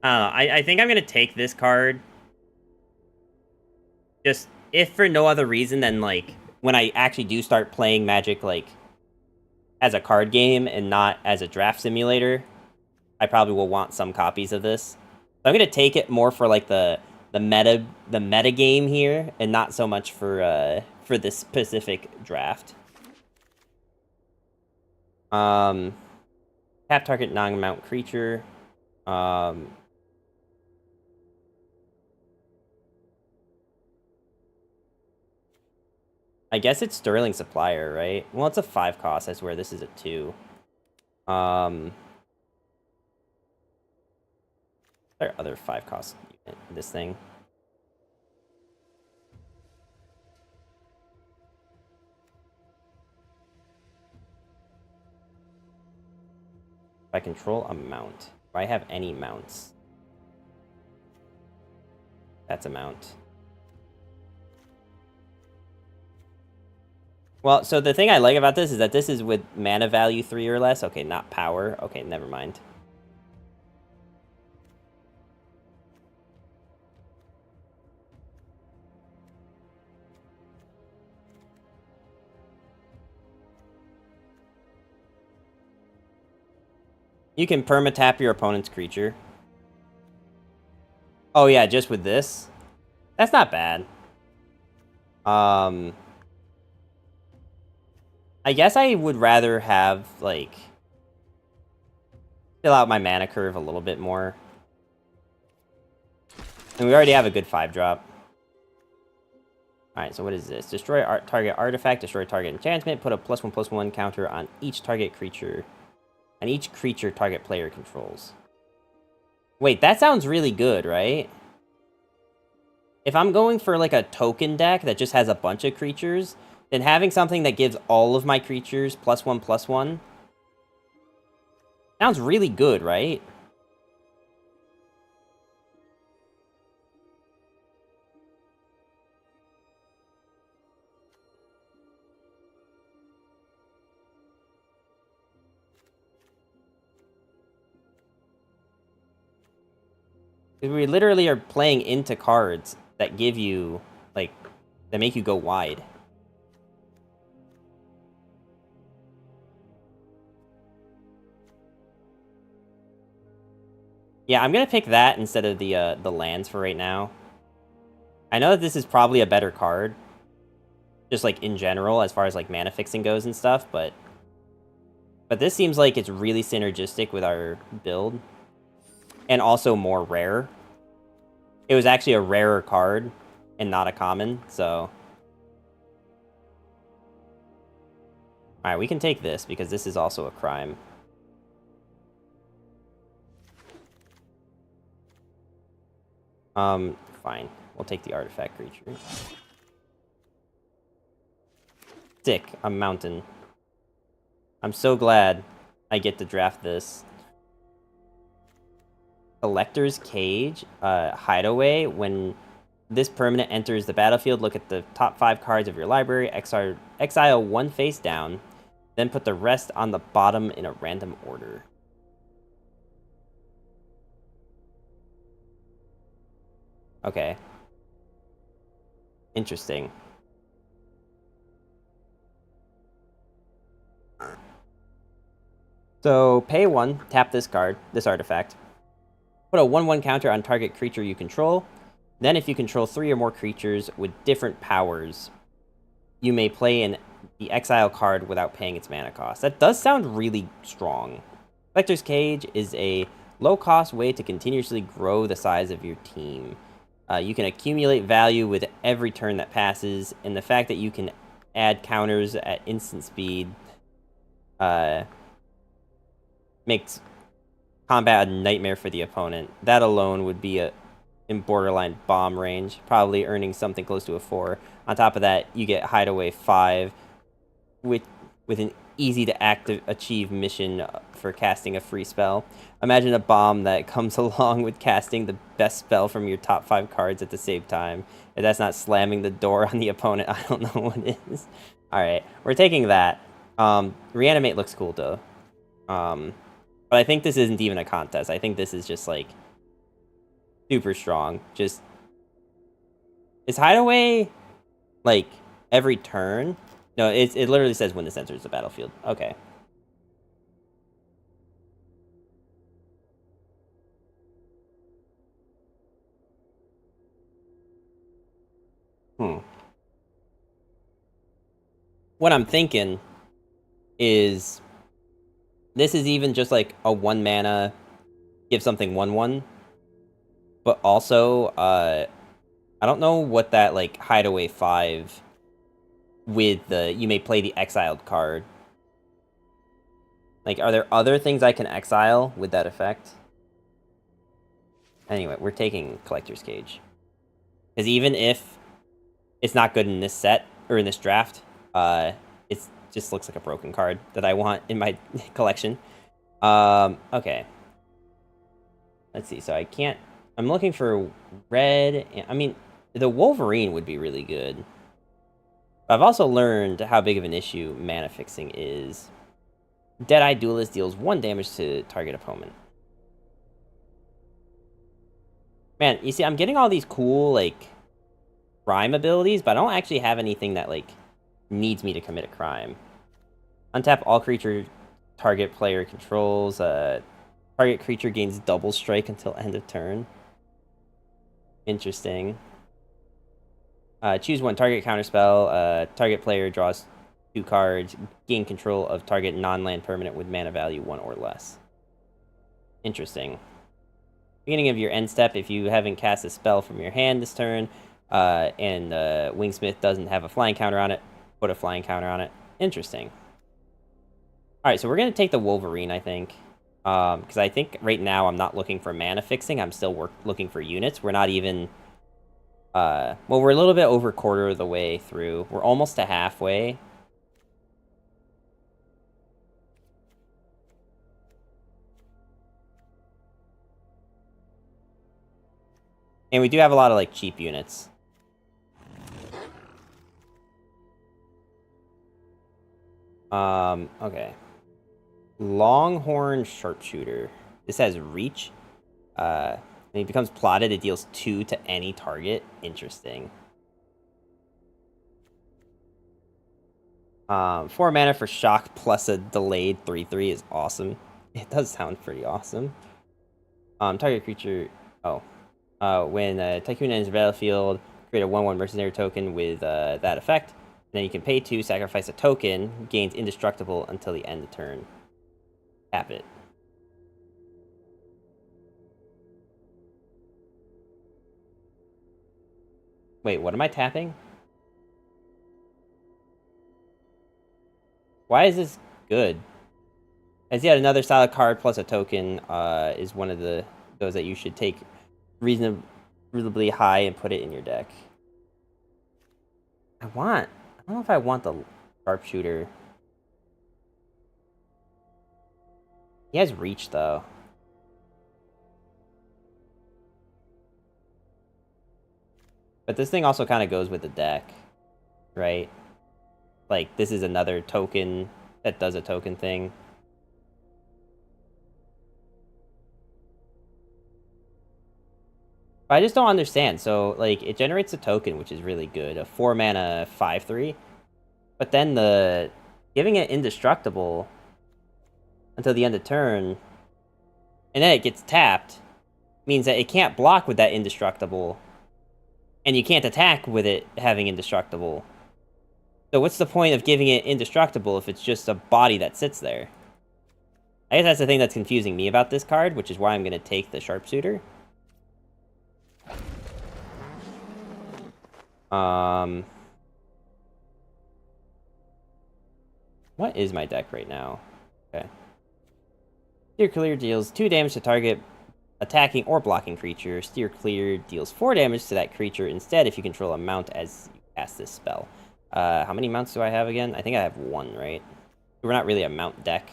Speaker 1: know. I think I'm going to take this card. Just, if for no other reason than, like, when I actually do start playing Magic, like, as a card game and not as a draft simulator, I probably will want some copies of this. So I'm going to take it more for, like, the meta game here, and not so much for this specific draft. Tap target non-mount creature. I guess it's Sterling Supplier, right? Well, it's a 5 cost. I swear this is a 2. There are other 5 cost unit in this thing. If I control a mount. Do I have any mounts? That's a mount. Well, so the thing I like about this is that this is with mana value 3 or less. Okay, not power. Okay, never mind. You can perma-tap your opponent's creature. Oh yeah, just with this? That's not bad. I guess I would rather have, like, fill out my mana curve a little bit more. And we already have a good 5-drop. Alright, so what is this? Destroy target artifact, destroy target enchantment, put a +1/+1 counter on each target creature. And each creature target player controls. Wait, that sounds really good, right? If I'm going for, like, a token deck that just has a bunch of creatures, then having something that gives all of my creatures +1/+1 sounds really good, right? We literally are playing into cards that give you, like, that make you go wide. Yeah, I'm gonna pick that instead of the lands for right now. I know that this is probably a better card, just, like, in general, as far as, like, mana fixing goes and stuff, but But this seems like it's really synergistic with our build. And also more rare. It was actually a rarer card and not a common, so... Alright, we can take this because this is also a crime. Fine. We'll take the artifact creature. Sick. I'm mountain. I'm so glad I get to draft this. Collector's Cage, Hideaway. When this permanent enters the battlefield, look at the top 5 cards of your library, exile 1 face down, then put the rest on the bottom in a random order. Okay. Interesting. So, pay 1, tap this card, this artifact. Put a 1/1 counter on target creature you control. Then if you control 3 or more creatures with different powers, you may play the exile card without paying its mana cost. That does sound really strong. Collector's Cage is a low-cost way to continuously grow the size of your team. You can accumulate value with every turn that passes, and the fact that you can add counters at instant speed makes combat a nightmare for the opponent. That alone would be in borderline bomb range, probably earning something close to a 4. On top of that, you get Hideaway 5 with an easy to achieve mission for casting a free spell. Imagine a bomb that comes along with casting the best spell from your top 5 cards at the same time. If that's not slamming the door on the opponent, I don't know what is. Alright, we're taking that. Reanimate looks cool, though. But I think this isn't even a contest. I think this is just, like, super strong. Just... Is Hideaway, like, every turn? No, it literally says when this enters the battlefield. Okay. What I'm thinking is this is even just like a 1 mana give something 1/1, but also I don't know what that like Hideaway 5 with the you may play the exiled card. Like, are there other things I can exile with that effect? Anyway, we're taking Collector's Cage. Because even if it's not good in this set, or in this draft, it just looks like a broken card that I want in my collection. Okay. Let's see, so I can't... I'm looking for red... I mean, the Wolverine would be really good. I've also learned how big of an issue mana fixing is. Deadeye Duelist deals 1 damage to target opponent. Man, you see, I'm getting all these cool, like, crime abilities, but I don't actually have anything that, like, needs me to commit a crime. Untap all creature target player controls. Target creature gains double strike until end of turn. Interesting. Choose 1 target counterspell. Target player draws 2 cards. Gain control of target non-land permanent with mana value 1 or less. Interesting. Beginning of your end step, if you haven't cast a spell from your hand this turn, and Wingsmith doesn't have a flying counter on it, put a flying counter on it. Interesting. Alright, so we're going to take the Wolverine, I think. Because I think right now I'm not looking for mana fixing. I'm still looking for units. We're not even... well, we're a little bit over a quarter of the way through. We're almost to halfway. And we do have a lot of, like, cheap units. Okay. Longhorn Sharpshooter. This has reach. When he becomes plotted, it deals 2 to any target. Interesting. 4 mana for shock plus a delayed 3/3 is awesome. It does sound pretty awesome. Target creature... Oh. When Tycoon enters the battlefield, create a 1/1 mercenary token with that effect. And then you can pay 2, sacrifice a token, gains indestructible until the end of turn. Tap it. Wait, what am I tapping? Why is this good? As yet another solid card plus a token is one of those that you should take reasonably high and put it in your deck. I don't know if I want the sharpshooter. He has reach though. But this thing also kind of goes with the deck, right? Like, this is another token that does a token thing. But I just don't understand. So, like, it generates a token, which is really good. A 4-mana 5/3. But then giving it indestructible until the end of turn, and then it gets tapped, means that it can't block with that indestructible. And you can't attack with it having indestructible. So what's the point of giving it indestructible if it's just a body that sits there? I guess that's the thing that's confusing me about this card, which is why I'm going to take the sharpshooter. What is my deck right now? Okay. Steer Clear deals 2 damage to target attacking or blocking creature. Steer Clear deals 4 damage to that creature instead if you control a mount as you cast this spell. How many mounts do I have again? I think I have 1, right? We're not really a mount deck.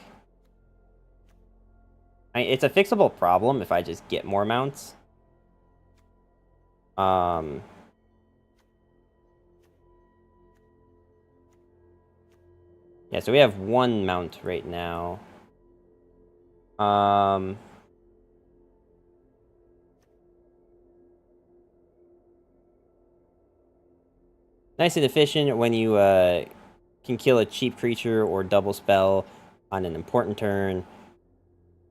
Speaker 1: It's a fixable problem if I just get more mounts. Yeah, so we have 1 mount right now. Nice and efficient when you can kill a cheap creature or double spell on an important turn.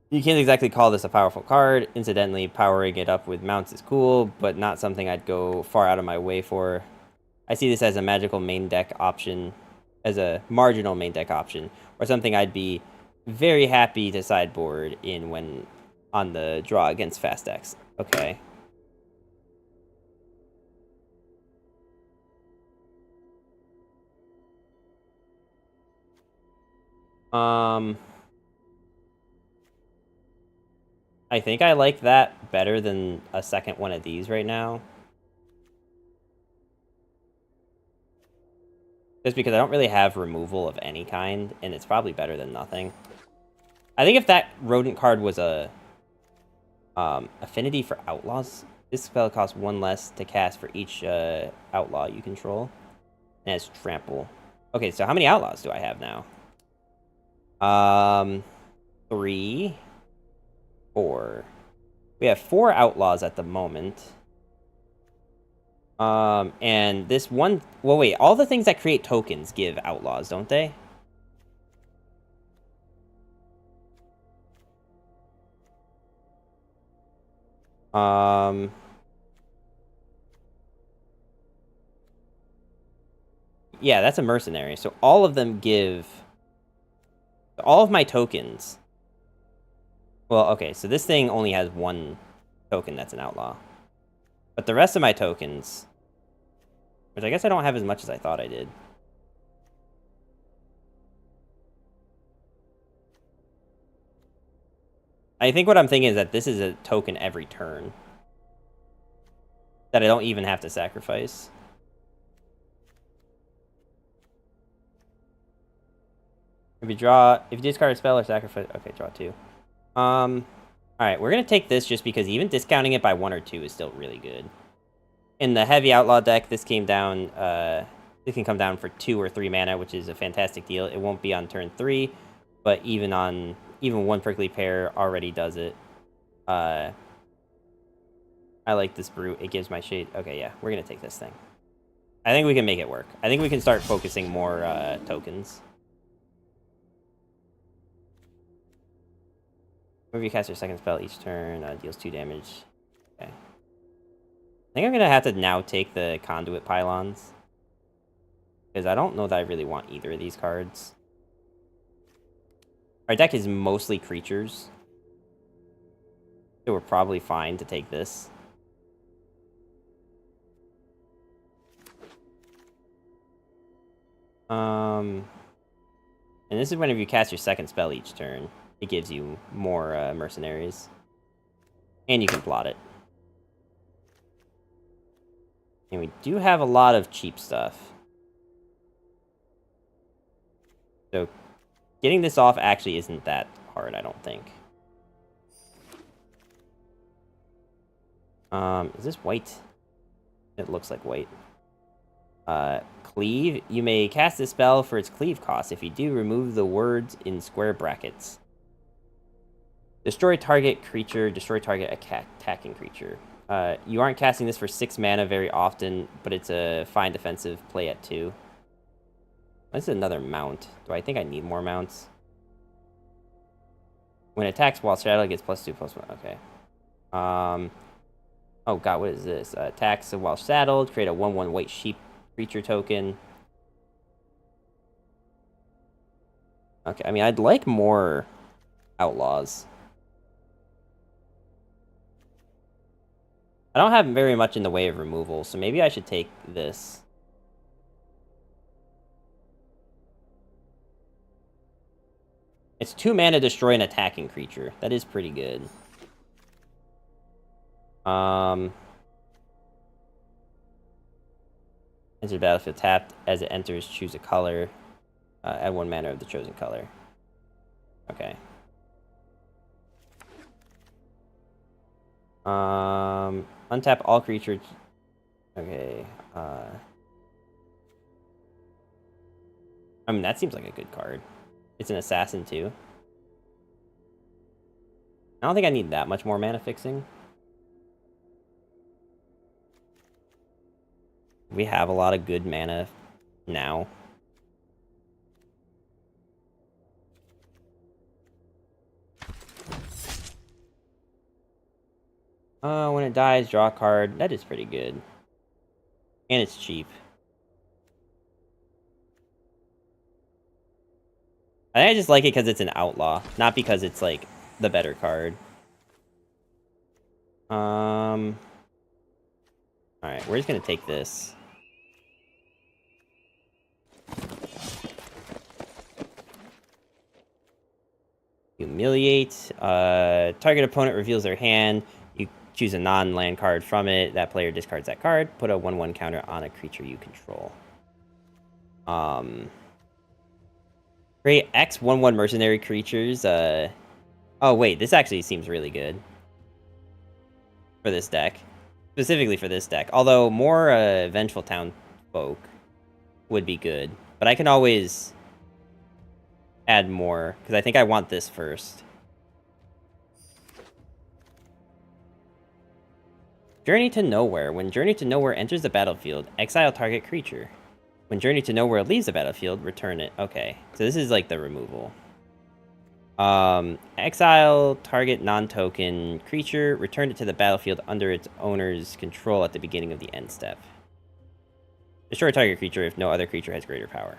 Speaker 1: You can't exactly call this a powerful card. Incidentally, powering it up with mounts is cool, but not something I'd go far out of my way for. I see this as a magical main deck option, as a marginal main deck option, or something I'd be very happy to sideboard in when on the draw against fast decks. Okay. I think I like that better than a second one of these right now. Just because I don't really have removal of any kind, and it's probably better than nothing. I think if that rodent card was a affinity for outlaws, this spell costs 1 less to cast for each outlaw you control. And it's trample. Okay, so how many outlaws do I have now? 3, 4. We have 4 outlaws at the moment. And this one... Well, wait. All the things that create tokens give outlaws, don't they? Yeah, that's a mercenary. So all of them give... All of my tokens... Well, okay, so this thing only has 1 token that's an outlaw. But the rest of my tokens... Which I guess I don't have as much as I thought I did. I think what I'm thinking is that this is a token every turn. That I don't even have to sacrifice. If you discard a spell or sacrifice... Okay, draw 2. Alright, we're going to take this just because even discounting it by 1 or 2 is still really good. In the heavy outlaw deck, this came down, it can come down for 2 or 3 mana, which is a fantastic deal. It won't be on turn 3, but even 1 prickly pear already does it. I like this brute. It gives my shade. Okay, yeah, we're going to take this thing. I think we can make it work. I think we can start focusing more tokens. Whenever you cast your second spell each turn, deals 2 damage. Okay. I think I'm going to have to now take the conduit pylons. Because I don't know that I really want either of these cards. Our deck is mostly creatures. So we're probably fine to take this. And this is whenever you cast your second spell each turn. It gives you more mercenaries. And you can plot it. And we do have a lot of cheap stuff. So getting this off actually isn't that hard, I don't think. Is this white? It looks like white. Cleave. You may cast this spell for its cleave cost. If you do, remove the words in square brackets. Destroy target creature. Destroy target attacking creature. You aren't casting this for 6 mana very often, but it's a fine defensive play at 2. This is another mount. Do I think I need more mounts? When it attacks while shadowed, it gets +2/+1. Okay. Oh god, what is this? Attacks while saddled. Create a 1/1 white sheep creature token. Okay, I mean, I'd like more outlaws. I don't have very much in the way of removal, so maybe I should take this. It's 2 mana, destroy an attacking creature. That is pretty good. Enter the battlefield tapped. As it enters, choose a color. Add 1 mana of the chosen color. Okay. Untap all creatures. Okay. I mean, that seems like a good card. It's an assassin, too. I don't think I need that much more mana fixing. We have a lot of good mana now. When it dies, draw a card. That is pretty good. And it's cheap. I think I just like it because it's an outlaw, not because it's, like, the better card. Alright, we're just gonna take this. Humiliate. Target opponent reveals their hand. You choose a non-land card from it. That player discards that card. Put a 1/1 counter on a creature you control. Create X 1/1 mercenary creatures. Oh wait, this actually seems really good for this deck. Specifically for this deck. Although more Vengeful Townfolk would be good. But I can always add more, because I think I want this first. Journey to Nowhere. When Journey to Nowhere enters the battlefield, exile target creature. When Journey to Nowhere leaves the battlefield, return it. Okay, so this is like the removal. Exile target non-token creature, return it to the battlefield under its owner's control at the beginning of the end step. Destroy target creature if no other creature has greater power.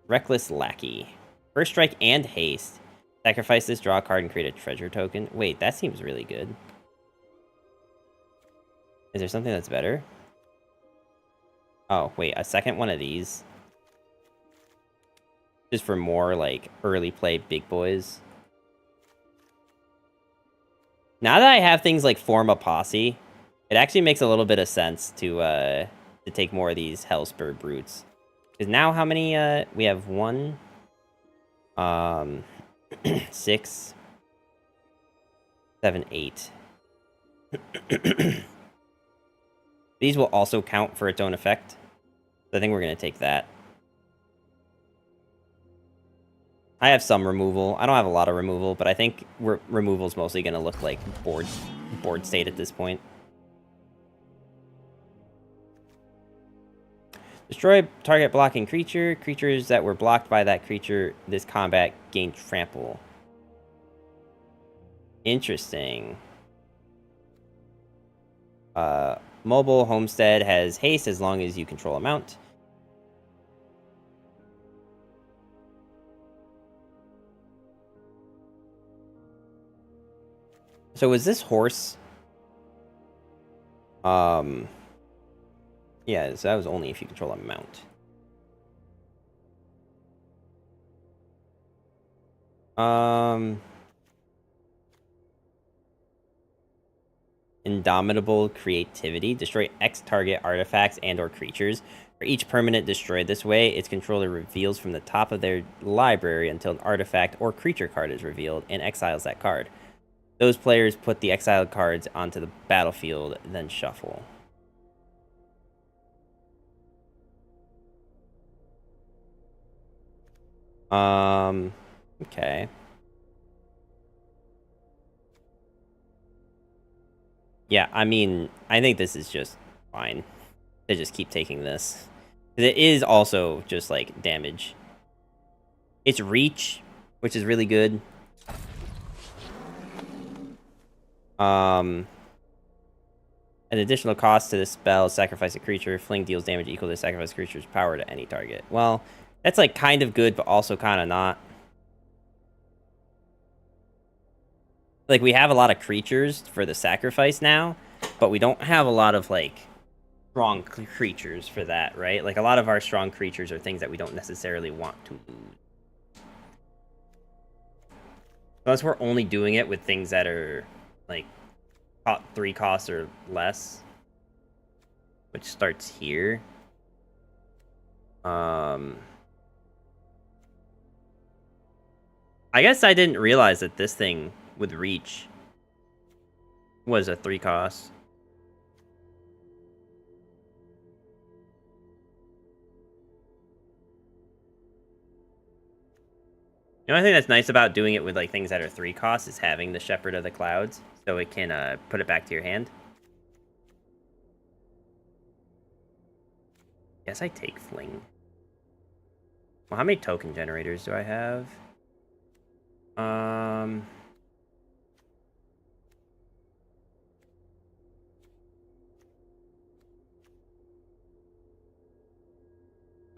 Speaker 1: Reckless Lackey. First strike and haste. Sacrifice this, draw a card, and create a treasure token. Wait, that seems really good. Is there something that's better? Oh, wait, a second one of these. Just for more, like, early play big boys. Now that I have things like Form a Posse, it actually makes a little bit of sense to take more of these Hellspur Brutes. Because now how many, we have 1, 6, 7, 8. These will also count for its own effect. So I think we're going to take that. I have some removal. I don't have a lot of removal, but I think removal is mostly going to look like board state at this point. Destroy target blocking creature. Creatures that were blocked by that creature this combat gain trample. Interesting. Mobile Homestead has haste as long as you control a mount. So was this horse? Yeah, so that was only if you control a mount. Indomitable creativity. Destroy X target artifacts and or creatures. For each permanent destroyed this way, its controller reveals from the top of their library until an artifact or creature card is revealed and exiles that card. Those players put the exiled cards onto the battlefield, then shuffle. Okay. Yeah, I mean, I think this is just fine to just keep taking this. It is also just, like, damage. It's reach, which is really good. An additional cost to this spell, sacrifice a creature. Fling deals damage equal to sacrifice creature's power to any target. Well, that's, like, kind of good, but also kind of not. Like, we have a lot of creatures for the sacrifice now, but we don't have a lot of, like, strong creatures for that, right? Like, a lot of our strong creatures are things that we don't necessarily want to lose. Unless we're only doing it with things that are, like, 3 costs or less. Which starts here. I guess I didn't realize that this thing with reach was a 3 cost. The only thing that's nice about doing it with, like, things that are 3 costs is having the Shepherd of the Clouds, so it can put it back to your hand. Guess I take Fling. Well, how many token generators do I have?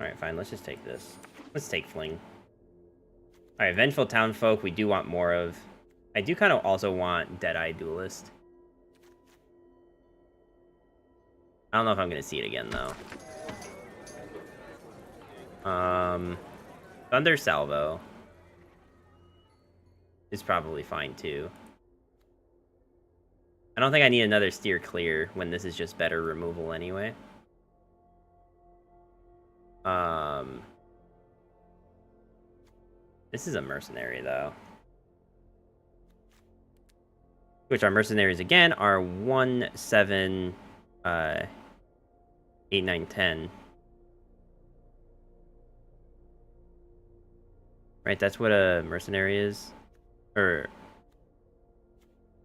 Speaker 1: Alright, fine, let's just take this. Let's take Fling. Alright, Vengeful Townfolk, we do want more of. I do kind of also want Deadeye Duelist. I don't know if I'm going to see it again, though. Thunder Salvo is probably fine, too. I don't think I need another Steer Clear when this is just better removal anyway. This is a Mercenary, though. Which our Mercenaries, again, are 1, 7, 8, 9, 10. Right, that's what a Mercenary is. Or...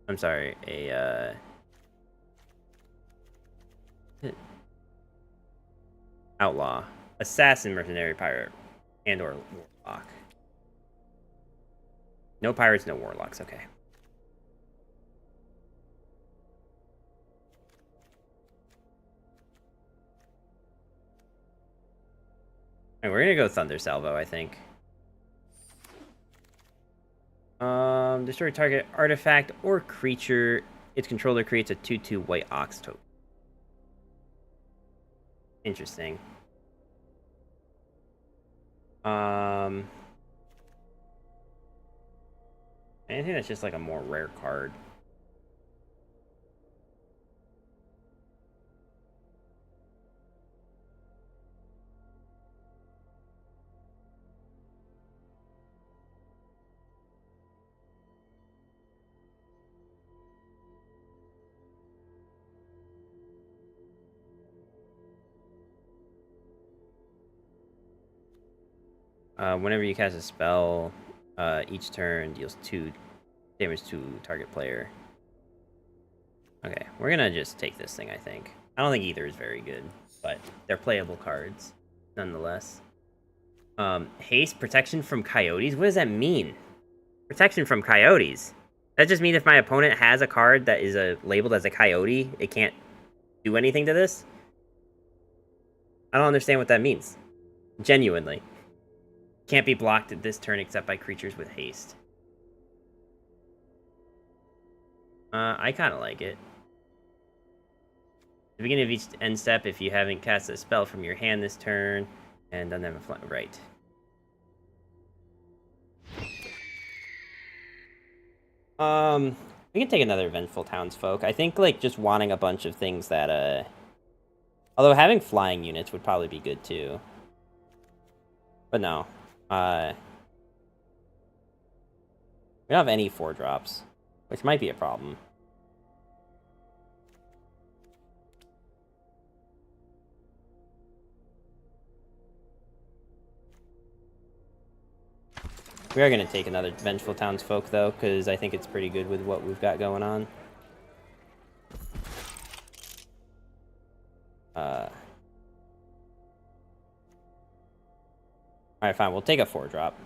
Speaker 1: I'm sorry, a, Outlaw. Assassin, Mercenary, Pirate, and or Warlock. No Pirates, no Warlocks, okay. Alright, we're gonna go Thunder Salvo, I think. Destroy target artifact or creature. Its controller creates a 2/2 white ox token. Interesting. Anything that's just like a more rare card. Whenever you cast a spell, each turn deals 2 damage to target player. Okay, we're gonna just take this thing, I think. I don't think either is very good, but they're playable cards, nonetheless. Haste, protection from coyotes? What does that mean? Protection from coyotes? That just mean if my opponent has a card that is labeled as a coyote, it can't do anything to this? I don't understand what that means. Genuinely. Can't be blocked at this turn except by creatures with haste. I kind of like it. At the beginning of each end step, if you haven't cast a spell from your hand this turn, and doesn't have a fly, right. We can take another Vengeful Townsfolk. I think, like, just wanting a bunch of things that, although having flying units would probably be good, too. But no. We don't have any 4-drops, which might be a problem. We are going to take another Vengeful Townsfolk, though, because I think it's pretty good with what we've got going on. Alright, fine. We'll take a 4-drop.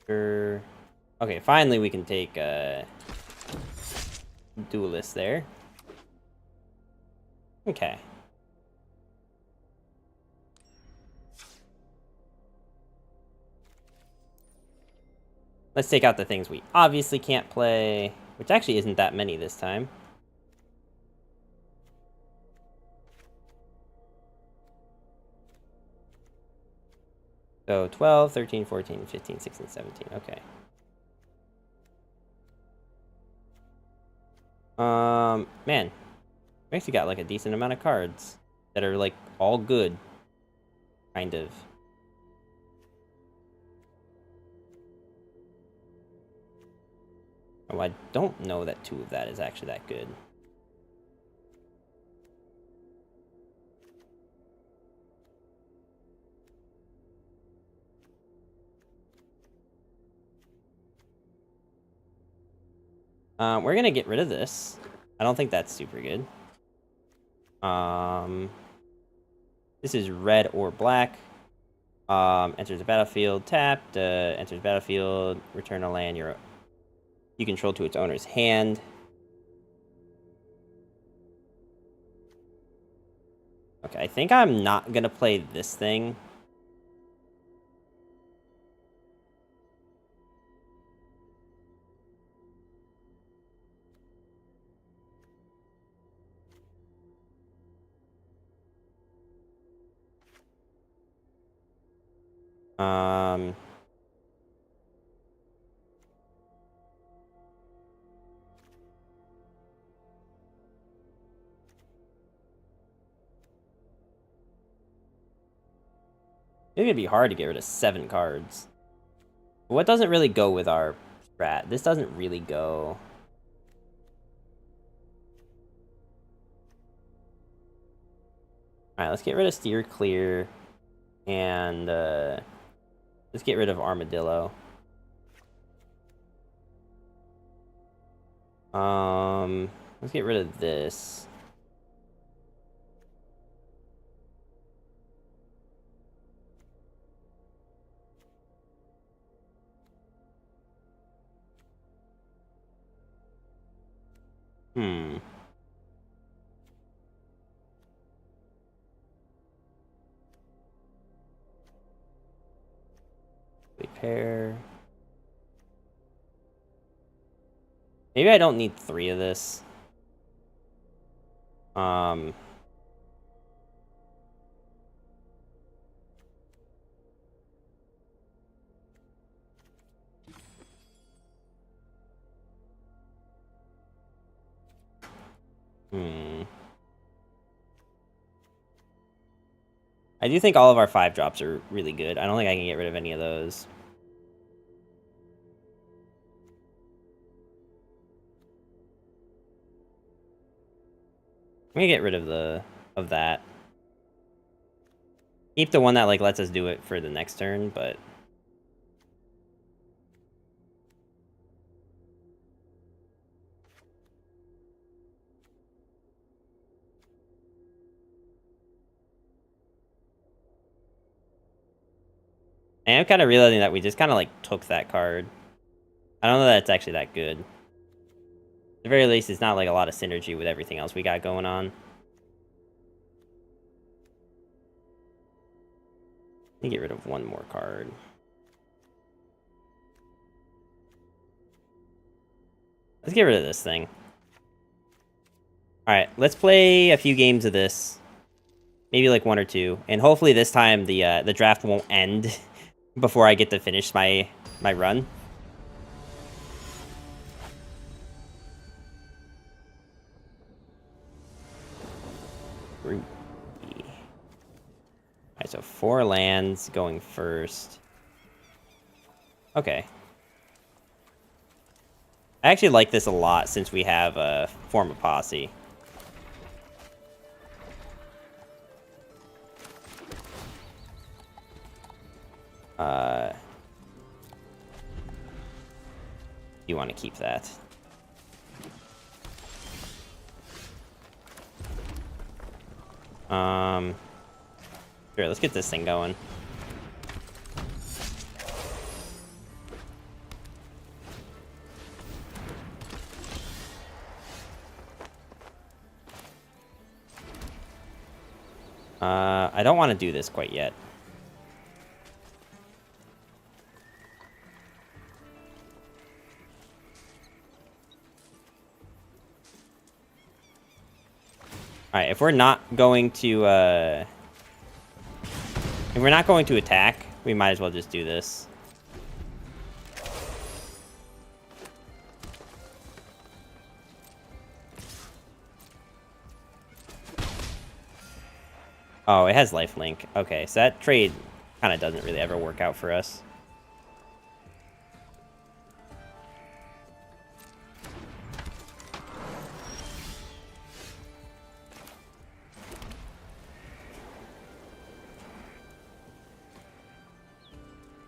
Speaker 1: Sure. Okay, finally we can take Duelist there. Okay. Let's take out the things we obviously can't play, which actually isn't that many this time. So 12, 13, 14, 15, 16, 17. Okay. Man. We actually got like a decent amount of cards that are like all good. Kind of. Oh, I don't know that 2 of that is actually that good. We're gonna get rid of this. I don't think that's super good. This is red or black. Enters the battlefield tapped. Enters battlefield. Return a land you control to its owner's hand. Okay, I think I'm not gonna play this thing. Maybe it'd be hard to get rid of 7 cards. But what doesn't really go with our strat? This doesn't really go. Alright, let's get rid of Steer Clear. And let's get rid of Armadillo. Let's get rid of this. Repair. Maybe I don't need 3 of this. I do think all of our 5-drops are really good. I don't think I can get rid of any of those. I'm gonna get rid of that. Keep the one that like lets us do it for the next turn, but I am kind of realizing that we just kind of like took that card. I don't know that it's actually that good. At the very least, it's not like a lot of synergy with everything else we got going on. me get rid of one more card. Let's get rid of this thing. Alright, let's play a few games of this. Maybe like 1 or 2. And hopefully this time the draft won't end before I get to finish my run. Alright, so 4 lands going first. Okay. I actually like this a lot since we have a form of posse. You want to keep that. Sure, let's get this thing going. I don't want to do this quite yet. Alright, if we're not going to attack, we might as well just do this. Oh, it has lifelink. Okay, so that trade kind of doesn't really ever work out for us.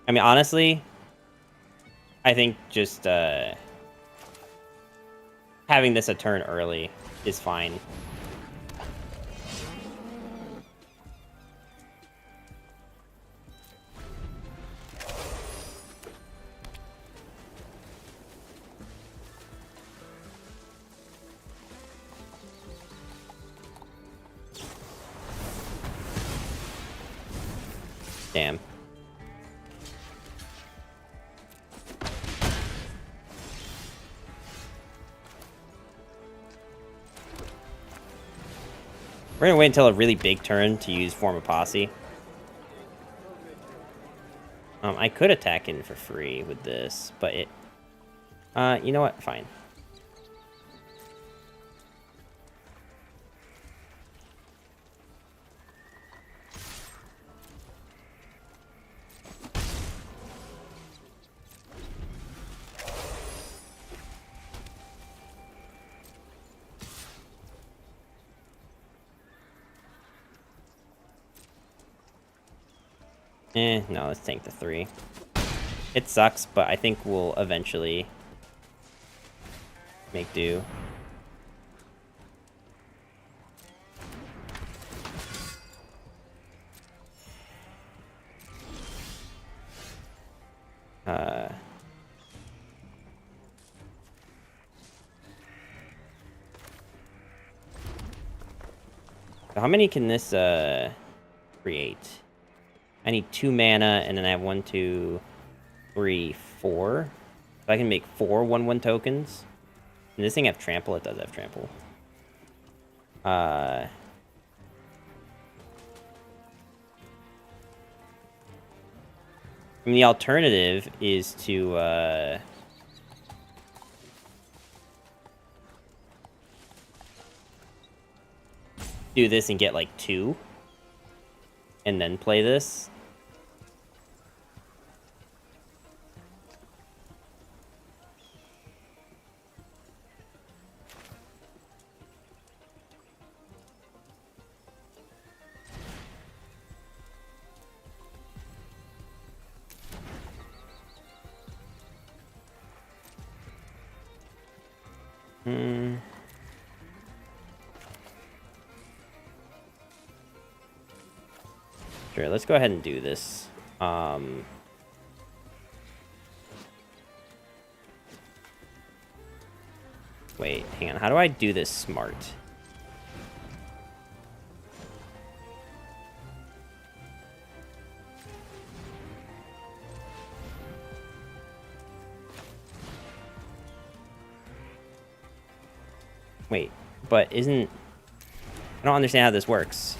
Speaker 1: I mean, honestly, I think just having this a turn early is fine. Damn. We're gonna wait until a really big turn to use Form of Posse. I could attack in for free with this, but it... you know what? Fine. No, let's tank the 3. It sucks, but I think we'll eventually make do. So how many can this create? I need 2 mana, and then I have 1, 2, 3, 4. So I can make 4 1/1 tokens. And this thing have trample? It does have trample. I mean, the alternative is to do this and get like 2, and then play this. Sure, let's go ahead and do this. Wait, hang on. How do I do this smart? Wait, but isn't... I don't understand how this works.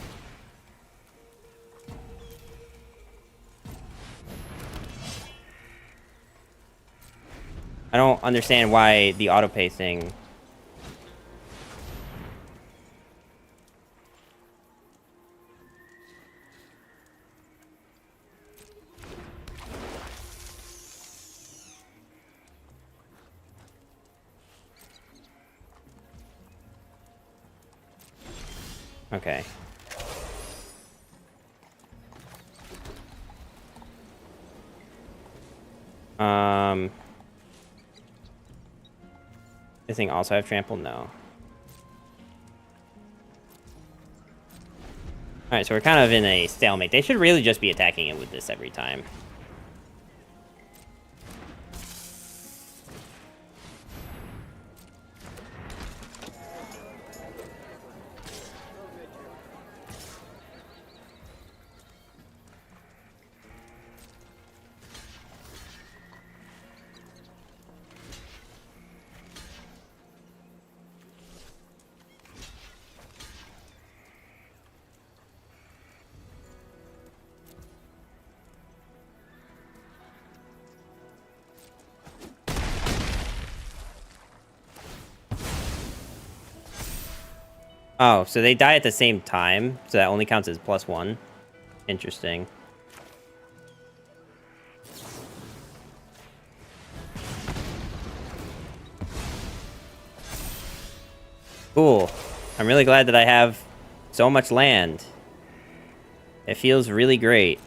Speaker 1: I don't understand why the autopay thing... Okay. This thing also have trample? No. Alright, so we're kind of in a stalemate. They should really just be attacking it with this every time. Oh, so they die at the same time, so that only counts as +1. Interesting. Cool. I'm really glad that I have so much land. It feels really great.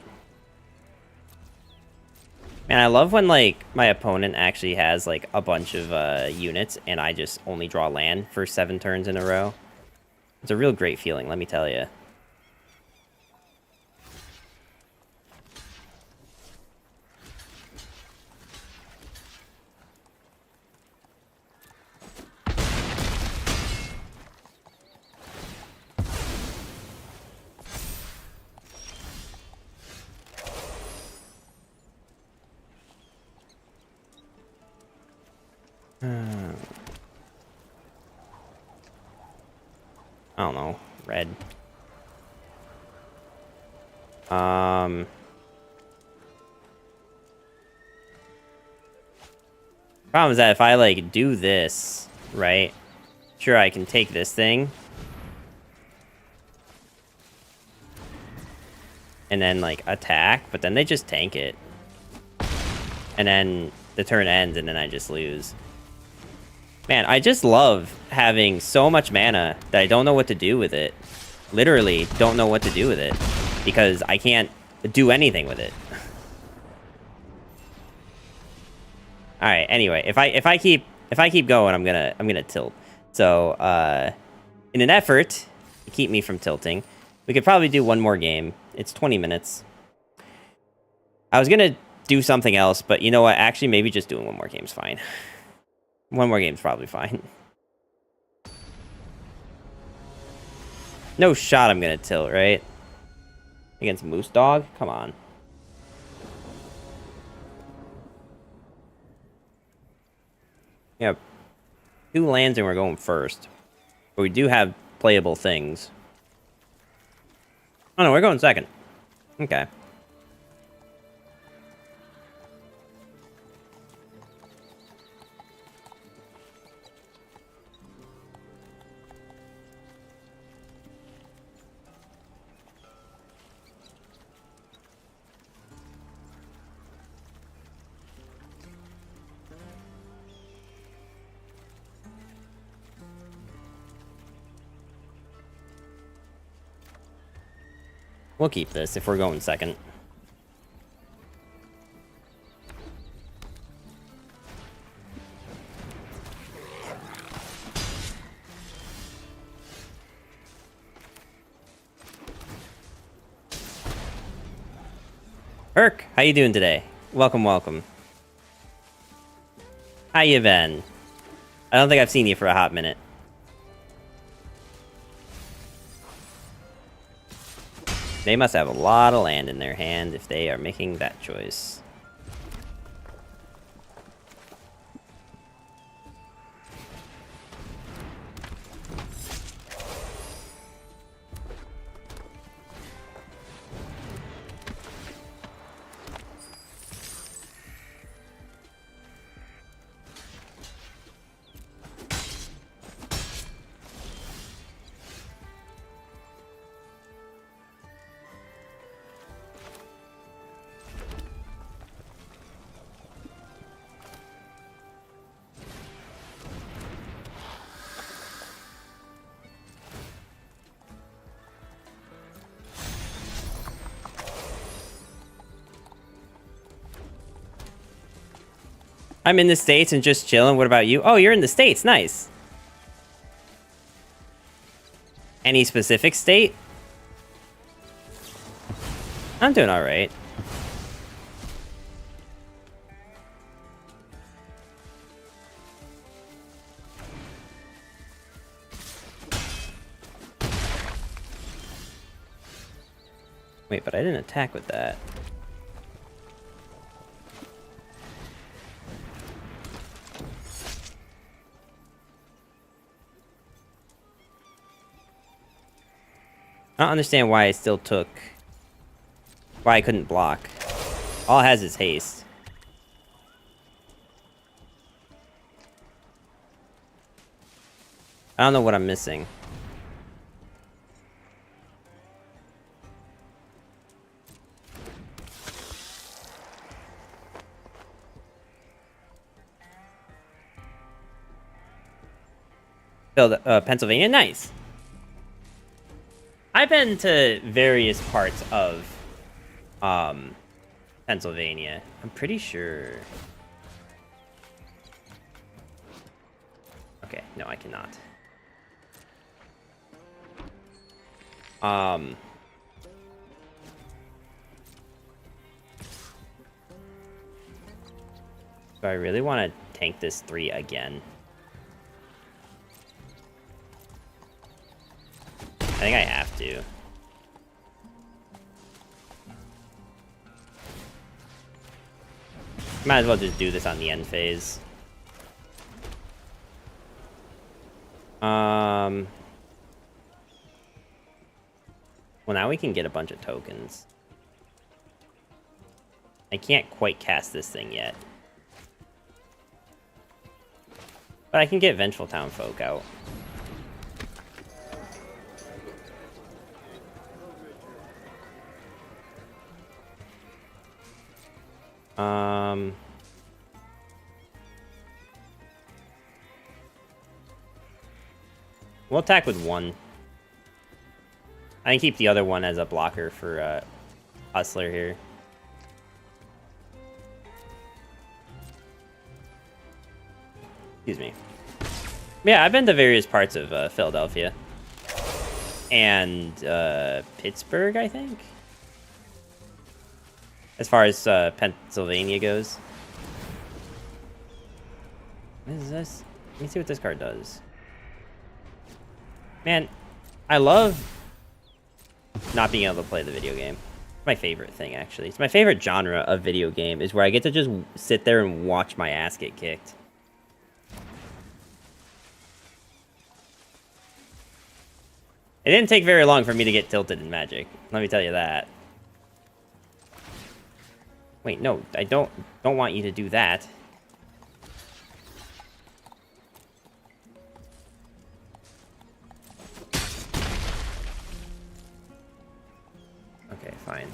Speaker 1: Man, I love when, like, my opponent actually has, like, a bunch of units, and I just only draw land for 7 turns in a row. It's a real great feeling, let me tell you. I don't know. Red. Problem is that if I, like, do this, right? Sure, I can take this thing. And then, like, attack, but then they just tank it. And then the turn ends, and then I just lose. Man, I just love having so much mana that I don't know what to do with it. Literally don't know what to do with it. Because I can't do anything with it. Alright, anyway, if I keep going, I'm gonna tilt. So, in an effort to keep me from tilting, we could probably do one more game. It's 20 minutes. I was gonna do something else, but you know what? Actually, maybe just doing one more game's fine. One more game's probably fine. No shot I'm gonna tilt, right? Against Moose Dog? Come on. Yeah. 2 lands and we're going first. But we do have playable things. Oh no, we're going second. Okay. We'll keep this if we're going second. Herc, how you doing today? Welcome, welcome. How you been? I don't think I've seen you for a hot minute. They must have a lot of land in their hand if they are making that choice. I'm in the States and just chilling. What about you? Oh, you're in the States. Nice. Any specific state? I'm doing all right. Wait, but I didn't attack with that. I don't understand why I still took... Why I couldn't block. All it has is haste. I don't know what I'm missing. Pennsylvania? Nice. I've been to various parts of Pennsylvania. I'm pretty sure. Okay, no, I cannot. Do I really want to tank this 3 again? I think I have to. Might as well just do this on the end phase. Well, now we can get a bunch of tokens. I can't quite cast this thing yet. But I can get Vengeful Townfolk out. We'll attack with 1. I can keep the other one as a blocker for Hustler here. Excuse me. Yeah, I've been to various parts of Philadelphia. And Pittsburgh, I think? As far as Pennsylvania goes. What is this? Let me see what this card does. Man, I love not being able to play the video game. It's my favorite thing, actually. It's my favorite genre of video game, is where I get to just sit there and watch my ass get kicked. It didn't take very long for me to get tilted in Magic. Let me tell you that. Wait, no, I don't want you to do that. Okay, fine.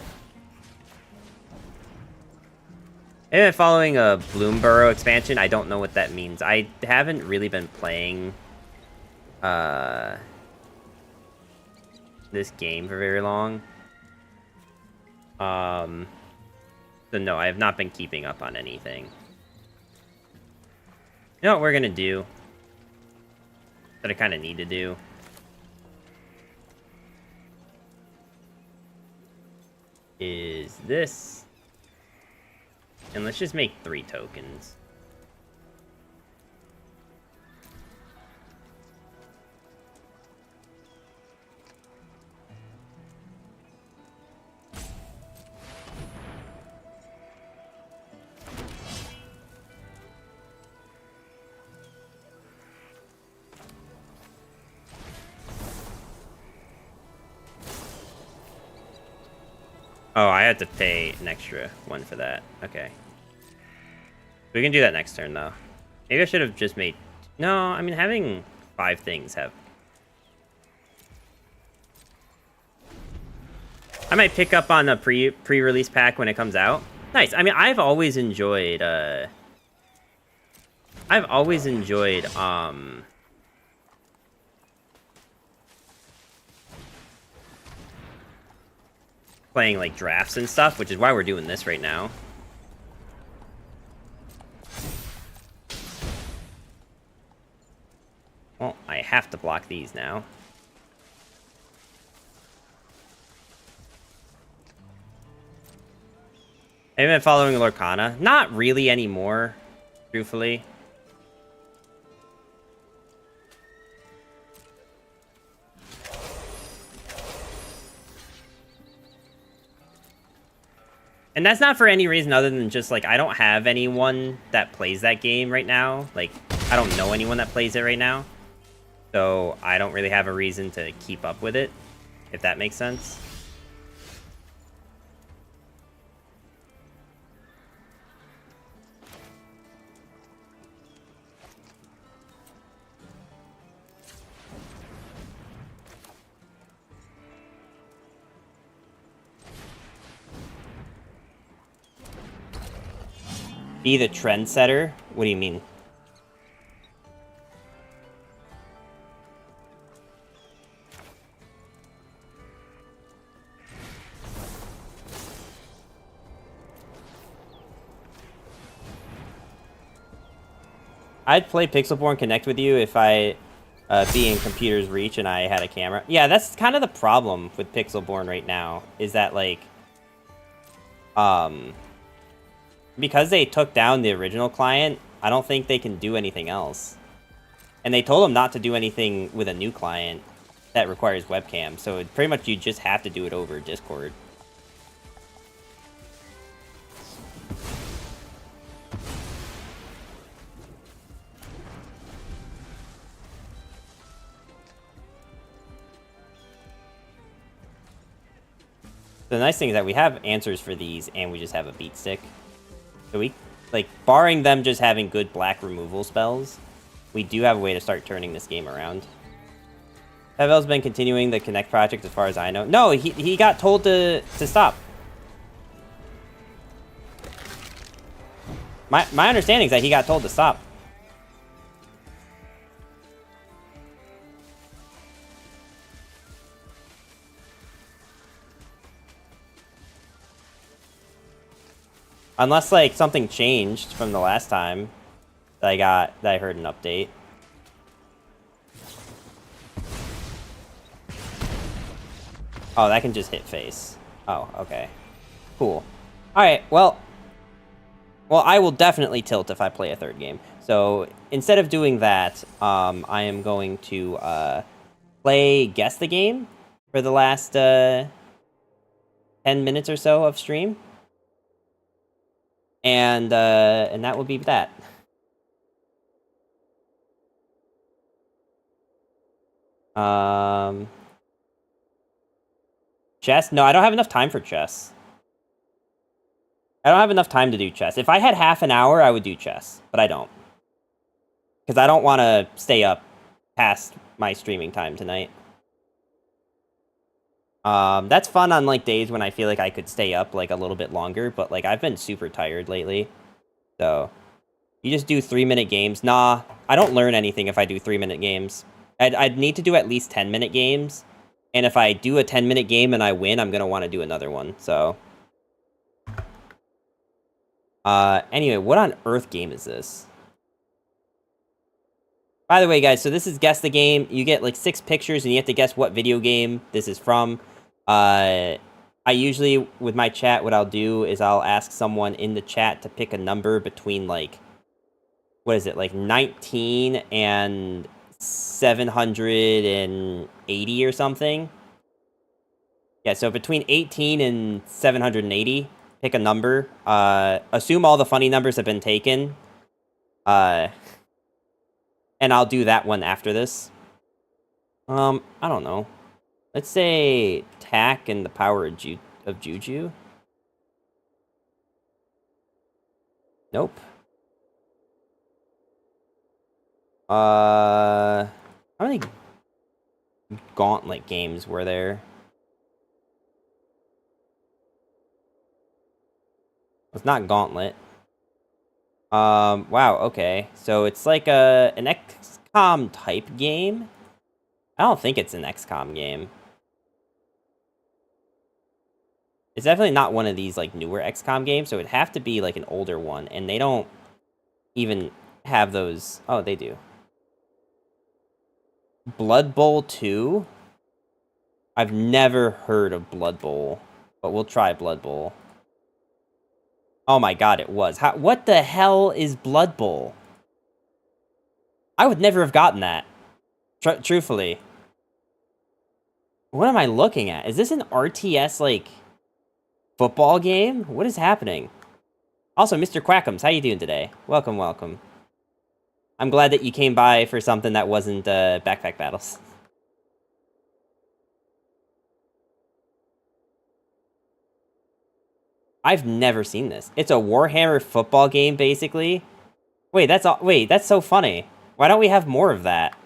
Speaker 1: I've been following a Bloomborough expansion. I don't know what that means. I haven't really been playing this game for very long. So no, I have not been keeping up on anything. You know what we're gonna do? That I kind of need to do? Is this. And let's just make 3 tokens. Oh, I had to pay an extra 1 for that. Okay. We can do that next turn, though. Maybe I should have just made... No, I mean, having 5 things have... I might pick up on a pre-release pack when it comes out. Nice. I mean, I've always enjoyed, playing, like, drafts and stuff, which is why we're doing this right now. have to block these now. Have you been following Lorcana? Not really anymore, truthfully. And that's not for any reason other than just, like, I don't have anyone that plays that game right now. Like, I don't know anyone that plays it right now. So, I don't really have a reason to keep up with it, if that makes sense. Be the trendsetter? What do you mean? I'd play Pixelborn Connect with you if I be in computer's reach and I had a camera. Yeah, that's kind of the problem with Pixelborn right now, is that, like, because they took down the original client, I don't think they can do anything else. And they told them not to do anything with a new client that requires webcam, so pretty much you just have to do it over Discord. The nice thing is that we have answers for these, and we just have a beat stick. So we, like, barring them just having good black removal spells, we do have a way to start turning this game around. Pavel's been continuing the Connect project as far as I know. No, he got told to stop. My understanding is that he got told to stop. Unless, like, something changed from the last time that I heard an update. Oh, that can just hit face. Oh, okay. Cool. Alright, well, I will definitely tilt if I play a third game. So, instead of doing that, I am going to play Guess the Game for the last 10 minutes or so of stream. And that will be that. Chess? No, I don't have enough time for chess. I don't have enough time to do chess. If I had half an hour, I would do chess, but I don't. Because I don't want to stay up past my streaming time tonight. That's fun on, like, days when I feel like I could stay up, like, a little bit longer, but, like, I've been super tired lately. So, you just do 3-minute games. Nah, I don't learn anything if I do 3-minute games. I'd need to do at least 10-minute games. And if I do a 10-minute game and I win, I'm going to want to do another one. So, anyway, what on earth game is this? By the way, guys, so this is Guess the Game. You get, like, 6 pictures, and you have to guess what video game this is from. I usually, with my chat, what I'll do is I'll ask someone in the chat to pick a number between, like, what is it, like 19 and 780 or something. Yeah, so between 18 and 780, pick a number. Assume all the funny numbers have been taken. And I'll do that one after this. I don't know. Let's say Tack and the Power of Juju. Nope. How many Gauntlet games were there? It's not Gauntlet. Wow, okay. So it's like an XCOM type game? I don't think it's an XCOM game. It's definitely not one of these, like, newer XCOM games, so it'd have to be, like, an older one, and they don't even have those... Oh, they do. Blood Bowl 2? I've never heard of Blood Bowl, but we'll try Blood Bowl. Oh my god, it was. What the hell is Blood Bowl? I would never have gotten that. Truthfully. What am I looking at? Is this an RTS, like, football game? What is happening? Also, Mr. Quackums, how you doing today? Welcome, welcome. I'm glad that you came by for something that wasn't backpack battles. I've never seen this. It's a Warhammer football game, basically. Wait, that's so funny. Why don't we have more of that?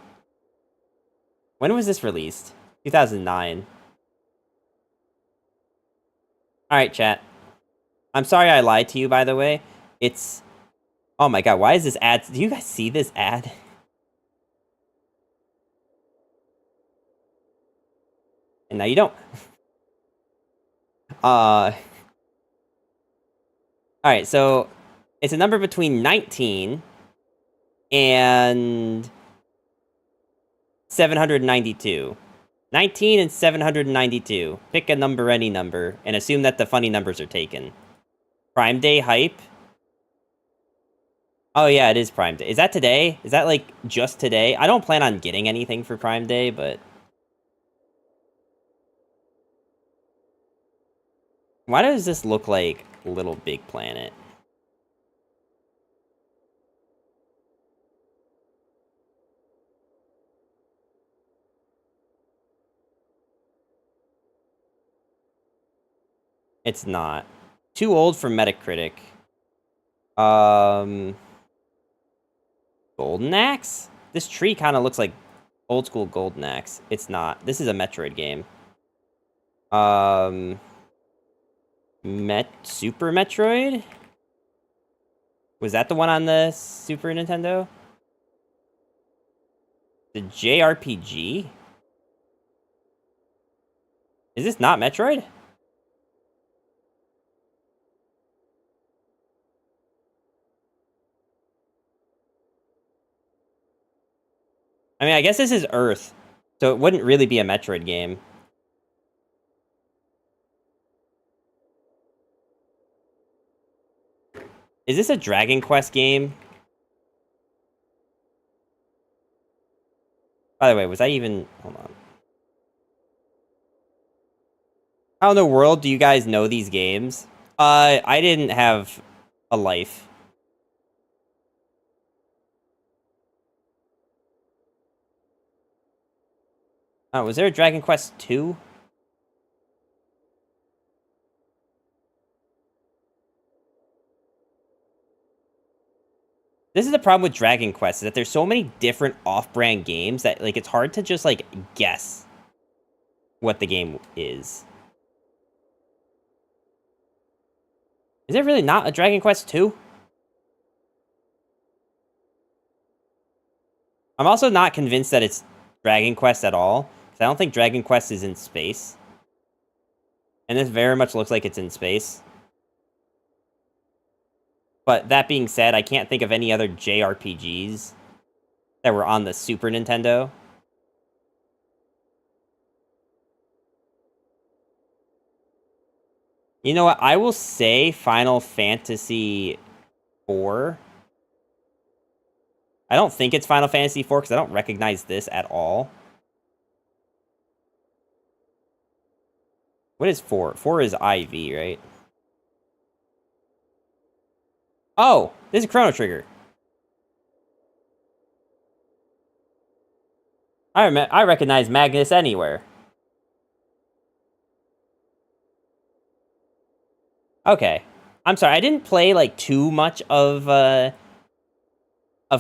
Speaker 1: When was this released? 2009. Alright, chat. I'm sorry I lied to you, by the way. It's... Oh my god, why is this ad... Do you guys see this ad? And now you don't. Alright, so... It's a number between 19... and... 792. 19 and 792. Pick a number, any number, and assume that the funny numbers are taken. Prime Day hype? Oh yeah, it is Prime Day. Is that today? Is that, like, just today? I don't plan on getting anything for Prime Day, but... Why does this look like Little Big Planet? It's not. Too old for Metacritic. Golden Axe? This tree kind of looks like old school Golden Axe. It's not. This is a Metroid game. Super Metroid? Was that the one on the Super Nintendo? The JRPG? Is this not Metroid? I mean, I guess this is Earth, so it wouldn't really be a Metroid game. Is this a Dragon Quest game? By the way, was I even... Hold on. How in the world do you guys know these games? I didn't have a life. Oh, was there a Dragon Quest 2? This is the problem with Dragon Quest, is that there's so many different off-brand games that, like, it's hard to just, like, guess what the game is. Is there really not a Dragon Quest 2? I'm also not convinced that it's Dragon Quest at all, because I don't think Dragon Quest is in space. And this very much looks like it's in space. But that being said, I can't think of any other JRPGs that were on the Super Nintendo. You know what? I will say Final Fantasy IV. I don't think it's Final Fantasy IV because I don't recognize this at all. What is 4? 4 is IV, right? Oh, this is Chrono Trigger. I recognize Magnus anywhere. Okay. I'm sorry, I didn't play, like, too much of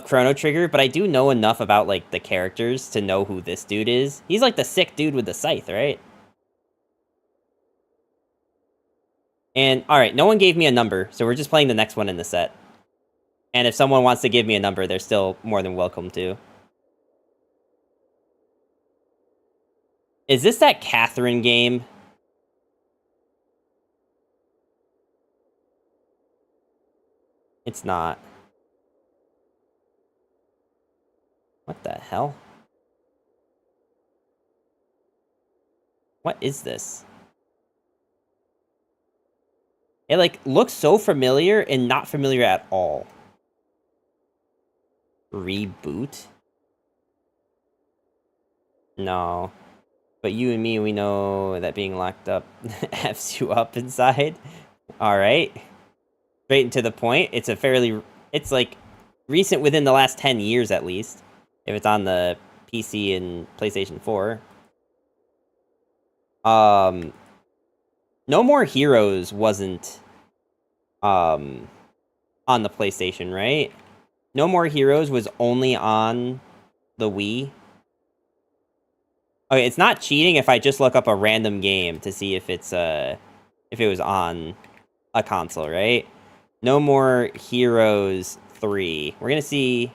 Speaker 1: Chrono Trigger, but I do know enough about, like, the characters to know who this dude is. He's, like, the sick dude with the scythe, right? And, alright, no one gave me a number, so we're just playing the next one in the set. And if someone wants to give me a number, they're still more than welcome to. Is this that Catherine game? It's not. What the hell? What is this? It, like, looks so familiar and not familiar at all. Reboot? No. But you and me, we know that being locked up F's you up inside. Alright. Straight and to the point. It's a fairly... It's, like, recent within the last 10 years, at least. If it's on the PC and PlayStation 4. No More Heroes wasn't... on the PlayStation, right? No More Heroes was only on the Wii. Okay, it's not cheating if I just look up a random game to see if it's if it was on a console, right? No More Heroes 3. We're gonna see,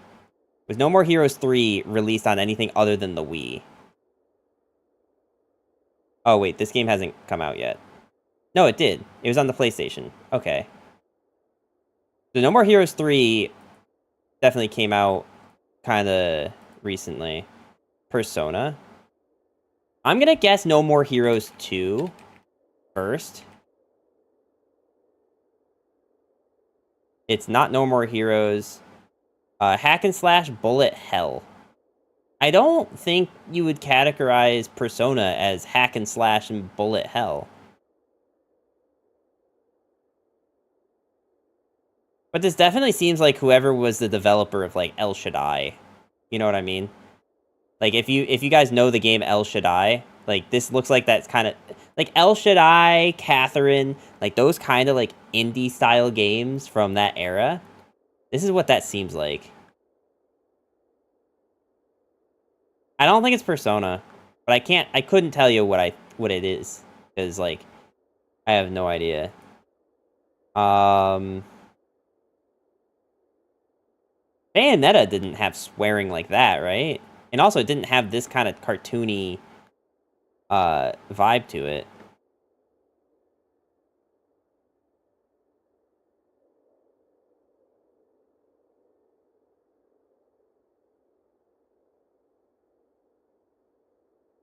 Speaker 1: was No More Heroes 3 released on anything other than the Wii? Oh wait, this game hasn't come out yet. No, it did. It was on the PlayStation. Okay. So No More Heroes 3 definitely came out kind of recently. Persona. I'm gonna guess No More Heroes 2 first. It's not No More Heroes. Hack and slash bullet hell. I don't think you would categorize Persona as hack and slash and bullet hell. But this definitely seems like whoever was the developer of, like, El Shaddai. You know what I mean? Like, if you guys know the game El Shaddai, like, this looks like that's kind of... Like, El Shaddai, Catherine, like, those kind of, like, indie-style games from that era. This is what that seems like. I don't think it's Persona, but I couldn't tell you what it is, because, like, I have no idea. Bayonetta didn't have swearing like that, right? And also, it didn't have this kind of cartoony vibe to it.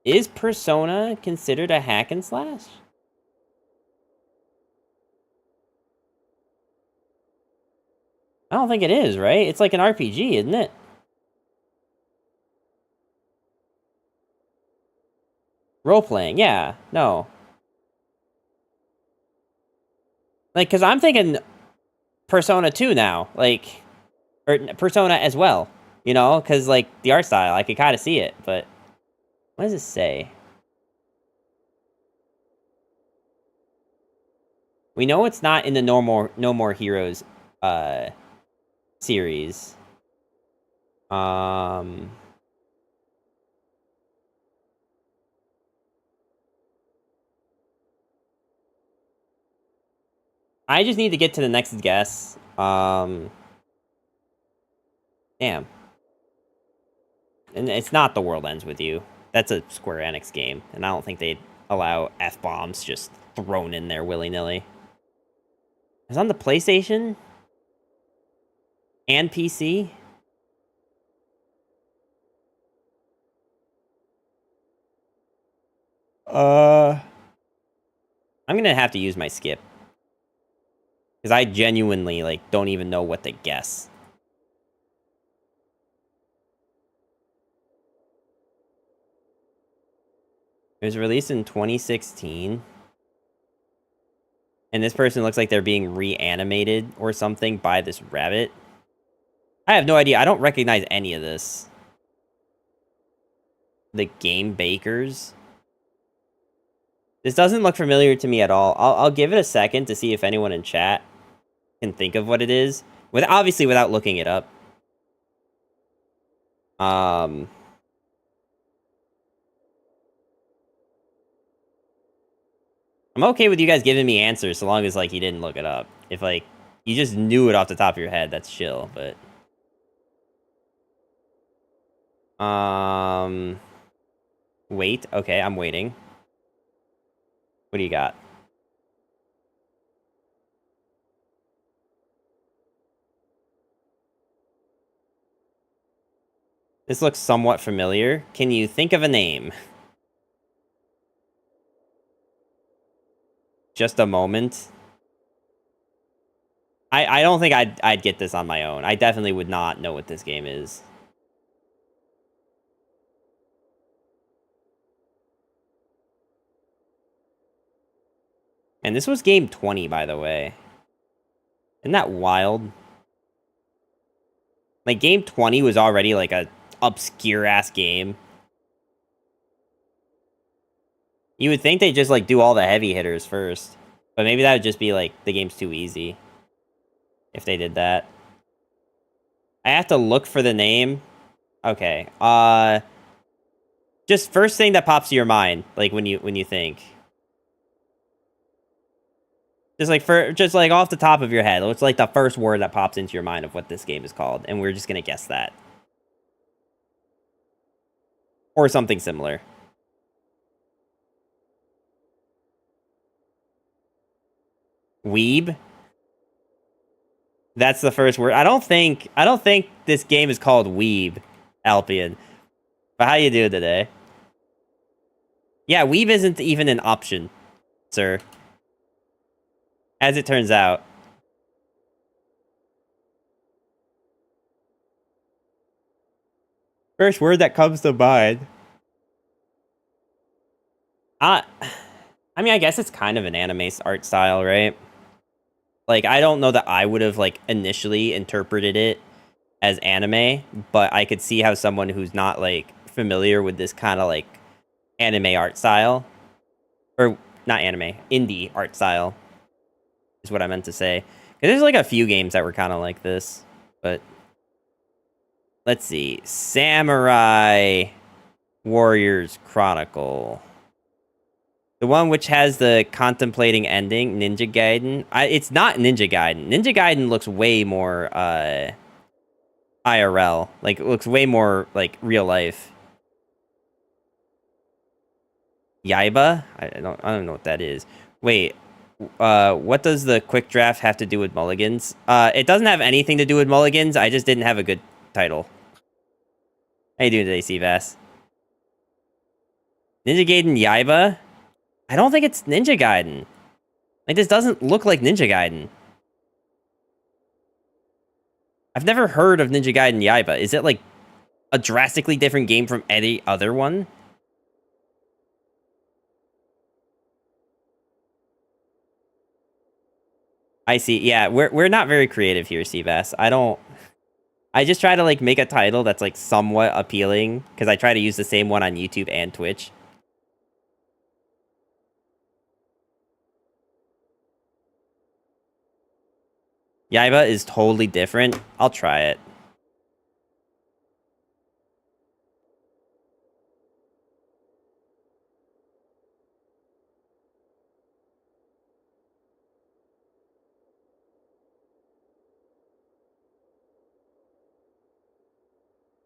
Speaker 1: Is Persona considered a hack and slash? I don't think it is, right? It's like an RPG, isn't it? Role-playing, yeah. No. Like, because I'm thinking Persona 2 now. Like, or Persona as well. You know? Because, like, the art style, I could kind of see it, but... What does it say? We know it's not in the No More Heroes, series. I just need to get to the next guess. Damn. And it's not The World Ends With You. That's a Square Enix game, and I don't think they'd allow F-bombs just thrown in there willy-nilly. It's on the PlayStation? And PC? I'm gonna have to use my skip. Because I genuinely, like, don't even know what to guess. It was released in 2016. And this person looks like they're being reanimated or something by this rabbit. I have no idea. I don't recognize any of this. The Game Bakers. This doesn't look familiar to me at all. I'll give it a second to see if anyone in chat can think of what it is. Obviously, without looking it up. I'm okay with you guys giving me answers so long as, like, you didn't look it up. If, like, you just knew it off the top of your head, that's chill, but... Wait. Okay, I'm waiting. What do you got? This looks somewhat familiar. Can you think of a name? just a moment. I don't think I'd get this on my own. I definitely would not know what this game is. And this was game 20, by the way. Isn't that wild? Like, game 20 was already, like, a obscure-ass game. You would think they'd just, like, do all the heavy hitters first. But maybe that would just be, like, the game's too easy. If they did that. I have to look for the name. Okay. Just first thing that pops to your mind, like, when you think. Just like off the top of your head, what's like the first word that pops into your mind of what this game is called, and we're just gonna guess that. Or something similar. Weeb? That's the first word. I don't think this game is called Weeb, Alpian. But how you doing today? Yeah, Weeb isn't even an option, sir. As it turns out. First word that comes to mind. I mean, I guess it's kind of an anime art style, right? Like, I don't know that I would have, like, initially interpreted it as anime, but I could see how someone who's not, like, familiar with this kind of, like, anime art style, or not anime, indie art style, is what I meant to say. 'Cause there's, like, a few games that were kind of like this, but let's see. Samurai Warriors Chronicle. The one which has the contemplating ending, Ninja Gaiden. It's not Ninja Gaiden. Ninja Gaiden looks way more IRL. Like, it looks way more like real life. Yaiba? I don't know what that is. Wait, what does the quick draft have to do with mulligans? It doesn't have anything to do with mulligans. I just didn't have a good title. How you doing today, Seabass? Ninja Gaiden Yaiba? I don't think it's Ninja Gaiden. Like, this doesn't look like Ninja Gaiden. I've never heard of Ninja Gaiden Yaiba. Is it, like, a drastically different game from any other one? I see. Yeah, we're not very creative here, Seabass. I just try to, like, make a title that's, like, somewhat appealing, because I try to use the same one on YouTube and Twitch. Yaiba is totally different. I'll try it.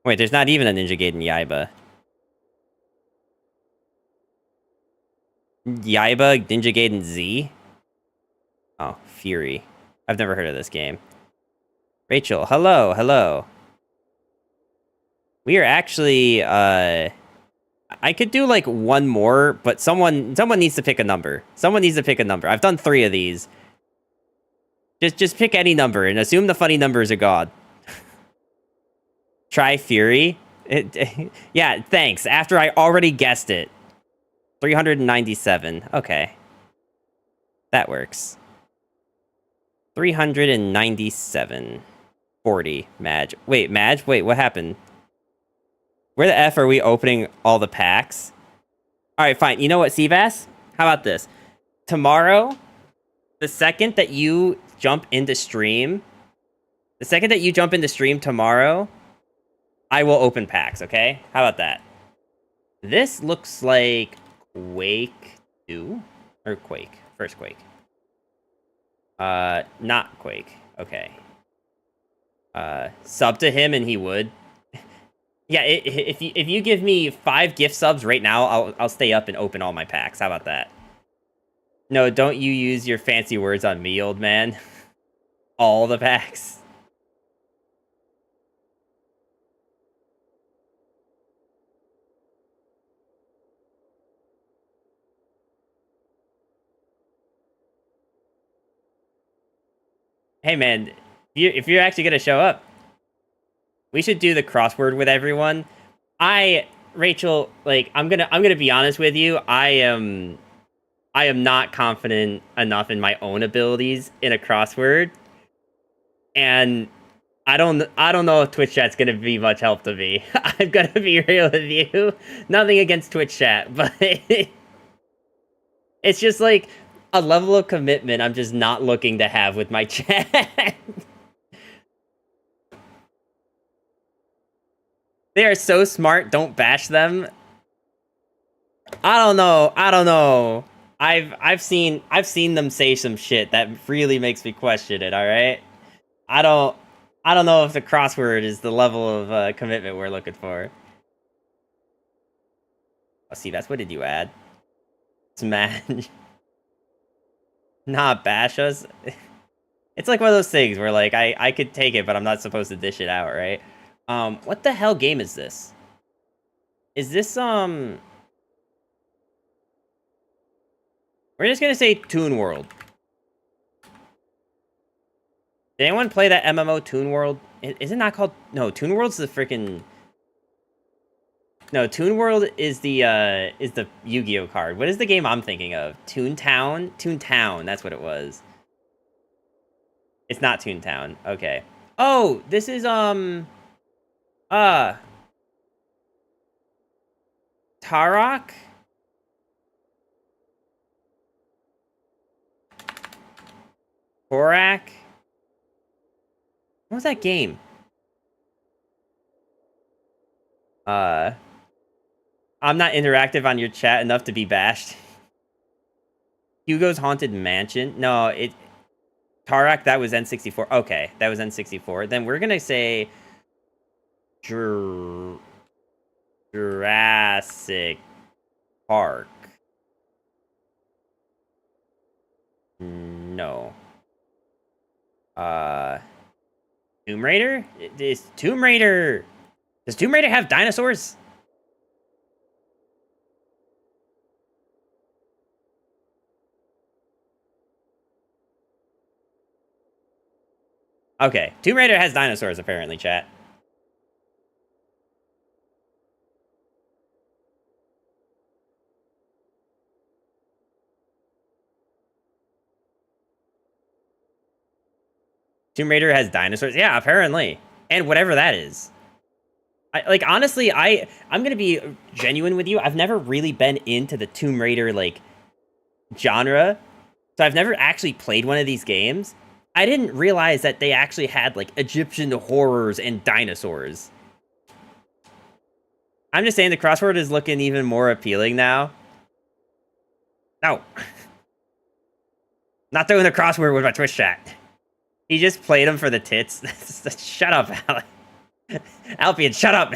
Speaker 1: Wait, there's not even a Ninja Gaiden Yaiba. Yaiba Ninja Gaiden Z? Oh, Fury. I've never heard of this game. Rachel, hello, hello. We are actually, I could do, like, one more, but someone needs to pick a number. Someone needs to pick a number. I've done 3 of these. Just pick any number and assume the funny number is a god. Try Fury? Yeah, thanks. After I already guessed it. 397. Okay. That works. 397. 40. Madge. Wait, Madge? Wait, what happened? Where the F are we opening all the packs? Alright, fine. You know what, Seabass? How about this? Tomorrow, the second that you jump into stream, tomorrow, I will open packs, okay? How about that? This looks like Quake 2? Or Quake. First Quake. Not Quake. Okay. Sub to him and he would. Yeah, if you give me 5 gift subs right now, I'll stay up and open all my packs. How about that? No, don't you use your fancy words on me, old man. All the packs. Hey man, if you're actually gonna show up, we should do the crossword with everyone. Rachel, like I'm gonna be honest with you. I am not confident enough in my own abilities in a crossword, and I don't know if Twitch chat's gonna be much help to me. I'm gonna be real with you. Nothing against Twitch chat, but it's just like a level of commitment I'm just not looking to have with my chat. They are so smart, don't bash them. I don't know. I don't know. I've seen them say some shit that really makes me question it, all right? I don't I don't know if the crossword is the level of commitment we're looking for. Oh, see, that's what did you add? Smash. Not bash us. It's like one of those things where like I could take it, but I'm not supposed to dish it out, right? What the hell game is this? Is this we're just gonna say Toon World. Did anyone play that MMO Toon World? Is it not called? No, Toon World's the freaking. No, Toon World is the Yu-Gi-Oh card. What is the game I'm thinking of? Toontown? Toontown, that's what it was. It's not Toontown. Okay. Oh, this is Tarok? Korak? What was that game? I'm not interactive on your chat enough to be bashed. Hugo's Haunted Mansion? No, Tarak, that was N64. Okay, that was N64. Then we're gonna say Jurassic Park. No. Tomb Raider? Is Tomb Raider... Does Tomb Raider have dinosaurs? Okay, Tomb Raider has dinosaurs, apparently, chat. Tomb Raider has dinosaurs? Yeah, apparently. And whatever that is. Like, honestly, I'm gonna be genuine with you. I've never really been into the Tomb Raider, like, genre. So I've never actually played one of these games. I didn't realize that they actually had, like, Egyptian horrors and dinosaurs. I'm just saying the crossword is looking even more appealing now. No. Not doing the crossword with my Twitch chat. He just played him for the tits. Shut up, Alex. Alpian, shut up!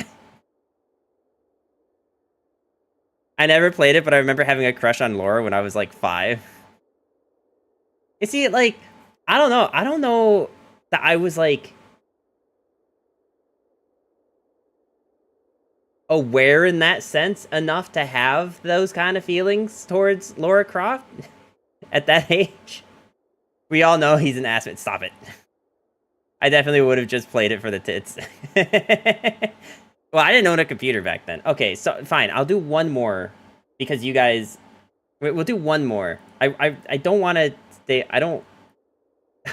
Speaker 1: I never played it, but I remember having a crush on Laura when I was, like, 5. You see, like, I don't know. I don't know that I was, like, aware in that sense enough to have those kind of feelings towards Laura Croft at that age. We all know he's an ass. Stop it. I definitely would have just played it for the tits. Well, I didn't own a computer back then. Okay, so fine. I'll do one more because you guys. We'll do one more. I don't want to stay. I don't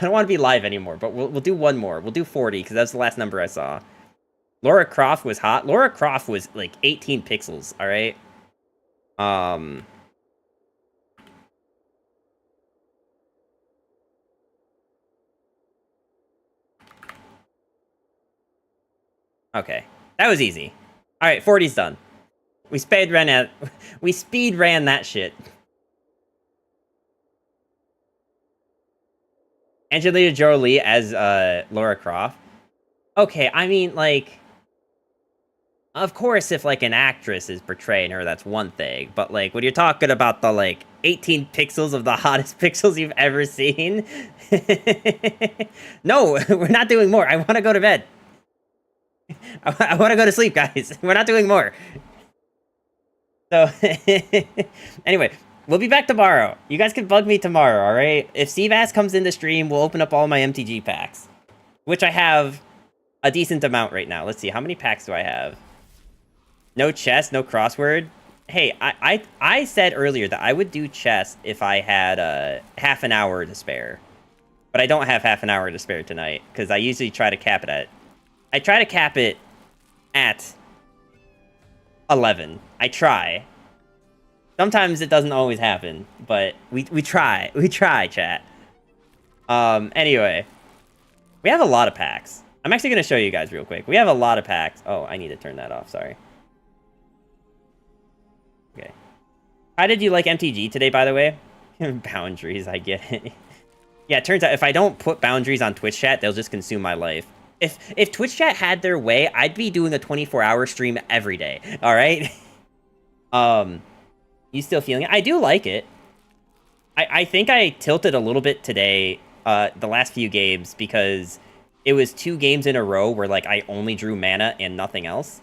Speaker 1: want to be live anymore. But we'll do one more. We'll do 40 because that's the last number I saw. Laura Croft was hot. Laura Croft was like 18 pixels. All right. Okay, that was easy. All right, 40's done. We speed ran that shit. Angelina Jolie as Laura Croft. Okay, I mean, like, of course, if like an actress is portraying her, that's one thing. But like, when you're talking about the like 18 pixels of the hottest pixels you've ever seen, no, we're not doing more. I want to go to bed. I want to go to sleep, guys. We're not doing more. So, anyway, We'll be back tomorrow. You guys can bug me tomorrow, alright? If Seabass comes in the stream, we'll open up all my MTG packs. Which I have a decent amount right now. Let's see, how many packs do I have? No chess, no crossword. Hey, I said earlier that I would do chess if I had half an hour to spare. But I don't have half an hour to spare tonight, because I usually try to cap it at... I try to cap it at 11. I try. Sometimes it doesn't always happen, but we try. We try, chat. Anyway. We have a lot of packs. I'm actually going to show you guys real quick. We have a lot of packs. Oh, I need to turn that off, sorry. Okay. How did you like MTG today, by the way? Boundaries, I get it. Yeah, it turns out if I don't put boundaries on Twitch chat, they'll just consume my life. If Twitch chat had their way, I'd be doing a 24-hour stream every day. All right? You still feeling it? I do like it. I think I tilted a little bit today, the last few games, because it was 2 games in a row where, like, I only drew mana and nothing else.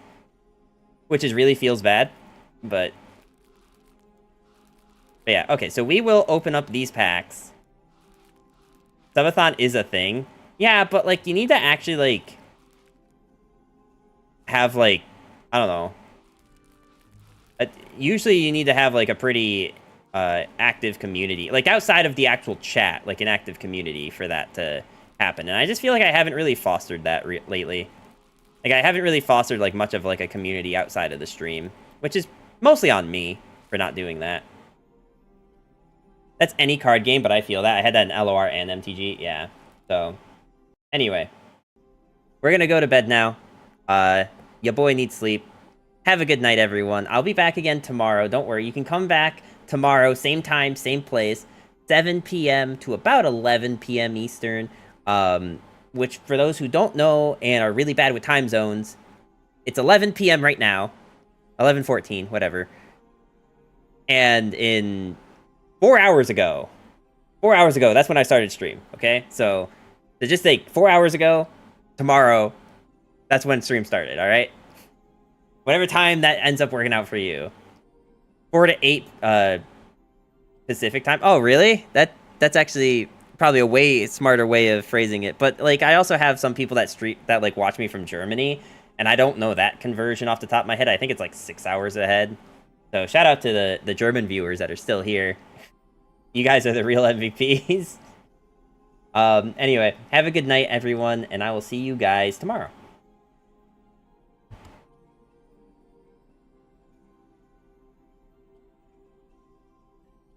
Speaker 1: Which really feels bad, but yeah, okay, so we will open up these packs. Subathon is a thing. Yeah, but, like, you need to actually, like, have, like, I don't know. Usually you need to have, like, a pretty active community. Like, outside of the actual chat, like, an active community for that to happen. And I just feel like I haven't really fostered that lately. Like, I haven't really fostered, like, much of, like, a community outside of the stream. Which is mostly on me for not doing that. That's any card game, but I feel that. I had that in LOR and MTG, yeah. So, anyway. We're gonna go to bed now. Your boy needs sleep. Have a good night, everyone. I'll be back again tomorrow. Don't worry. You can come back tomorrow, same time, same place. 7 p.m. to about 11 p.m. Eastern. Which, for those who don't know and are really bad with time zones, it's 11 p.m. right now. 11:14, whatever. And in 4 hours ago, that's when I started stream, okay? So just think, 4 hours ago, tomorrow, that's when stream started, all right? Whatever time that ends up working out for you. 4 to 8 Pacific time. Oh, really? That's actually probably a way smarter way of phrasing it. But, like, I also have some people that like watch me from Germany, and I don't know that conversion off the top of my head. I think it's like 6 hours ahead. So shout out to the German viewers that are still here. You guys are the real MVPs. Anyway, have a good night, everyone, and I will see you guys tomorrow.